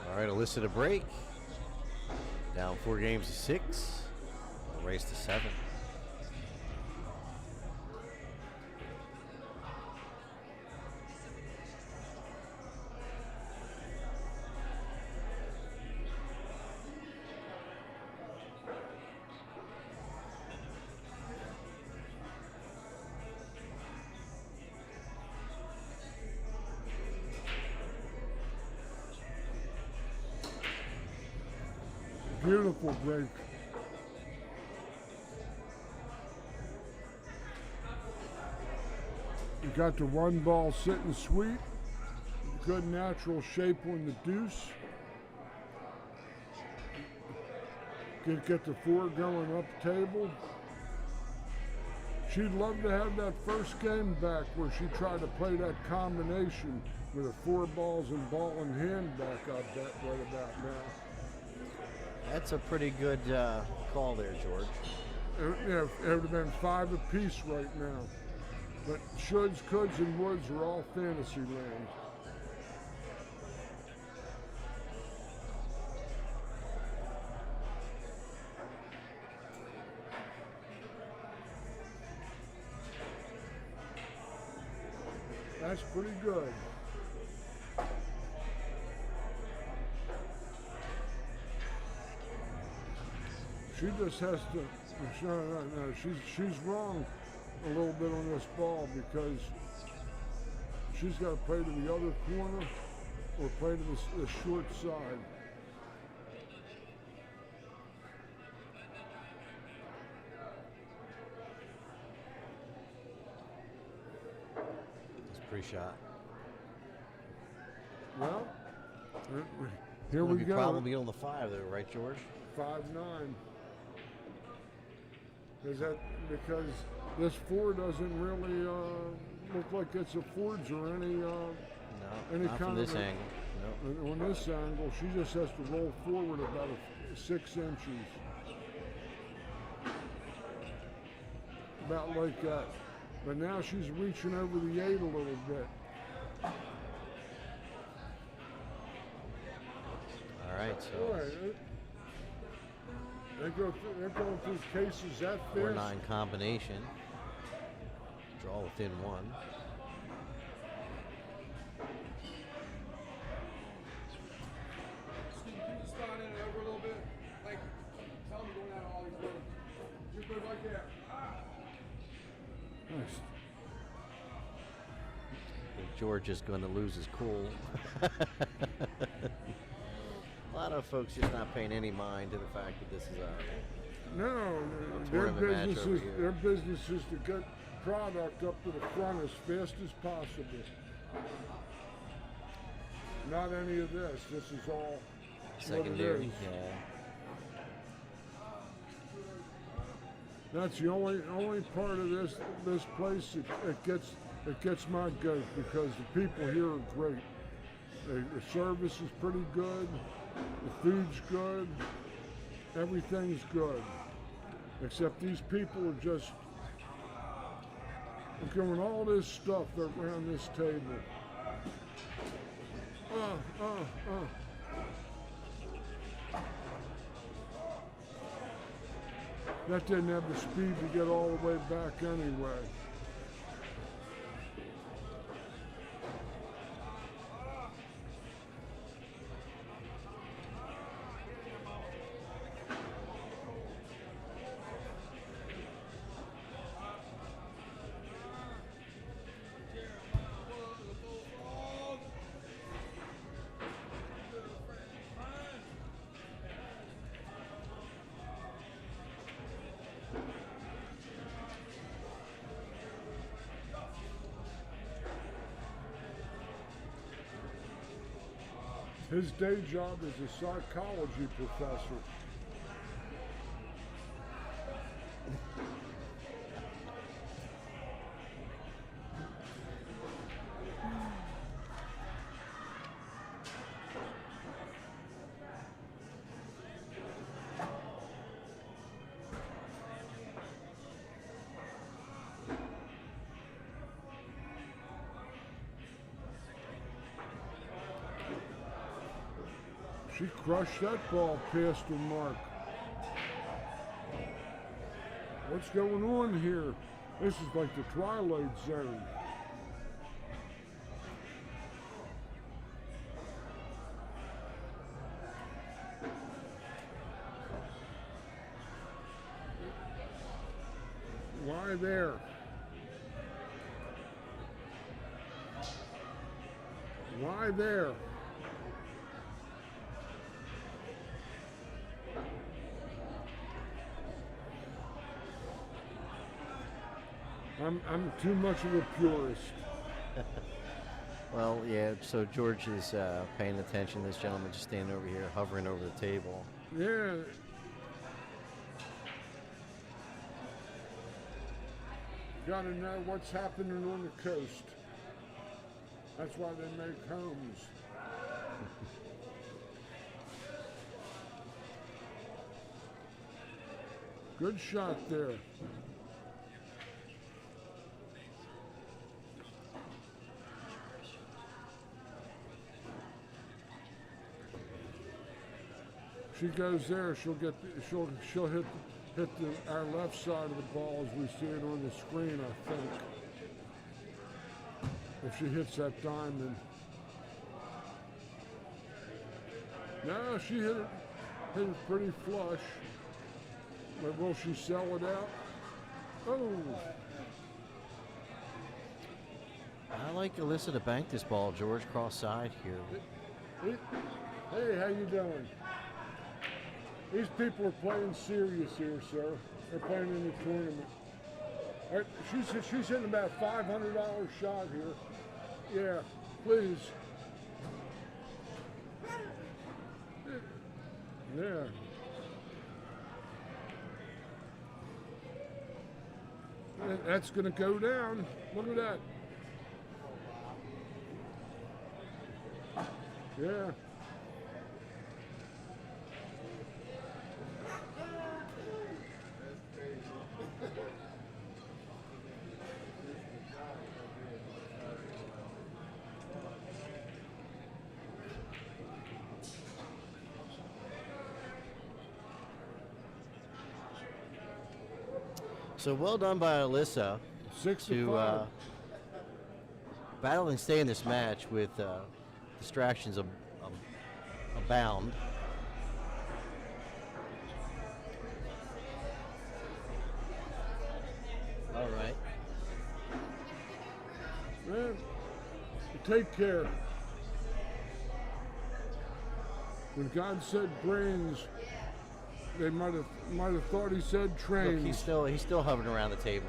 All right, Alyssa to break. Down 4 games to 6. A race to 7. Beautiful break. You got the 1 ball sitting sweet. Good natural shape on the deuce. Get the 4 going up table. She'd love to have that first game back where she tried to play that combination with the 4 balls and ball in hand back, I bet, right about now. That's a pretty good call there, George. Yeah, it would have been 5 apiece right now. But shoulds, coulds, and woulds are all fantasy land. That's pretty good. She just has to, no, she's wrong a little bit on this ball because she's got to play to the other corner or play to the short side. It's a pre-shot. Well, here we go. Probably on the 5 there, right, George? 5-9. Is that because this 4 doesn't really look like it's a forge or any No, any not kind from this of angle. No. on this angle. She just has to roll forward about 6 inches, about like that. But now she's reaching over the 8 a little bit. All right, so Boy, they're going through cases that fast. 4-9 combination. Draw within 1. Steve, can you just slide in and over a little bit? Like, tell them going out all these little. You're good right there. Nice. I think George is going to lose his cool. A lot of folks just not paying any mind to the fact that this is a No, tournament match over here. their business is to get product up to the front as fast as possible. Not any of this. This is all secondary. what it is. Yeah. That's the only part of this place it gets my goat because the people here are great. The service is pretty good. The food's good. Everything's good. Except these people are just doing all this stuff around this table. That didn't have the speed to get all the way back anyway. His day job is a psychology professor. She crushed that ball past the mark. What's going on here? This is like the Twilight Zone. Why there? Why there? I'm too much of a purist. Well, yeah, so George is paying attention. This gentleman just standing over here, hovering over the table. Yeah. Gotta know what's happening on the coast. That's why they make homes. Good shot there. She goes there, she'll hit our left side of the ball as we see it on the screen, I think. If she hits that diamond. No, she hit it pretty flush. But will she sell it out? Oh. I like Alyssa to bank this ball, George, cross side here. Hey, how you doing? These people are playing serious here, sir. They're playing in the tournament. All right, she's hitting about $500 shot here. Yeah, please. Yeah. That's gonna go down. Look at that. Yeah. So well done by Alyssa 6 to to 5. battle and stay in this match with distractions abound. All right. Man, take care. When God said brains, they might have thought he said trains. Look, he's still hovering around the table.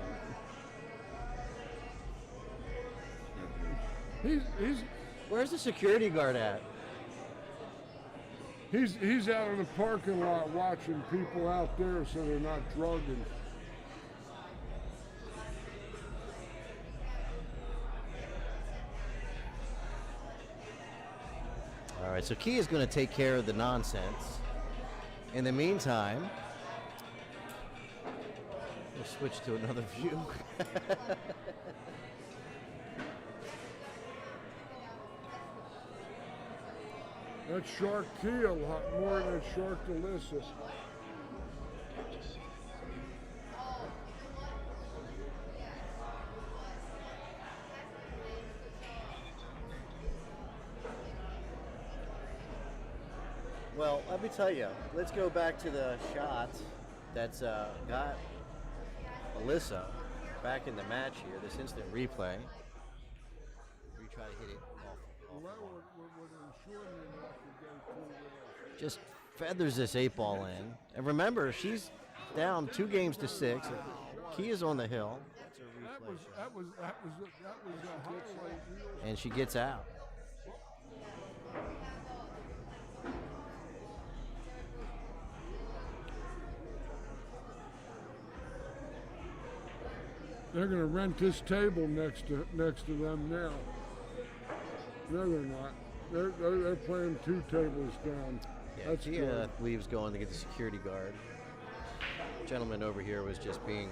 He's Where's the security guard at? He's out in the parking lot watching people out there so they're not drugging. All right, so Key is going to take care of the nonsense. In the meantime, we'll switch to another view. That shark Key a lot more than that shark Alyssa. Well, let me tell you, let's go back to the shot that's got Alyssa back in the match here, this instant replay. Where you try to hit it off. Just feathers this 8-ball in. And remember, she's down 2 games to 6. Key is on the hill. That was a highlight reel. And she gets out. They're going to rent this table next to them now. No, they're not. They're playing 2 tables down. Yeah, That's he good. leaves going to get the security guard. Gentleman over here was just being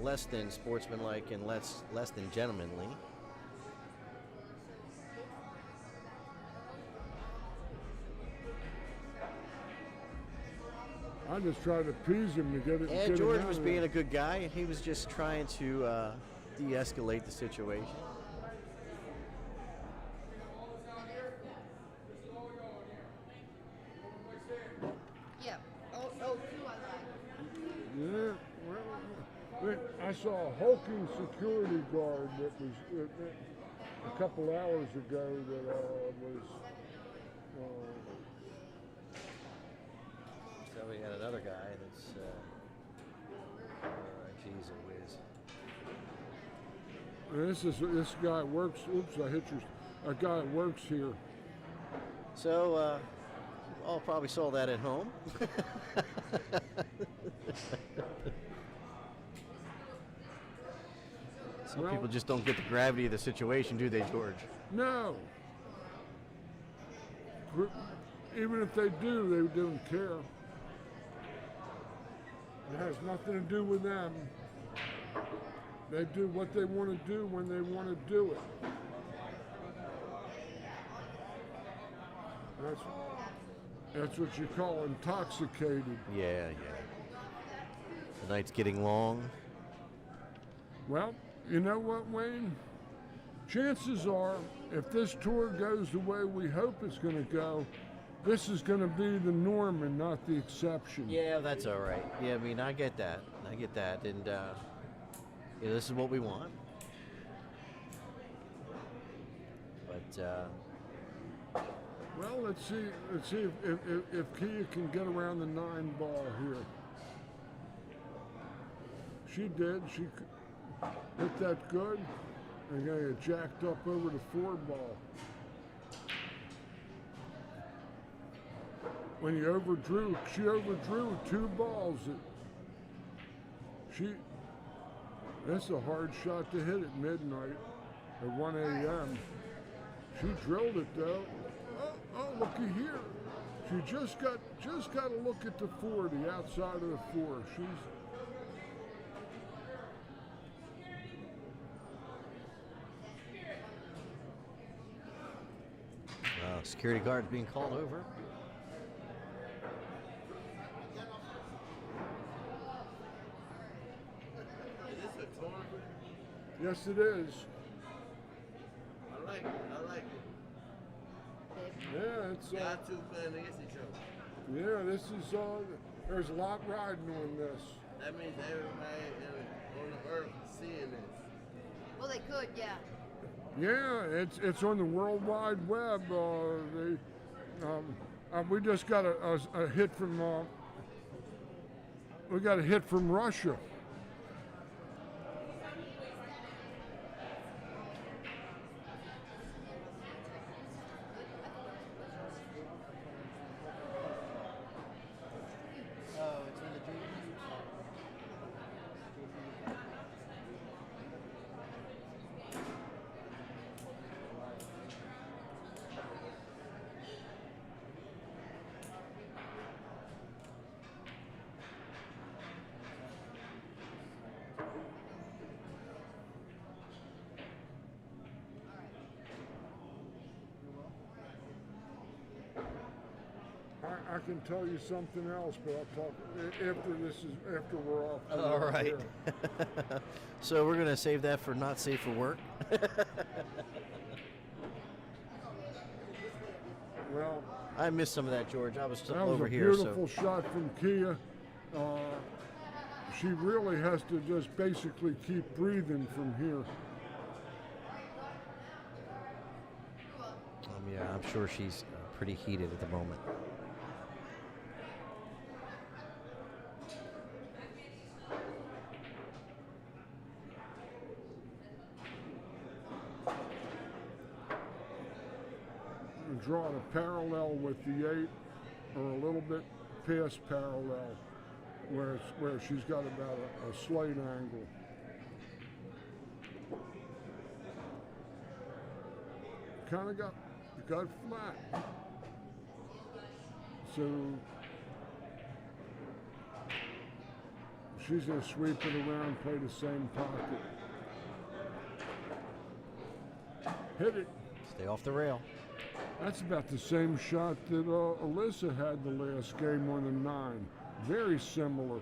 less than sportsmanlike and less than gentlemanly. I just tried to appease him to get it. And George was being a good guy. He was just trying to de-escalate the situation. Yeah. Oh, 2 I like. Yeah, well, I saw a hulking security guard that was a couple hours ago that was. So we had another guy that's, geez, a whiz. This guy works. Oops, I hit your. A guy works here. So, all probably saw that at home. Some Well- people just don't get the gravity of the situation, do they, George? No. Even if they do, they don't care. It has nothing to do with them. They do what they want to do when they want to do it. That's what you call intoxicated. Yeah. The night's getting long. Well, you know what, Wayne? Chances are, if this tour goes the way we hope it's going to go, this is going to be the norm and not the exception. Yeah, that's all right. Yeah, I mean, I get that. And, this is what we want. But, Well, let's see if Kia can get around the 9 ball here. She did. She hit that good. And got it jacked up over the 4 ball. When she overdrew 2 balls. That's a hard shot to hit at midnight, at 1 a.m. She drilled it though. Oh, looky here. She just got to look at the 4, the outside of the 4. security guard's being called over. Yes, it is. I like it. Yeah, it's. Y'all two playing against each other. Yeah, this is. There's a lot riding on this. That means everybody on the earth is seeing this. Well, they could, yeah. Yeah, it's on the World Wide Web. We just got a hit from. We got a hit from Russia. I can tell you something else, but I'll talk after we're off. All right. So we're going to save that for not safe for work. Well, I missed some of that, George. I was that over was a here. beautiful shot from Kia. She really has to just basically keep breathing from here. Yeah, I'm sure she's pretty heated at the moment. Drawing a parallel with the 8, or a little bit past parallel, where she's got about a slight angle. kind of got flat. So she's going to sweep it around, play the same pocket. Hit it. Stay off the rail. That's about the same shot that Alyssa had the last game on the 9. Very similar.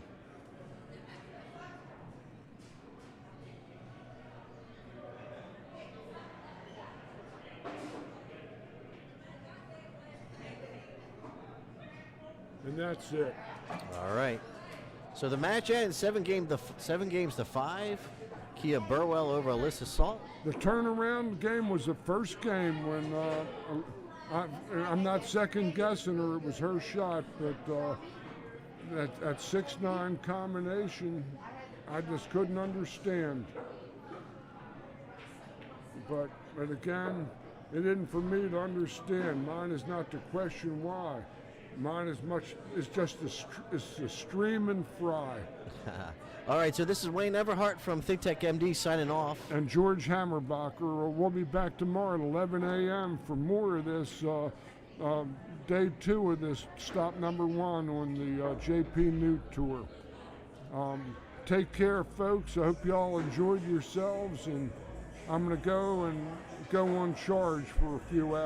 And that's it. All right. So the match ends 7 games to 5. Kia Burwell over Alyssa Salt. The turnaround game was the first game when I'm not second guessing her. It was her shot, but that 6-9 combination, I just couldn't understand. But again, it isn't for me to understand. Mine is not to question why. Mine is just a stream and fry. All right, so this is Wayne Everhart from ThinkTechMD signing off. And George Hammerbacher. We'll be back tomorrow at 11 a.m. for more of this, day 2 of this stop number 1 on the JPNEWT tour. Take care, folks. I hope you all enjoyed yourselves, and I'm going to go on charge for a few hours.